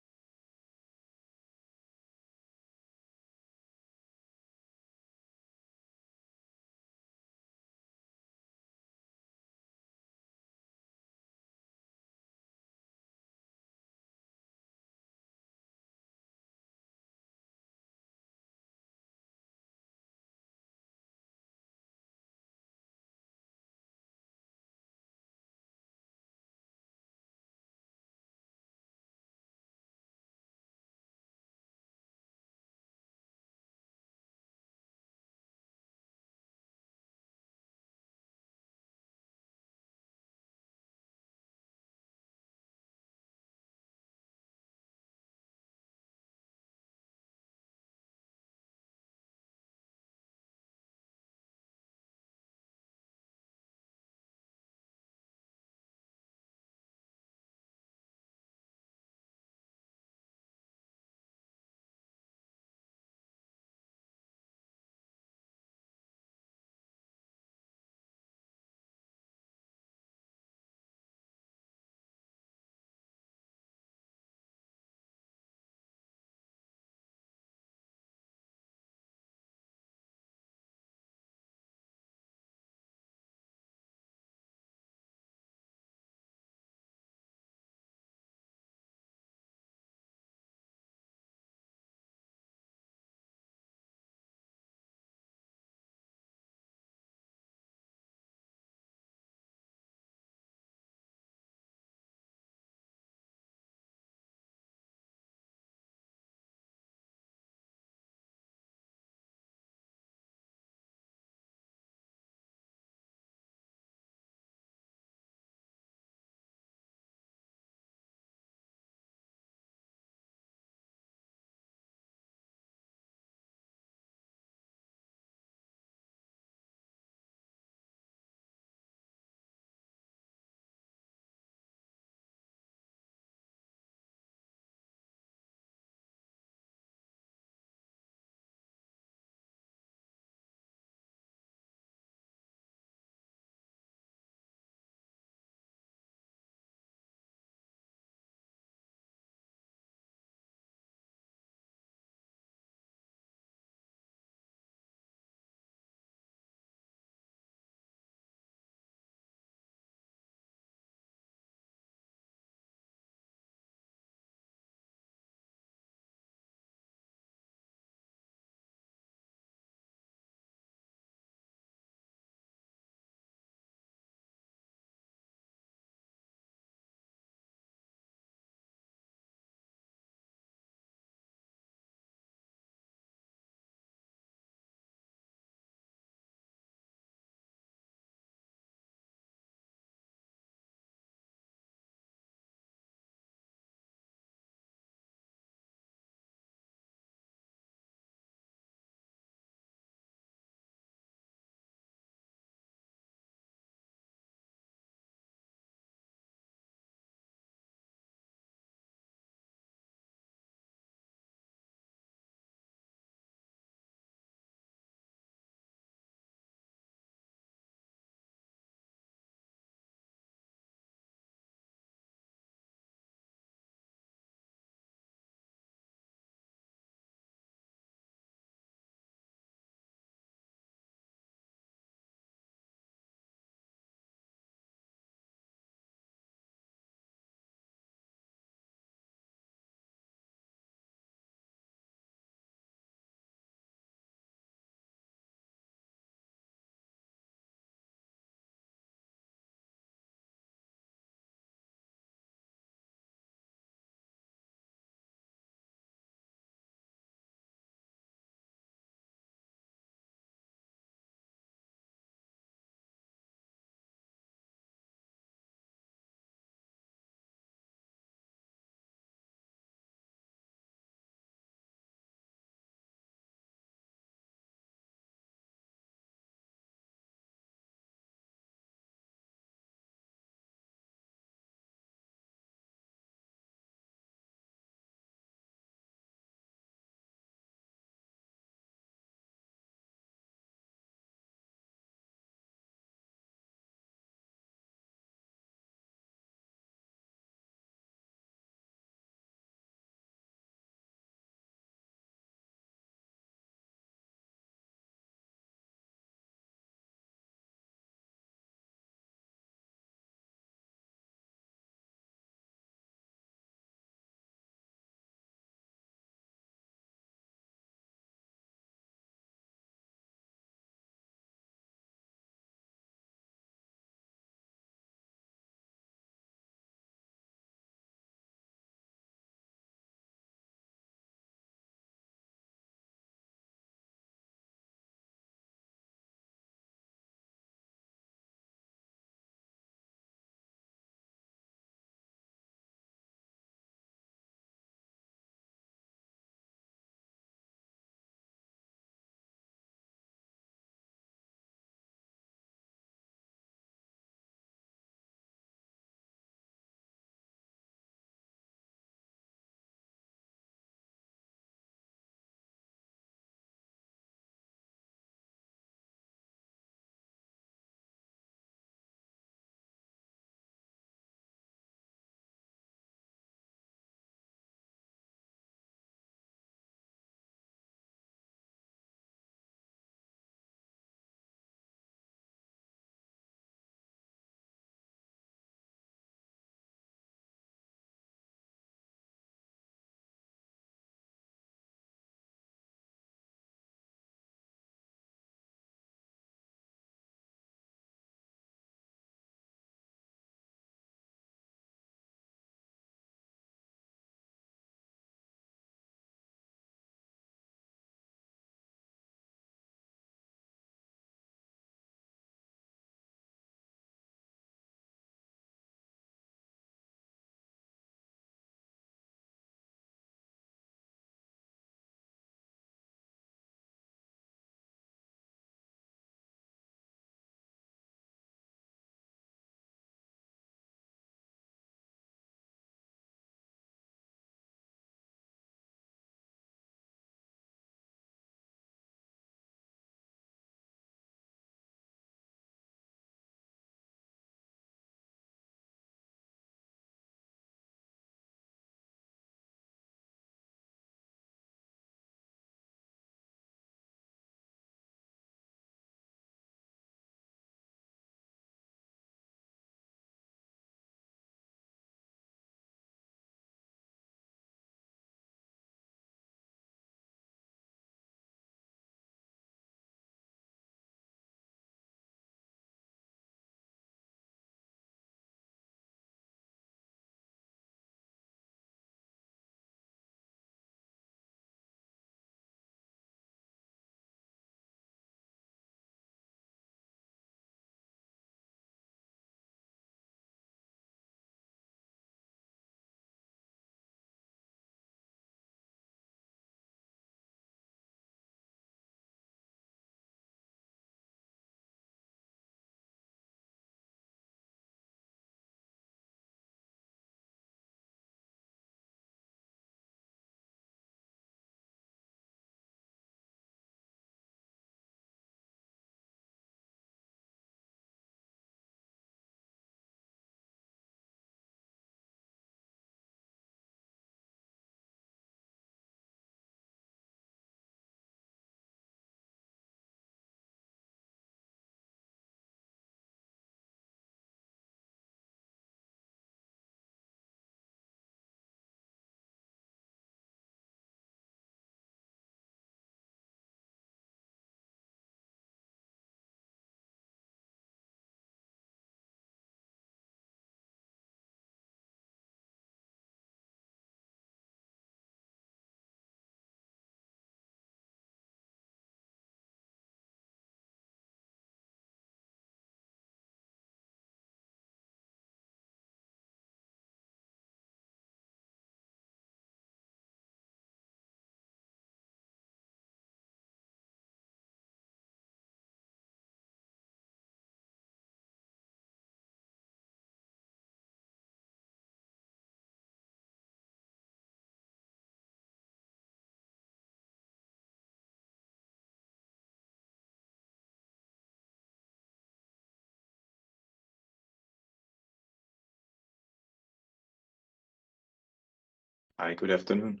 [SPEAKER 12] Hi, good afternoon.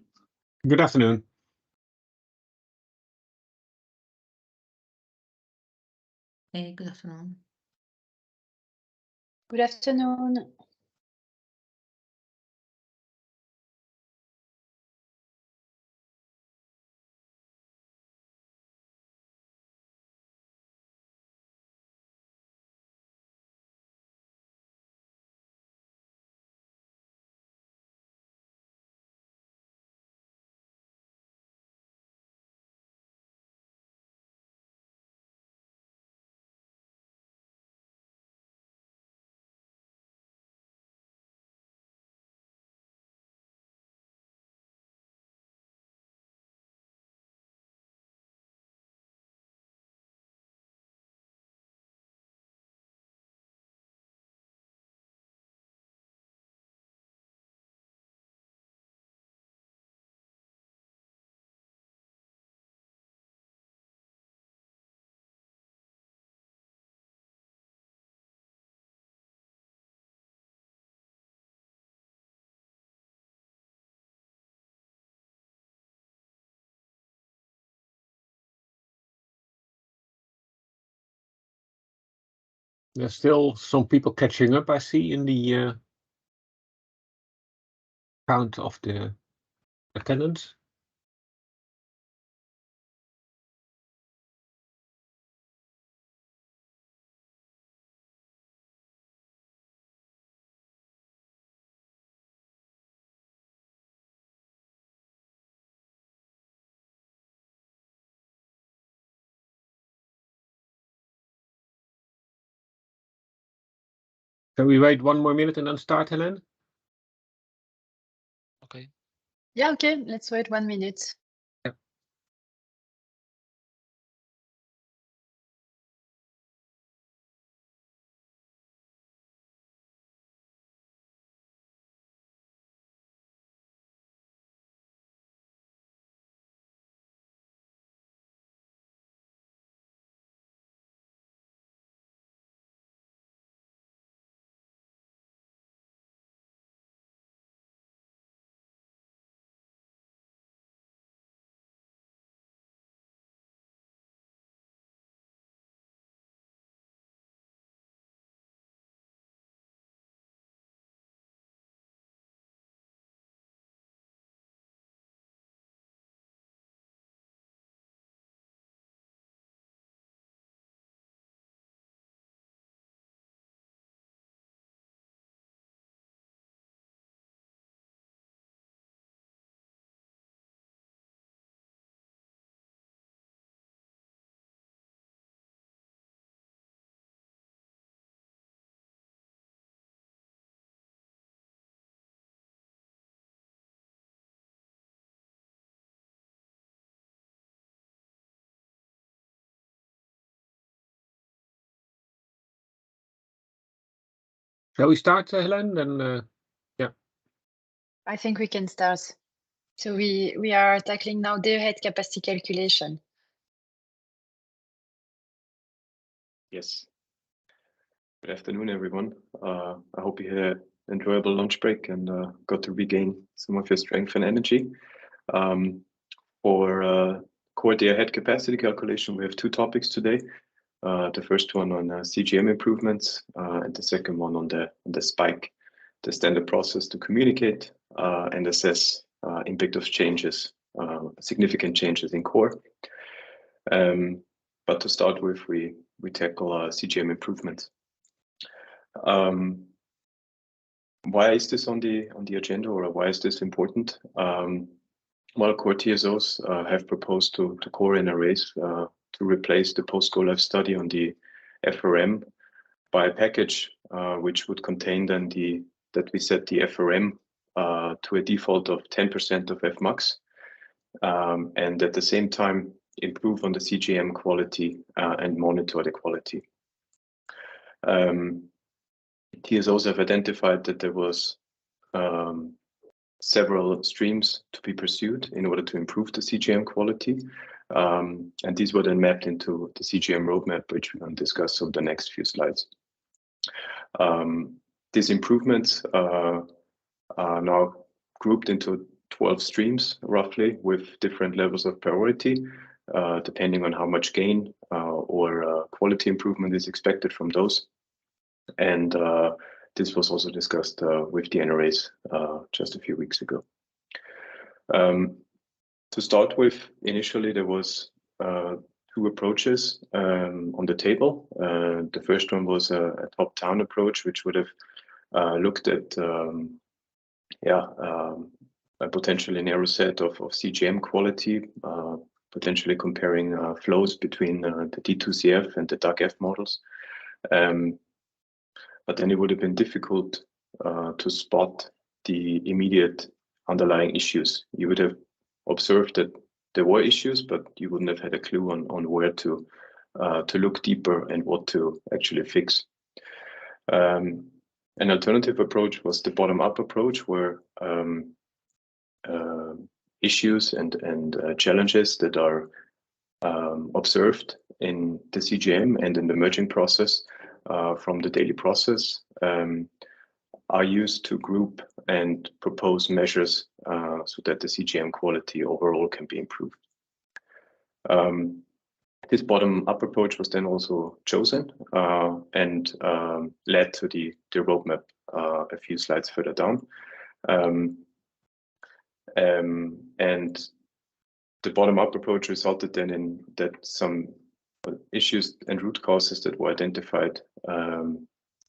[SPEAKER 1] Good afternoon.
[SPEAKER 13] Hey, good afternoon.
[SPEAKER 2] Good afternoon.
[SPEAKER 1] There's still some people catching up, I see, in the count of the attendance. Can we wait 1 more minute and then start, Helen?
[SPEAKER 13] Okay.
[SPEAKER 2] Yeah, okay, let's wait 1 minute.
[SPEAKER 1] Shall we start, Helen? Then, yeah.
[SPEAKER 2] I think we can start. So we are tackling now day ahead capacity calculation.
[SPEAKER 12] Yes. Good afternoon, everyone. I hope you had an enjoyable lunch break and got to regain some of your strength and energy. For core day ahead capacity calculation, we have 2 topics today. The first one on CGM improvements, and the second one on the spike, the standard process to communicate and assess impact of changes, significant changes in core. But to start with, we tackle CGM improvements. Why is this on the agenda, or why is this important? Well, core TSOs have proposed to core NRAs to replace the post-go-live study on the FRM by a package which would contain then that we set the FRM to a default of 10% of Fmax, and at the same time improve on the CGM quality and monitor the quality. TSOs have identified that there was several streams to be pursued in order to improve the CGM quality. And these were then mapped into the CGM roadmap, which we're going to discuss over the next few slides. These improvements are now grouped into 12 streams roughly with different levels of priority, depending on how much gain or quality improvement is expected from those. And this was also discussed with the NRAs just a few weeks ago. To start with, initially there was two approaches on the table. The first one was a top-down approach, which would have looked at a potentially narrow set of CGM quality, potentially comparing flows between the D2CF and the DAC-F models. But then it would have been difficult to spot the immediate underlying issues. You would have observed that there were issues, but you wouldn't have had a clue on where to look deeper and what to actually fix. An alternative approach was the bottom-up approach, where issues and challenges that are observed in the CGM and in the merging process from the daily process are used to group and propose measures so that the CGM quality overall can be improved. This bottom-up approach was then also chosen and led to the roadmap a few slides further down. And the bottom-up approach resulted then in that some issues and root causes that were identified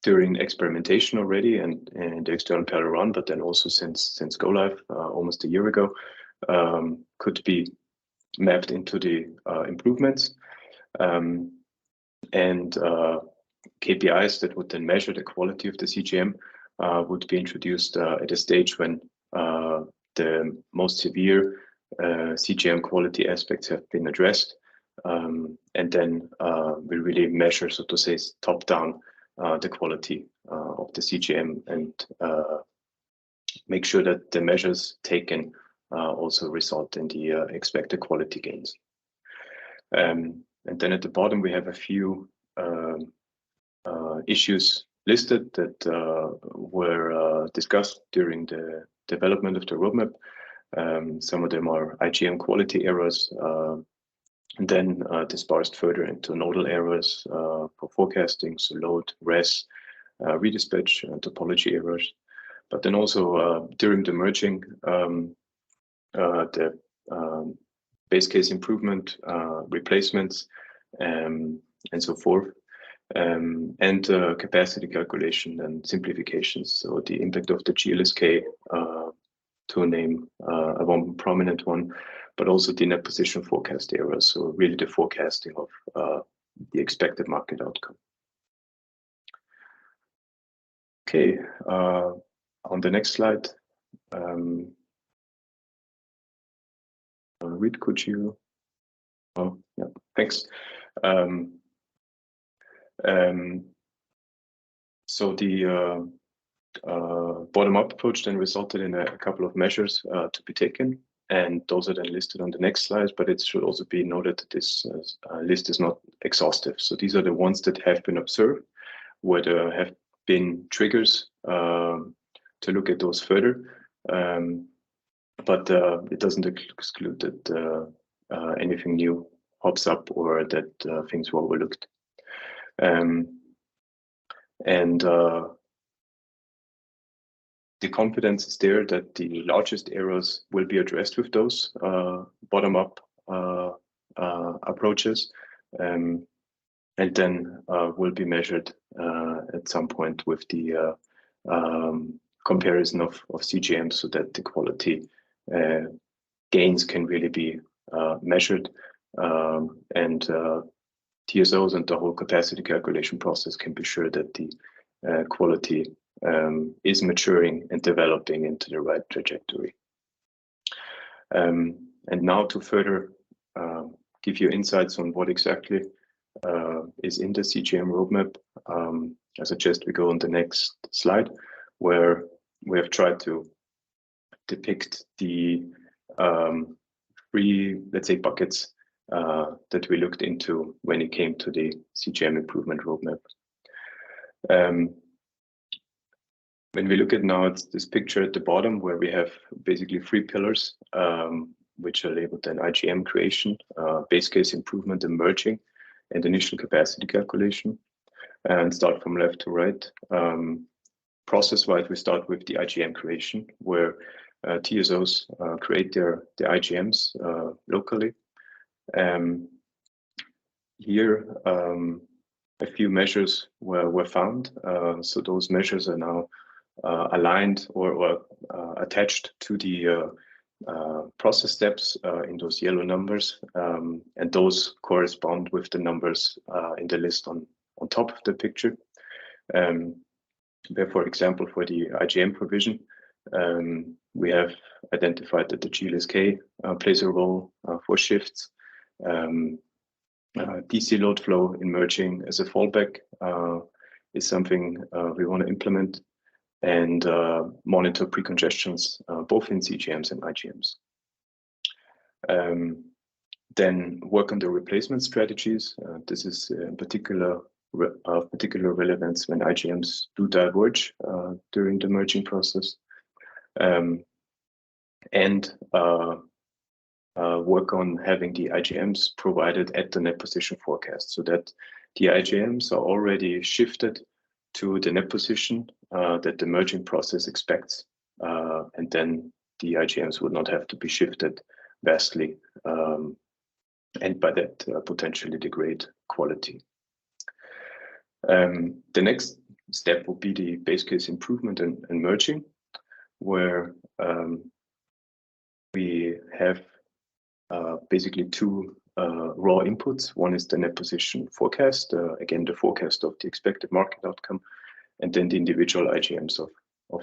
[SPEAKER 12] during experimentation already and the external parallel run, but then also since go live almost a year ago, could be mapped into the improvements. And KPIs that would then measure the quality of the CGM would be introduced at a stage when the most severe CGM quality aspects have been addressed. And then we really measure, so to say, top down the quality of the CGM and make sure that the measures taken also result in the expected quality gains. And then at the bottom, we have a few issues listed that were discussed during the development of the roadmap. Some of them are IGM quality errors, and then dispersed further into nodal errors for forecasting, so load, res, redispatch, and topology errors. But then also during the merging, the base case improvement, replacements, and so forth, and capacity calculation and simplifications. So the impact of the GLSK, to name a one prominent one, but also the net position forecast errors. So really the forecasting of the expected market outcome. Okay, on the next slide, Reid, could you? Oh, yeah, thanks. So the bottom-up approach then resulted in a couple of measures to be taken, and those are then listed on the next slide, but it should also be noted that this list is not exhaustive. So these are the ones that have been observed, where there have been triggers to look at those further, but it doesn't exclude that anything new pops up or that things were overlooked. The confidence is there that the largest errors will be addressed with those bottom-up approaches, and then will be measured at some point with the comparison of CGM, so that the quality gains can really be measured, and TSOs and the whole capacity calculation process can be sure that the quality is maturing and developing into the right trajectory. And now to further give you insights on what exactly is in the CGM roadmap, I suggest we go on the next slide, where we have tried to depict the three, let's say, buckets that we looked into when it came to the CGM improvement roadmap. When we look at now at this picture at the bottom, where we have basically 3 pillars, which are labeled then IGM creation, base case improvement, emerging, and initial capacity calculation, and start from left to right. Process-wise, we start with the IGM creation, where TSOs create their IGMs locally. Here, a few measures were found. So those measures are now aligned or attached to the process steps in those yellow numbers, and those correspond with the numbers in the list on top of the picture. Where, for example, for the IGM provision, we have identified that the GLSK plays a role for shifts. DC load flow in merging as a fallback is something we want to implement, and monitor precongestions both in CGMs and IGMs. Then work on the replacement strategies. This is in particular of particular relevance when IGMs do diverge during the merging process, and work on having the IGMs provided at the net position forecast, so that the IGMs are already shifted to the net position that the merging process expects, and then the IGMs would not have to be shifted vastly, and by that potentially degrade quality. The next step will be the base case improvement and merging, where we have basically 2 raw inputs. One is the net position forecast, again, the forecast of the expected market outcome, and then the individual IGMs of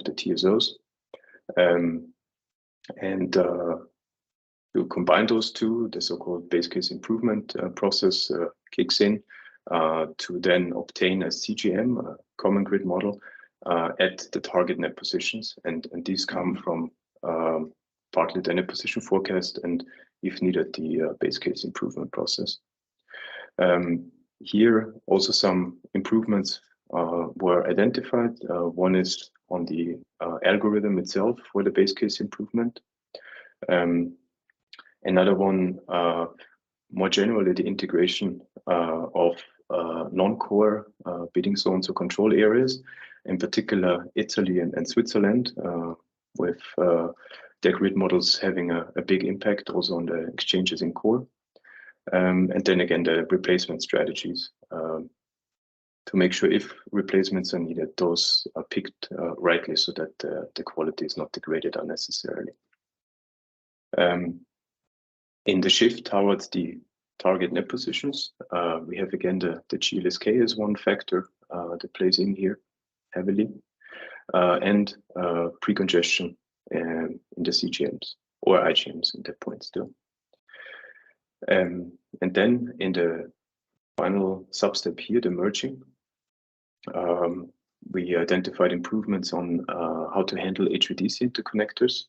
[SPEAKER 12] the TSOs. To combine those 2, the so-called base case improvement process kicks in to then obtain a CGM, a common grid model, at the target net positions. And these come from partly the net position forecast and, if needed, the base case improvement process. Here, also some improvements were identified. One is on the algorithm itself for the base case improvement. Another one, more generally, the integration of non-core bidding zones or control areas, in particular Italy and Switzerland, with their grid models having a big impact also on the exchanges in core. And then again, the replacement strategies to make sure if replacements are needed, those are picked rightly so that the quality is not degraded unnecessarily. In the shift towards the target net positions, we have again the GLSK as one factor that plays in here heavily, and precongestion in the CGMs or IGMs at that point still. And then in the final sub-step here, the merging, we identified improvements on how to handle HVDC interconnectors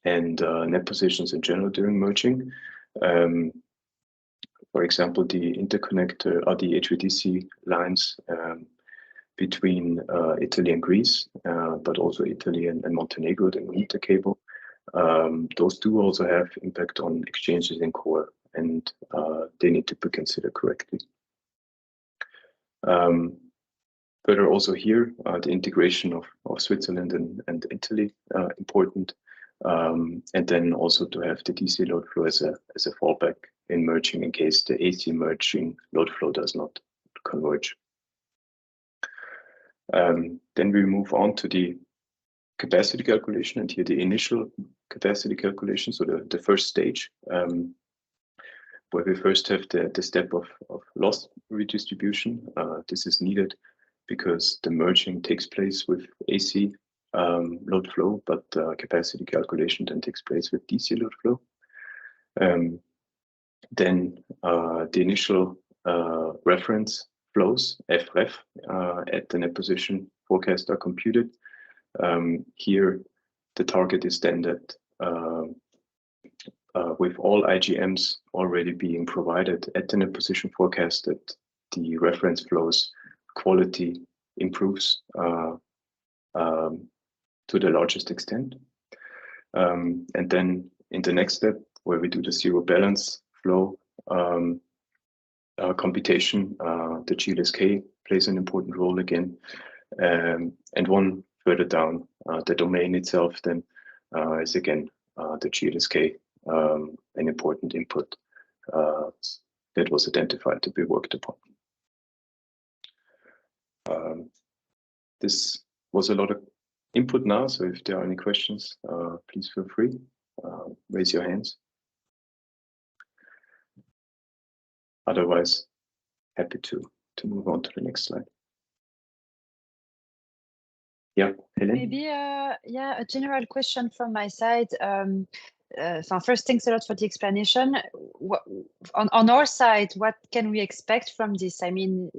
[SPEAKER 12] and net positions in general during merging. For example, the interconnector or the HVDC lines between Italy and Greece, but also Italy and Montenegro, the intercable. Those do also have impact on exchanges in core, and they need to be considered correctly. Further, also here, the integration of Switzerland and Italy important, and then also to have the DC load flow as a fallback in merging in case the AC merging load flow does not converge. Then we move on to the capacity calculation, and here the initial capacity calculation, so the first stage, where we first have the step of loss redistribution. This is needed because the merging takes place with AC load flow, but capacity calculation then takes place with DC load flow. Then the initial reference flows, FREF, at the net position forecast are computed. Here, the target is then that with all IGMs already being provided at the net position forecast, that the reference flows quality improves to the largest extent. And then in the next step, where we do the zero balance flow computation, the GLSK plays an important role again. And one further down, the domain itself then is again the GLSK, an important input that was identified to be worked upon. This was a lot of input now, so if there are any questions, please feel free, raise your hands. Otherwise, happy to move on to the next slide. Yeah, Helen?
[SPEAKER 2] Maybe, yeah, a general question from my side. So first, thanks a lot for the explanation. On our side, what can we expect from this? I mean,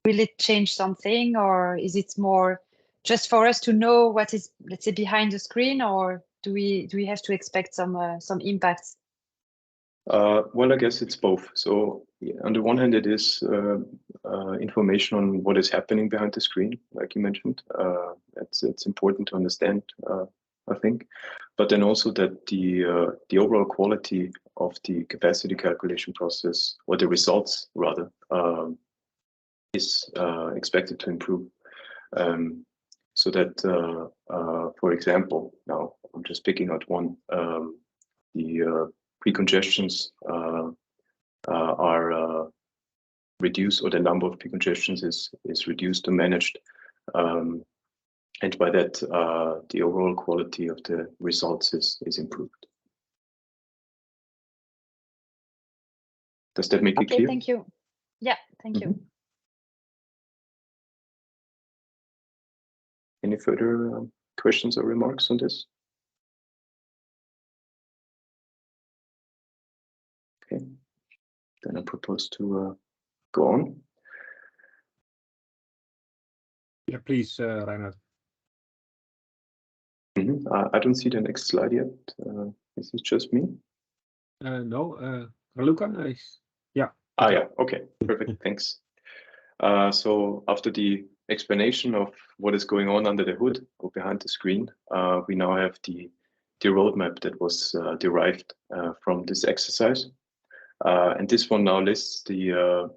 [SPEAKER 2] will it change something, or is it more just for us to know what is, let's say, behind the screen, or do we have to expect some impacts?
[SPEAKER 12] Well, I guess it's both. So yeah, on the one hand, it is information on what is happening behind the screen, like you mentioned. It's important to understand, I think. But then also that the overall quality of the capacity calculation process, or the results rather, is expected to improve. So that, for example, now I'm just picking out one, the precongestions are reduced, or the number of precongestions is reduced or managed. And by that, the overall quality of the results is improved. Does that make it clear?
[SPEAKER 2] Thank you. Yeah, thank you.
[SPEAKER 12] Any further questions or remarks on this? Okay, then I propose to go on.
[SPEAKER 1] Yeah, please, Reinhard.
[SPEAKER 12] I don't see the next slide yet. Is it just me?
[SPEAKER 1] No, Raluca is, yeah.
[SPEAKER 12] Yeah, okay, perfect, thanks. So after the explanation of what is going on under the hood or behind the screen, we now have the roadmap that was derived from this exercise. And this one now lists the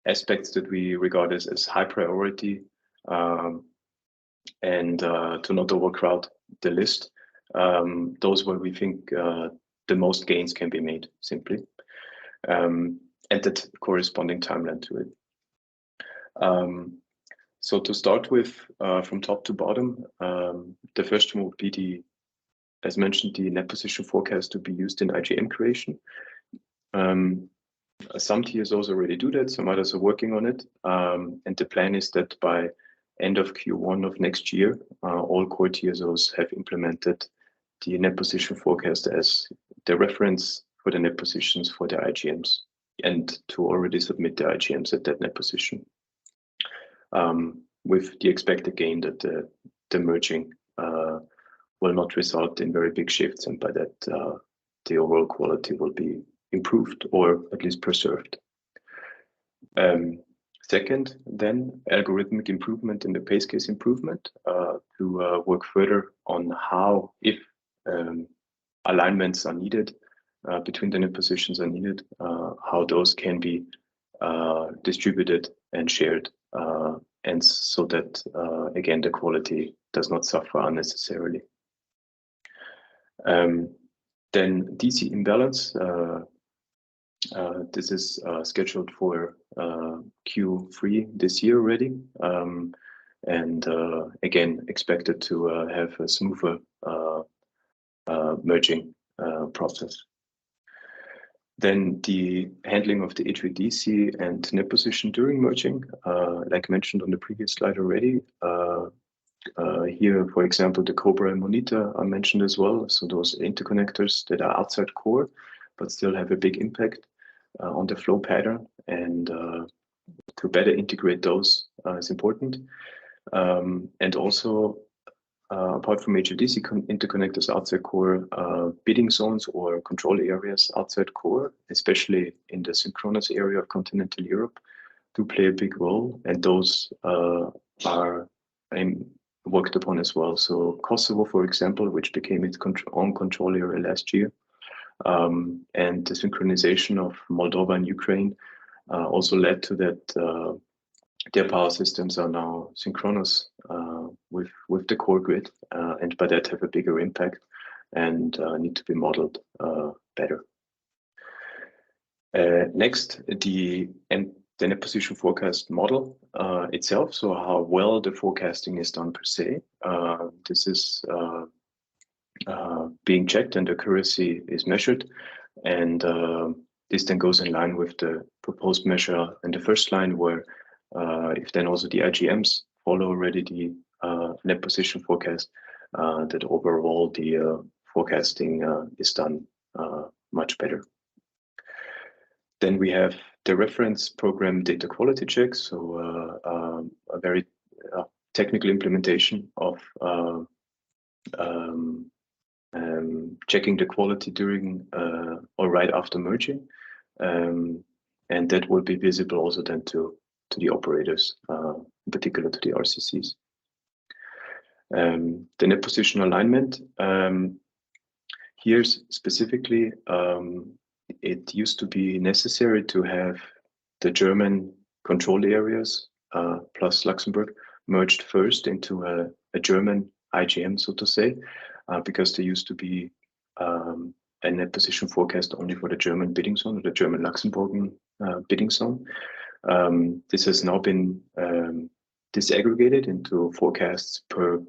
[SPEAKER 12] aspects that we regard as high priority, and to not overcrowd the list. Those where we think the most gains can be made, simply. And that corresponding timeline to it. So to start with, from top to bottom, the first one would be as mentioned, the net position forecast to be used in IGM creation. Some TSOs already do that, some others are working on it. And the plan is that by end of Q1 of next year, all core TSOs have implemented the net position forecast as the reference for the net positions for the IGMs, and to already submit the IGMs at that net position. With the expected gain that the merging will not result in very big shifts, and by that the overall quality will be improved or at least preserved. Second, then algorithmic improvement in the pace case improvement to work further on how, if alignments are needed between the net positions are needed, how those can be distributed and shared, and so that again the quality does not suffer unnecessarily. Then DC imbalance. This is scheduled for Q3 this year already, and again expected to have a smoother merging process. Then the handling of the HVDC and net position during merging, like mentioned on the previous slide already. Here, for example, the Cobra and Monita are mentioned as well. So those interconnectors that are outside core, but still have a big impact on the flow pattern, and to better integrate those is important. And also, apart from HVDC interconnectors outside core, bidding zones or control areas outside core, especially in the synchronous area of continental Europe, do play a big role. And those are worked upon as well. So Kosovo, for example, which became its own control area last year, and the synchronization of Moldova and Ukraine also led to that their power systems are now synchronous with the core grid, and by that have a bigger impact and need to be modeled better. Next, the net position forecast model itself, so how well the forecasting is done per se. This is being checked and accuracy is measured, and this then goes in line with the proposed measure in the first line, where if then also the IGMs follow already the net position forecast, that overall the forecasting is done much better. Then we have the reference program data quality checks, so a very technical implementation of checking the quality during or right after merging, and that will be visible also then to the operators, in particular to the RCCs. The net position alignment, here's specifically, it used to be necessary to have the German control areas plus Luxembourg merged first into a German IGM, so to say, because there used to be a net position forecast only for the German bidding zone, or the German Luxembourgian bidding zone. This has now been disaggregated into forecasts per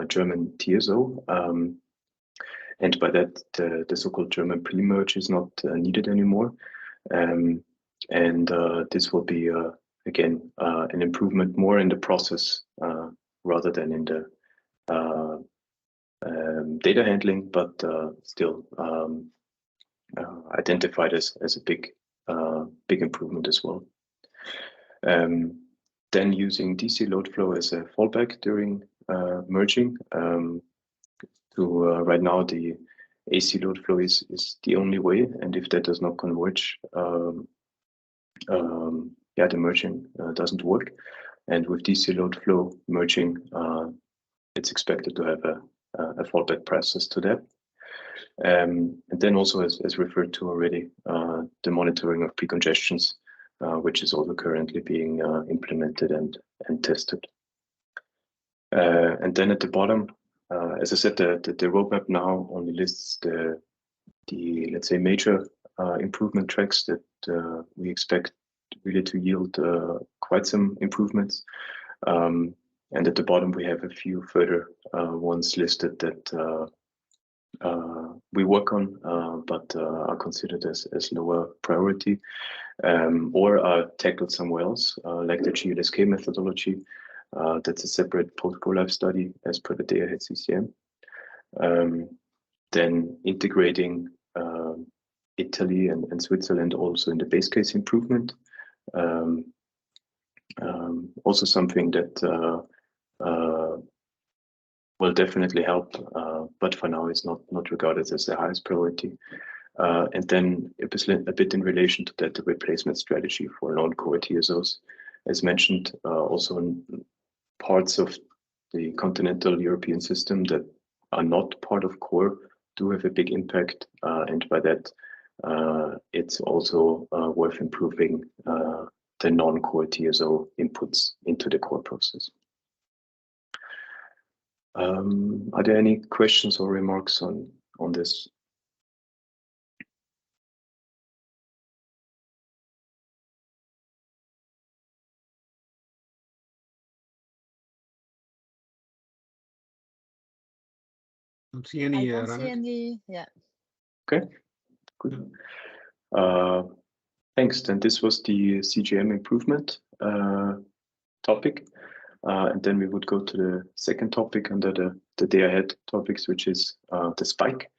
[SPEAKER 12] German TSO. And by that, the so-called German pre-merge is not needed anymore. And this will be, again, an improvement more in the process rather than in the data handling, but still identified as a big improvement as well. Then using DC load flow as a fallback during merging. Right now the AC load flow is the only way, and if that does not converge, the merging doesn't work. And with DC load flow merging, it's expected to have a fallback process to that. And then also, as referred to already, the monitoring of precongestions, which is also currently being implemented and tested. And then at the bottom, as I said, the roadmap now only lists the let's say major improvement tracks that we expect really to yield quite some improvements. And at the bottom we have a few further ones listed that we work on, but are considered as lower priority, or are tackled somewhere else, like the GLSK methodology. That's a separate post-go-live study as per the day-ahead CCM. Then integrating Italy and Switzerland also in the base case improvement. Also something that will definitely help, but for now is not regarded as the highest priority. And then a bit in relation to that, the replacement strategy for non-core TSOs. As mentioned, also in parts of the continental European system that are not part of core do have a big impact, and by that it's also worth improving the non-core TSO inputs into the core process. Are there any questions or remarks on this?
[SPEAKER 1] Don't see any.
[SPEAKER 2] I don't see any. Yeah.
[SPEAKER 12] Okay, good. Thanks. Then this was the CGM improvement topic. And then we would go to the second topic under the day ahead topics, which is the spike,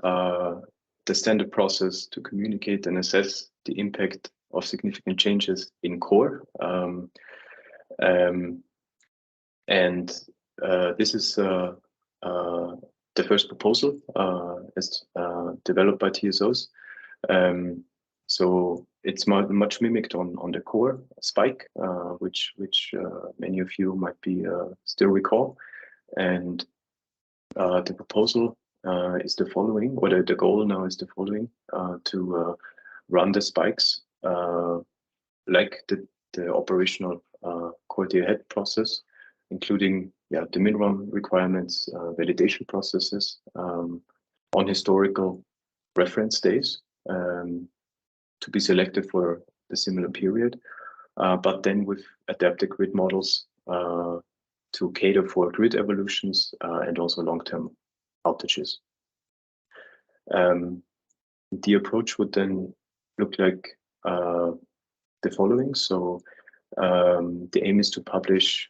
[SPEAKER 12] the standard process to communicate and assess the impact of significant changes in core. And this is the first proposal as developed by TSOs. So it's much mimicked on the core spike, which many of you might be still recall. And the proposal is the following, or the goal now is the following, to run the spikes like the operational quality ahead process, including the minimum requirements, validation processes on historical reference days to be selected for the similar period, but then with adapted grid models to cater for grid evolutions and also long-term outages. The approach would then look like the following. So the aim is to publish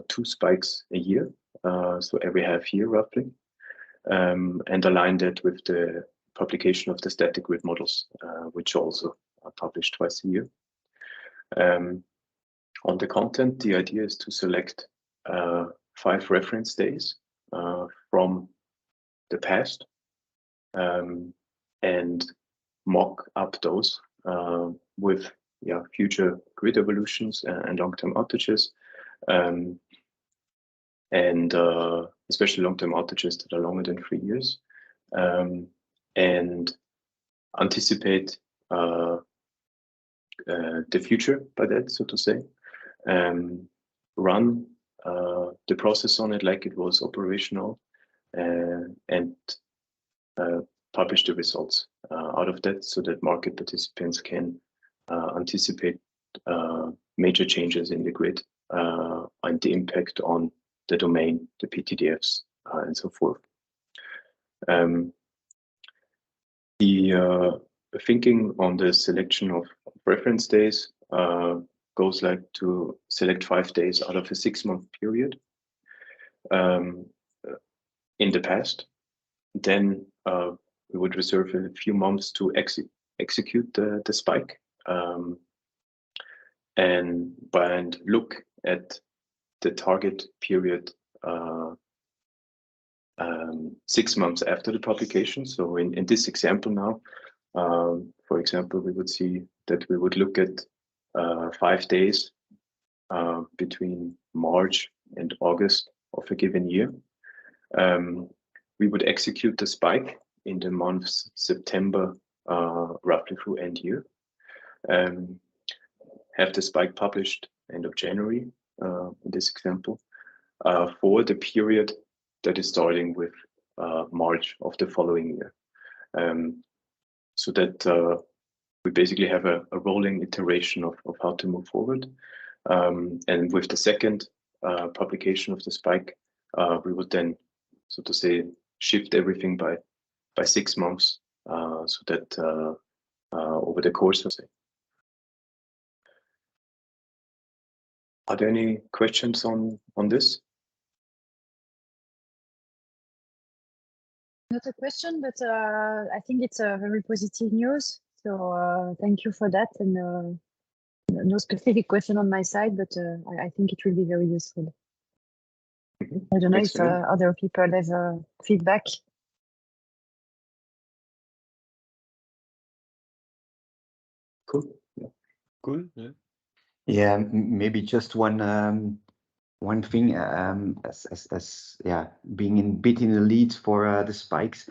[SPEAKER 12] 2 spikes a year, so every half year roughly, and align that with the publication of the static grid models, which also are published twice a year. On the content, the idea is to select 5 reference days from the past and mock up those with future grid evolutions and long-term outages, and especially long-term outages that are longer than 3 years, and anticipate the future by that, so to say, run the process on it like it was operational, and publish the results out of that, so that market participants can anticipate major changes in the grid and the impact on the domain, the PTDFs, and so forth. The thinking on the selection of reference days goes like to select 5 days out of a 6-month period in the past. Then we would reserve a few months to execute the spike and look at the target period 6 months after the publication. So in this example now, for example, we would see that we would look at 5 days between March and August of a given year. We would execute the spike in the months September roughly through end year. Have the spike published end of January in this example for the period that is starting with March of the following year. So that we basically have a rolling iteration of how to move forward. And with the second publication of the spike, we would then, so to say, shift everything by 6 months, so that over the course of, are there any questions on this?
[SPEAKER 2] Not a question, but I think it's a very positive news. So thank you for that. And no specific question on my side, but I think it will be very useful. I don't know if other people have feedback.
[SPEAKER 12] Cool. Yeah.
[SPEAKER 1] Cool. Yeah.
[SPEAKER 14] Yeah, maybe just one thing, as being a bit in the lead for the spikes.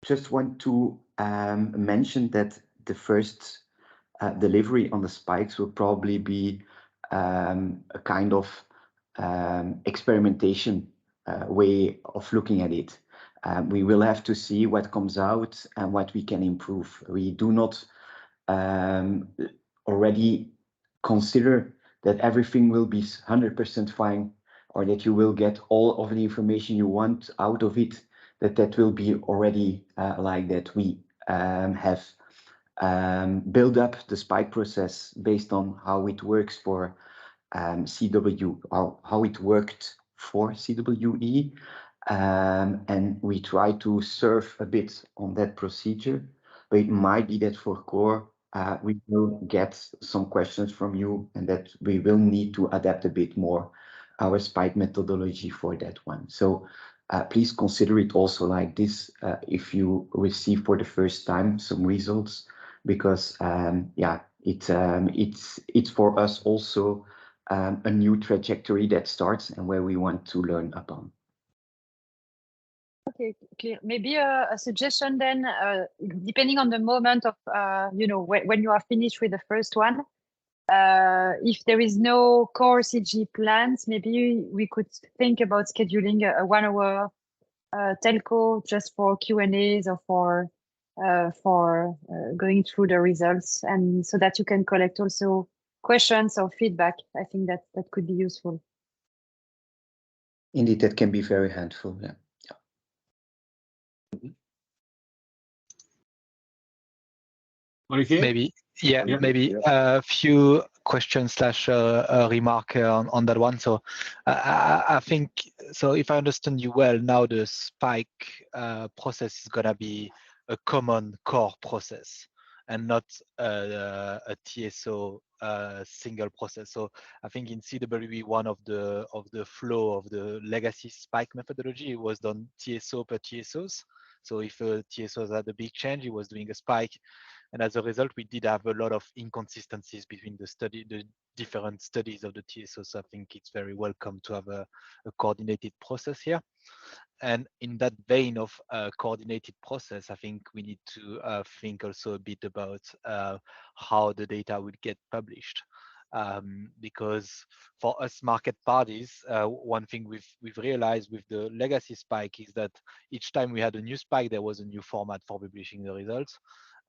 [SPEAKER 14] Just want to mention that the first delivery on the spikes will probably be a kind of experimentation way of looking at it. We will have to see what comes out and what we can improve. We do not already consider that everything will be 100% fine, or that you will get all of the information you want out of it, that will be already like that. We have build up the spike process based on how it works for CW, or how it worked for CWE, and we try to serve a bit on that procedure. But it might be that for core we will get some questions from you, and that we will need to adapt a bit more our spike methodology for that one. So please consider it also like this if you receive for the first time some results, because it's for us also a new trajectory that starts and where we want to learn upon.
[SPEAKER 2] Okay, clear. Maybe a suggestion then, depending on the moment of, when you are finished with the first one, if there is no core CG plans, maybe we could think about scheduling a 1 hour telco just for Q&As or for going through the results, and so that you can collect also questions or feedback. I think that could be useful.
[SPEAKER 14] Indeed, that can be very helpful. Yeah.
[SPEAKER 1] Olivier?
[SPEAKER 5] Maybe a few questions slash a remark on that one. So I think, so if I understand you well, now the Spike process is gonna be a common core process and not a TSO single process. So I think in CWE, one of the flow of the legacy Spike methodology was done TSO per TSOs. So if a TSOs had a big change, it was doing a Spike. And as a result, we did have a lot of inconsistencies between the different studies of the TSO. So I think it's very welcome to have a coordinated process here. And in that vein of coordinated process, I think we need to think also a bit about how the data would get published. Because for us market parties, one thing we've realized with the legacy Spike is that each time we had a new Spike, there was a new format for publishing the results.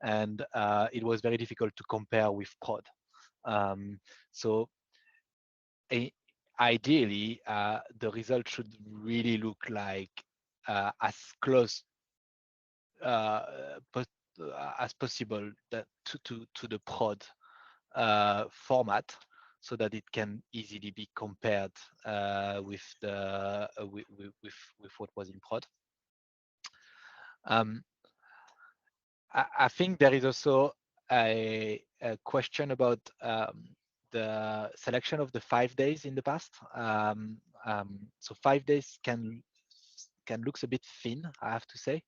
[SPEAKER 5] And it was very difficult to compare with prod. So ideally, the result should really look like as close as possible to the prod format, so that it can easily be compared with what was in prod. I think there is also a question about the selection of the 5 days in the past. So 5 days can look a bit thin, I have to say,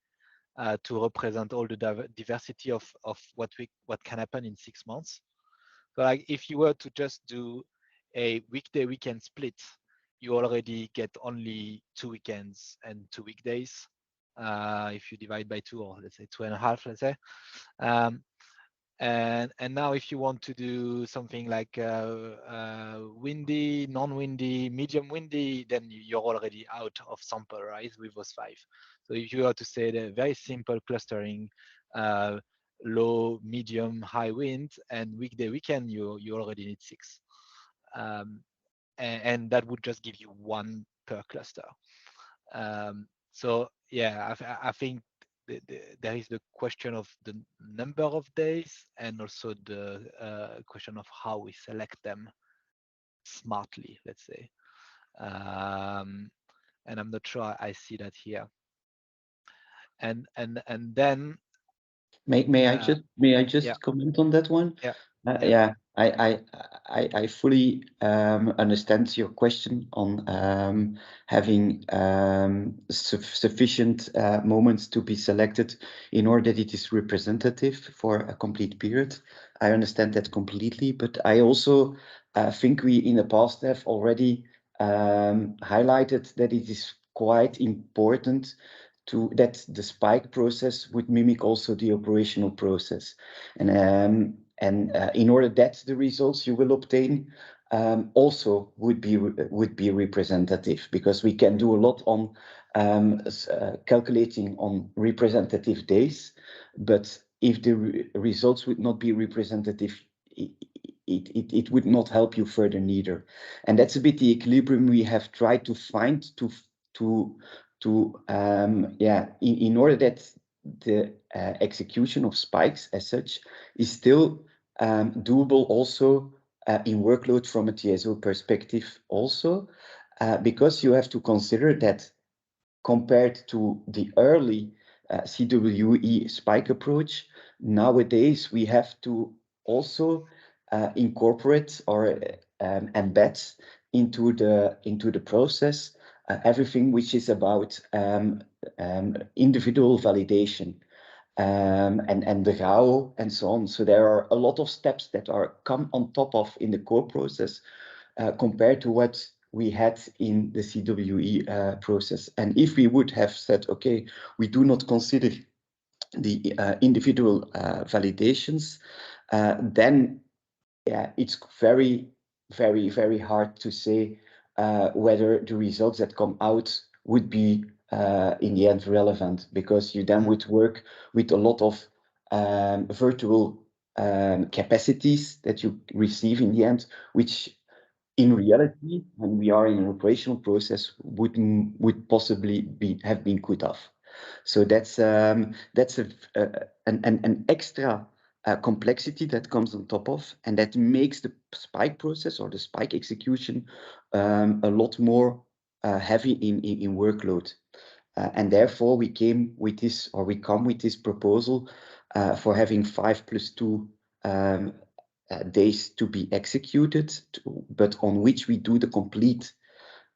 [SPEAKER 5] to represent all the diversity of what can happen in 6 months. So like if you were to just do a weekday weekend split, you already get only 2 weekends and 2 weekdays. If you divide by 2, or let's say 2.5, let's say. And now if you want to do something like windy, non-windy, medium windy, then you're already out of sample, right, with those 5. So if you were to say the very simple clustering, low, medium, high wind, and weekday weekend, you already need 6. And that would just give you 1 per cluster. So yeah, I think there is the question of the number of days, and also the question of how we select them smartly, let's say. And I'm not sure I see that here. And then
[SPEAKER 14] May I just comment on that one?
[SPEAKER 5] Yeah.
[SPEAKER 14] I fully understand your question on having sufficient moments to be selected in order that it is representative for a complete period. I understand that completely, but I also think we in the past have already highlighted that it is quite important that the Spike process would mimic also the operational process. And in order that the results you will obtain also would be representative, because we can do a lot on calculating on representative days, but if the results would not be representative, it would not help you further neither. And that's a bit the equilibrium we have tried to find in order that the execution of spikes as such is still doable also in workload from a TSO perspective also, because you have to consider that compared to the early CWE spike approach, nowadays we have to also incorporate or embed into the process everything which is about individual validation and the RAO and so on. So there are a lot of steps that are come on top of in the core process, compared to what we had in the CWE process. And if we would have said, okay, we do not consider the individual validations, then it's very, very, very hard to say whether the results that come out would be in the end relevant, because you then would work with a lot of virtual capacities that you receive in the end, which in reality, when we are in an operational process, would possibly have been cut off. So that's an extra complexity that comes on top of, and that makes the spike process or the spike execution a lot more heavy in workload. And therefore we come with this proposal for having 5+2 days to be executed, but on which we do the complete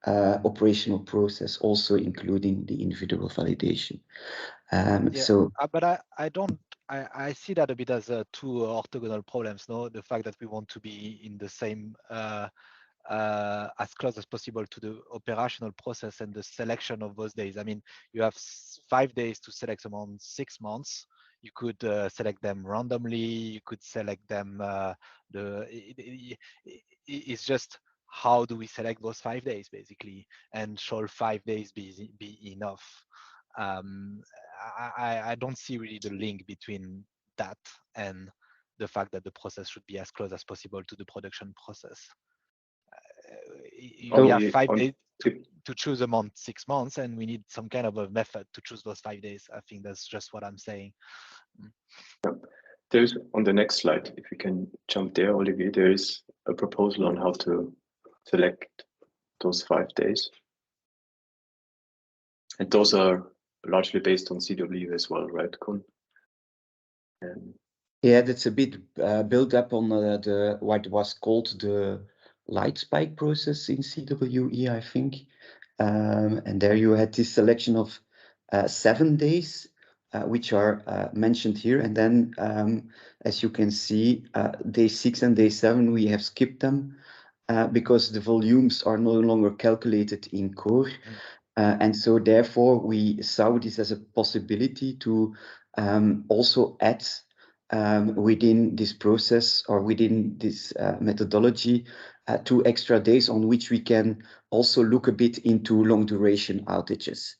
[SPEAKER 14] operational process, also including the individual validation.
[SPEAKER 5] But I see that a bit as two orthogonal problems. No, the fact that we want to be in the same as close as possible to the operational process and the selection of those days. I mean, you have 5 days to select someone 6 months. You could select them randomly. You could select them. It's just how do we select those 5 days basically, and shall 5 days be enough? I don't see really the link between that and the fact that the process should be as close as possible to the production process. We have 5 days to choose among 6 months, and we need some kind of a method to choose those 5 days. I think that's just what I'm saying.
[SPEAKER 12] Yeah. There's on the next slide, if you can jump there, Olivier, there is a proposal on how to select those 5 days. And those are largely based on CW as well, right, Kun?
[SPEAKER 14] Yeah, that's a bit built up on what was called the light spike process in CWE, I think. And there you had this selection of 7 days, which are mentioned here. And then, as you can see, day 6 and day 7, we have skipped them because the volumes are no longer calculated in core. And so therefore, we saw this as a possibility to also add within this process or within this methodology 2 extra days on which we can also look a bit into long duration outages,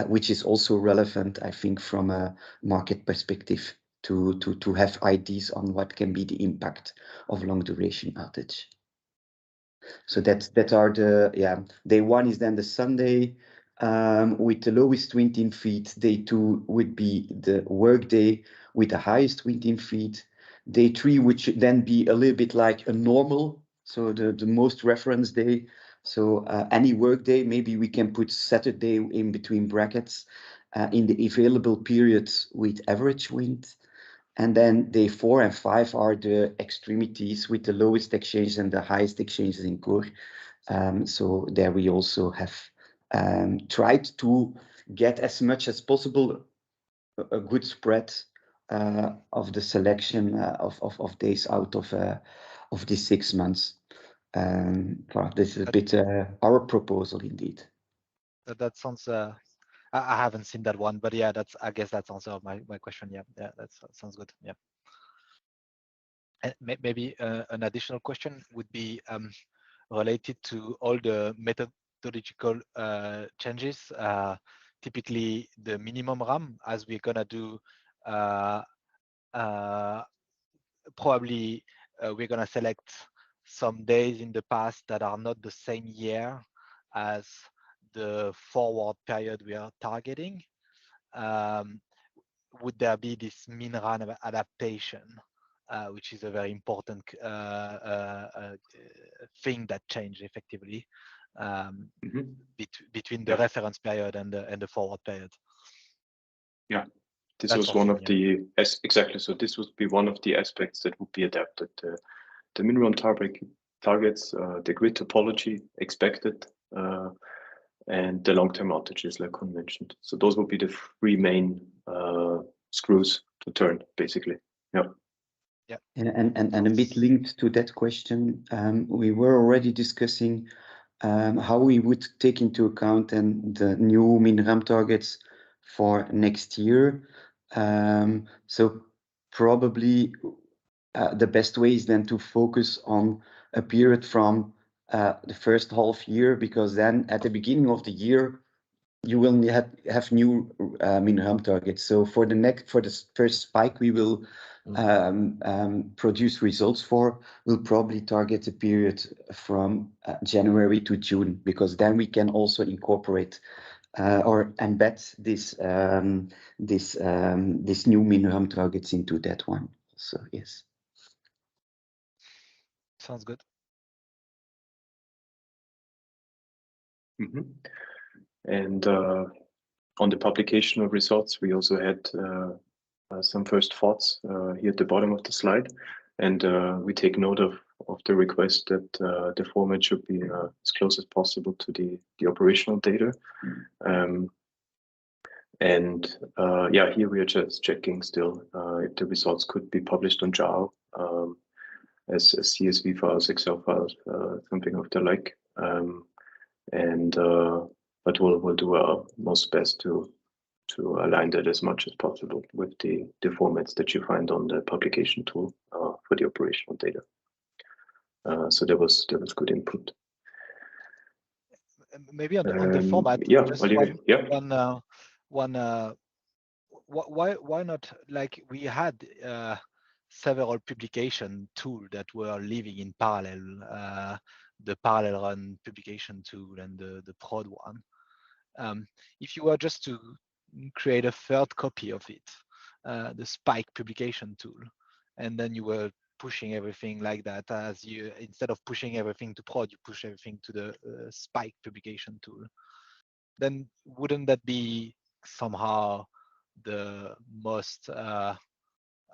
[SPEAKER 14] which is also relevant, I think, from a market perspective to have ideas on what can be the impact of long duration outage. So that are the, day 1 is then the Sunday with the lowest wind in feet. Day 2 would be the work day with the highest wind in feet. Day 3 would then be a little bit like a normal, so the most reference day. So any work day, maybe we can put Saturday in between brackets in the available periods with average wind. And then day 4 and 5 are the extremities with the lowest exchanges and the highest exchanges in core. So there we also have tried to get as much as possible a good spread of the selection of days out of these 6 months. This is a bit our proposal indeed.
[SPEAKER 5] That sounds. I haven't seen that one, but yeah, I guess that's answered my question. Yeah, that sounds good. Yeah. And maybe an additional question would be related to all the methodological changes. Typically, the minimum RAM, as we're gonna do, probably we're gonna select some days in the past that are not the same year as the forward period we are targeting. Would there be this min RAM adaptation, which is a very important thing that changed effectively between the reference period and the forward period?
[SPEAKER 12] Yeah, this was one of the exactly. So this would be one of the aspects that would be adapted. The min RAM targets, the grid topology expected, and the long-term outages, like Kun mentioned. So those would be the 3 main screws to turn, basically. Yeah.
[SPEAKER 14] And a bit linked to that question, we were already discussing how we would take into account and the new minimum targets for next year. So probably the best way is then to focus on a period from the first half year, because then at the beginning of the year you will have new minimum targets. So for the first spike we will produce results for, we'll probably target a period from January to June, because then we can also incorporate or embed this new minimum targets into that one. So yes.
[SPEAKER 5] Sounds good.
[SPEAKER 12] And on the publication of results, we also had some first thoughts here at the bottom of the slide, and we take note of the request that the format should be as close as possible to the operational data. And yeah, here we are just checking still if the results could be published on JAO as CSV files, Excel files, something of the like. But we'll do our most best to align that as much as possible with the formats that you find on the publication tool for the operational data. So that was good input.
[SPEAKER 5] Maybe on the format.
[SPEAKER 12] Yeah,
[SPEAKER 5] just
[SPEAKER 12] Olivier,
[SPEAKER 5] why not, like we had several publication tools that were living in parallel, the parallel run publication tool and the prod one. If you were just to create a third copy of it, the Spike publication tool, and then you were pushing everything like that, as you, instead of pushing everything to prod, you push everything to the Spike publication tool, then wouldn't that be somehow the most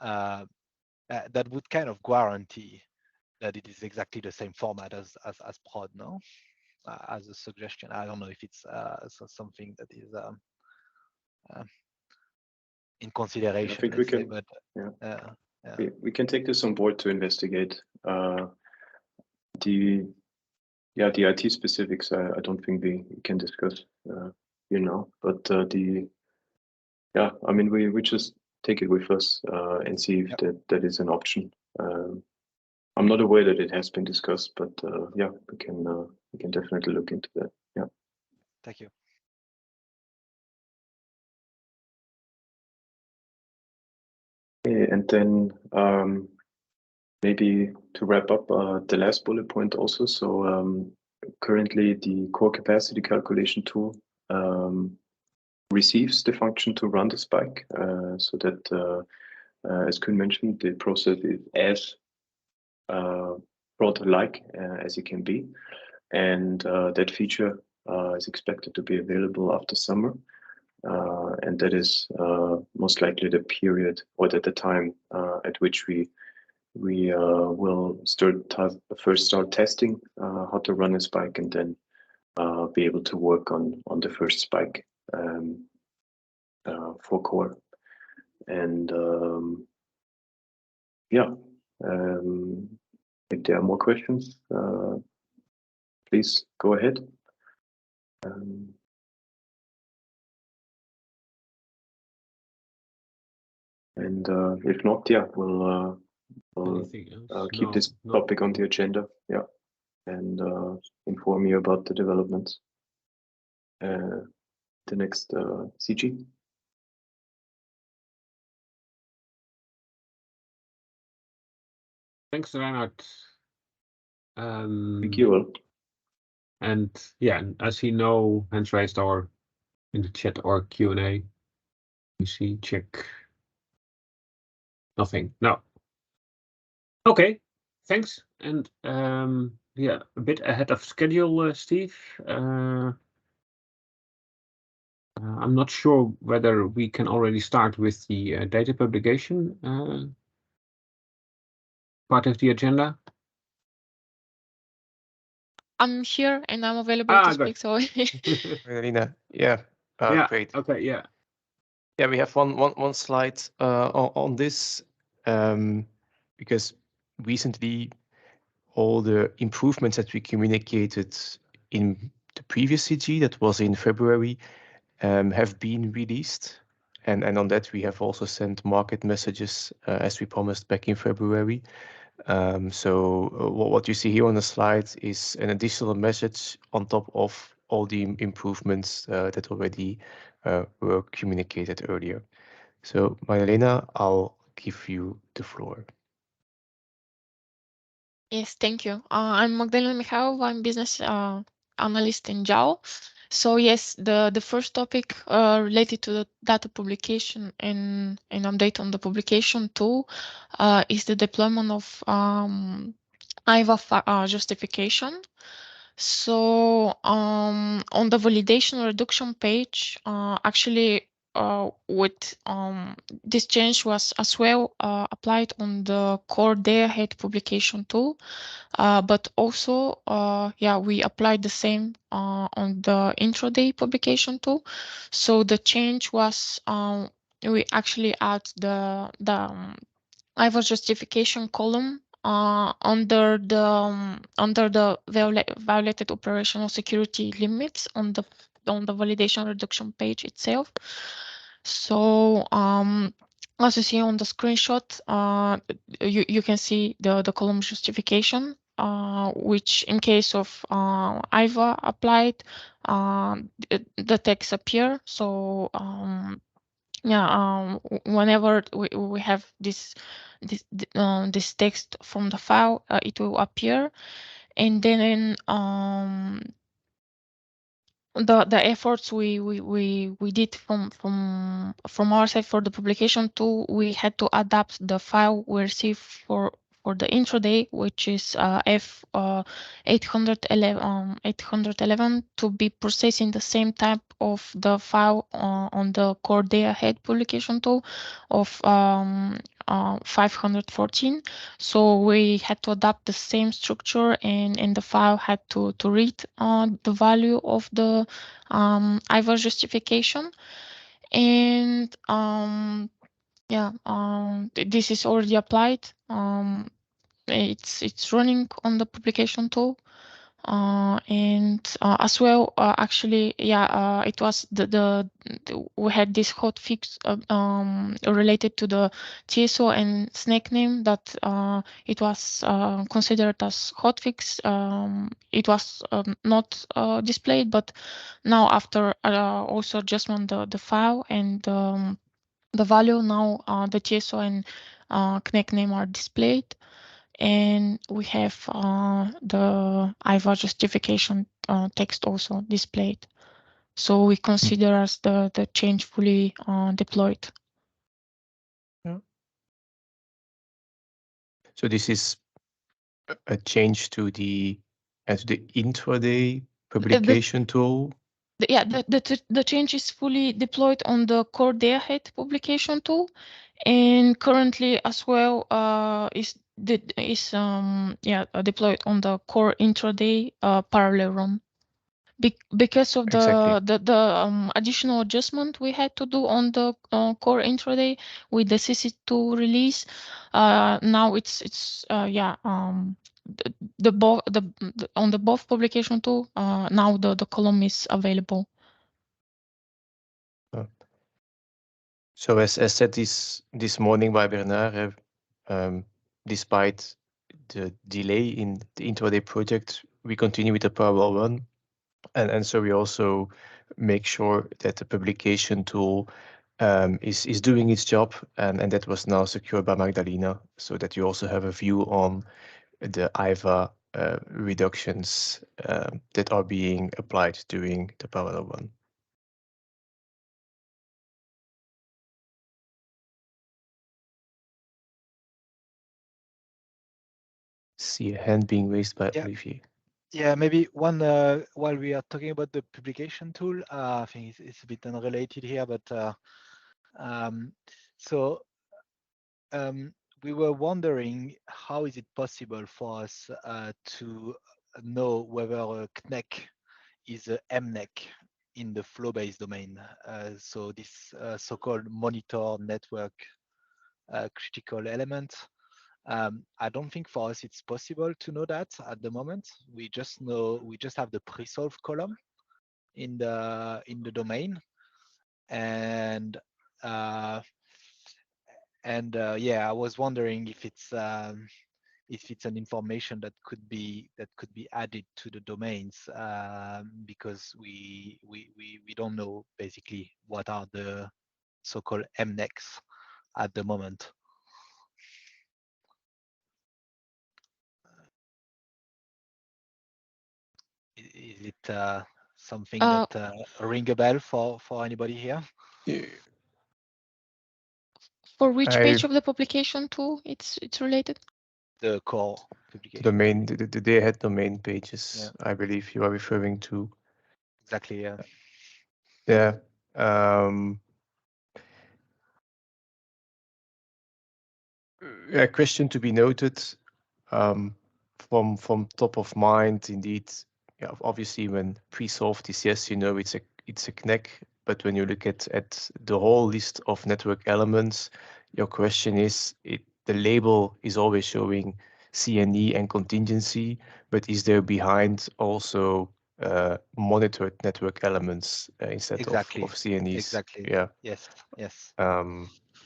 [SPEAKER 5] that would kind of guarantee that it is exactly the same format as prod, no? As a suggestion, I don't know if it's something that is in consideration.
[SPEAKER 12] I think we can,
[SPEAKER 5] but
[SPEAKER 12] we can take this on board to investigate. The IT specifics, I don't think we can discuss here now, but I mean, we just take it with us and see if that is an option. I'm not aware that it has been discussed, but yeah, we can definitely look into that. Yeah.
[SPEAKER 5] Thank you.
[SPEAKER 12] Okay, and then maybe to wrap up the last bullet point also. So currently the core capacity calculation tool receives the function to run the spike, so that as Kuhn mentioned, the process is as broad-like as it can be, and that feature is expected to be available after summer, and that is most likely the period or at the time at which we will first start testing how to run a spike, and then be able to work on the first spike for core. And if there are more questions, please go ahead. And if not, yeah, we'll keep this topic on the agenda, yeah, and inform you about the developments. The next CG.
[SPEAKER 1] Thanks, Reinhard.
[SPEAKER 12] Thank you all.
[SPEAKER 1] And yeah, I see no hands raised or in the chat or Q&A. You see, check. Nothing. No. Okay. Thanks. And yeah, a bit ahead of schedule, Steve. I'm not sure whether we can already start with the data publication part of the agenda.
[SPEAKER 15] I'm here and I'm available to speak. So,
[SPEAKER 3] Marina, yeah,
[SPEAKER 1] yeah,
[SPEAKER 3] great.
[SPEAKER 1] Okay, yeah.
[SPEAKER 3] Yeah, we have one slide on this. because recently all the improvements that we communicated in the previous CG, that was in February, have been released. And on that, we have also sent market messages as we promised back in February. So what you see here on the slide is an additional message on top of all the improvements that already were communicated earlier. So Magdalena, I'll give you the floor.
[SPEAKER 15] Yes, thank you. I'm Magdalena Mikhailova. I'm business analyst in JAO. So yes, the first topic related to the data publication and update on the publication tool is the deployment of IVA justification. So on the validation reduction page, actually with this change was as well applied on the core day-ahead publication tool, but also yeah, we applied the same on the intraday publication tool. So the change was we actually add the IVA justification column under the violated operational security limits on the validation reduction page itself. So as you see on the screenshot, you can see the column justification, which in case of IVA applied, the text appear. So yeah, whenever we have this text from the file, it will appear, and then the efforts we did from our side for the publication tool, we had to adapt the file we received for the intraday, which is F 811 to be processed in the same type of the file on the core day ahead publication tool of 514. So we had to adapt the same structure, and the file had to read the value of the IVA justification. And yeah, this is already applied. It's running on the publication tool. And as well, actually, yeah, it was we had this hotfix related to the TSO and snake name that it was considered as hotfix. It was not displayed, but now after also adjustment the file and the value, now the TSO and snake name are displayed. And we have the IVA justification text also displayed. So we consider as the change fully deployed.
[SPEAKER 3] Yeah. So this is a change to the intraday publication tool.
[SPEAKER 15] Yeah, the change is fully deployed on the core day ahead publication tool, and currently as well is deployed on the core intraday parallel run. Because of the additional adjustment we had to do on the core intraday with the CC2 release, now it's on the both publication tool, now the column is available.
[SPEAKER 3] So as said this morning by Bernard, despite the delay in the intraday project, we continue with the parallel run, and so we also make sure that the publication tool is doing its job, and that was now secured by Magdalena, so that you also have a view on the IVA reductions that are being applied during the parallel run. See a hand being raised by Olivier.
[SPEAKER 5] Yeah, maybe one while we are talking about the publication tool, I think it's a bit unrelated here, but we were wondering how is it possible for us to know whether a CNEC is a MNEC in the flow-based domain. So this so-called monitor network critical element. I don't think for us it's possible to know that at the moment. We just have the pre-solve column in the domain, and yeah, I was wondering if it's an information that could be added to the domains, because we don't know basically what are the so-called MNECs at the moment. Is it something that ring a bell for anybody here?
[SPEAKER 15] For which page of the publication tool it's related?
[SPEAKER 5] The core publication.
[SPEAKER 3] Domain, the day ahead domain pages,
[SPEAKER 5] Yeah.
[SPEAKER 3] I believe you are referring to.
[SPEAKER 5] Exactly, yeah.
[SPEAKER 3] Yeah. A question to be noted, from top of mind, indeed. Yeah, obviously, when pre-solved is yes, you know it's a CNEC, but when you look at the whole list of network elements, your question is the label is always showing CNE and contingency, but is there behind also monitored network elements instead of CNEs?
[SPEAKER 5] Exactly.
[SPEAKER 3] Yeah.
[SPEAKER 5] Yes. Yes.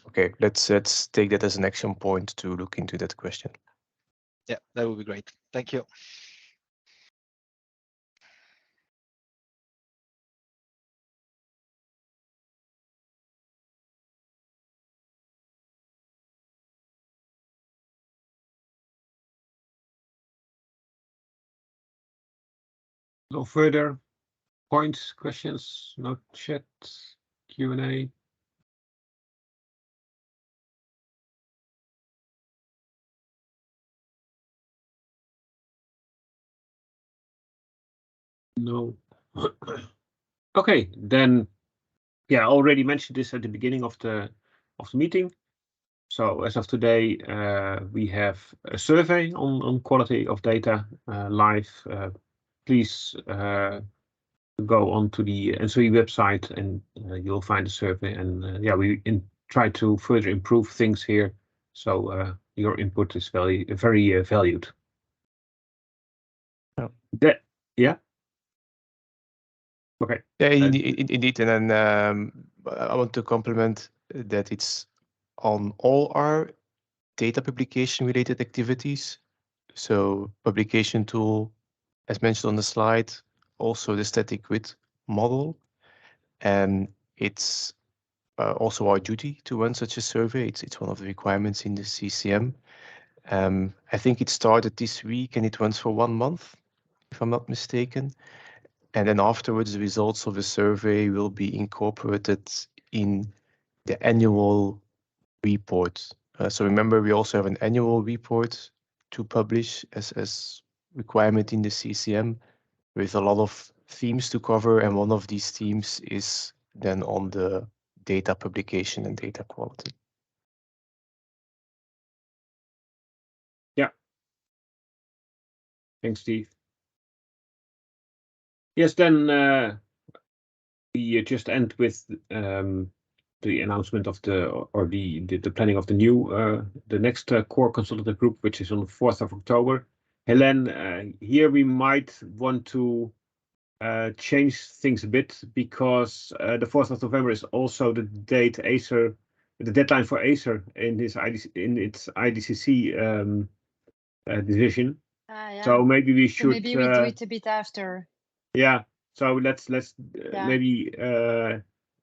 [SPEAKER 3] Okay, let's take that as an action point to look into that question.
[SPEAKER 5] Yeah, that would be great. Thank you.
[SPEAKER 1] No further points, questions, no chat, Q&A. No. Okay, then, yeah, I already mentioned this at the beginning of the meeting. So as of today, we have a survey on quality of data live. Please go on to the ENTSO-E website and you'll find the survey. And yeah, we try to further improve things here. So your input is very valued. Yeah. Okay.
[SPEAKER 3] Yeah, indeed. And then I want to compliment that it's on all our data publication related activities. So publication tool, as mentioned on the slide, also the static grid model. And it's also our duty to run such a survey. It's one of the requirements in the CCM. I think it started this week and it runs for 1 month, if I'm not mistaken. And then afterwards, the results of the survey will be incorporated in the annual report. So remember, we also have an annual report to publish as requirement in the CCM with a lot of themes to cover. And one of these themes is then on the data publication and data quality.
[SPEAKER 1] Yeah. Thanks, Steve. Yes, then we just end with the announcement of the planning of the new the next core consultative group, which is on the 4th of October. Hélène, here we might want to change things a bit because the 4th of November is also the date the deadline for Acer in its IDCC division.
[SPEAKER 2] Yeah.
[SPEAKER 1] So maybe we should.
[SPEAKER 2] So maybe we do it a bit after.
[SPEAKER 1] Yeah. So let's maybe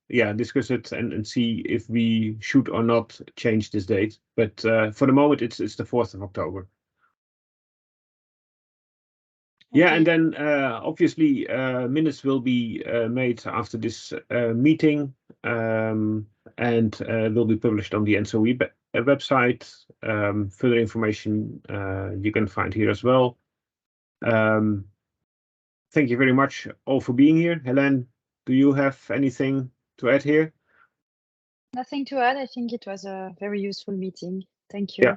[SPEAKER 1] discuss it and see if we should or not change this date. But for the moment, it's the 4th of October. Yeah, and then obviously minutes will be made after this meeting and will be published on the ENTSO-E website. Further information you can find here as well. Thank you very much all for being here. Hélène, do you have anything to add here?
[SPEAKER 2] Nothing to add. I think it was a very useful meeting. Thank you.
[SPEAKER 1] Yeah.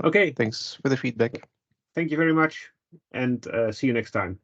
[SPEAKER 1] Okay.
[SPEAKER 3] Thanks for the feedback.
[SPEAKER 1] Thank you very much and see you next time.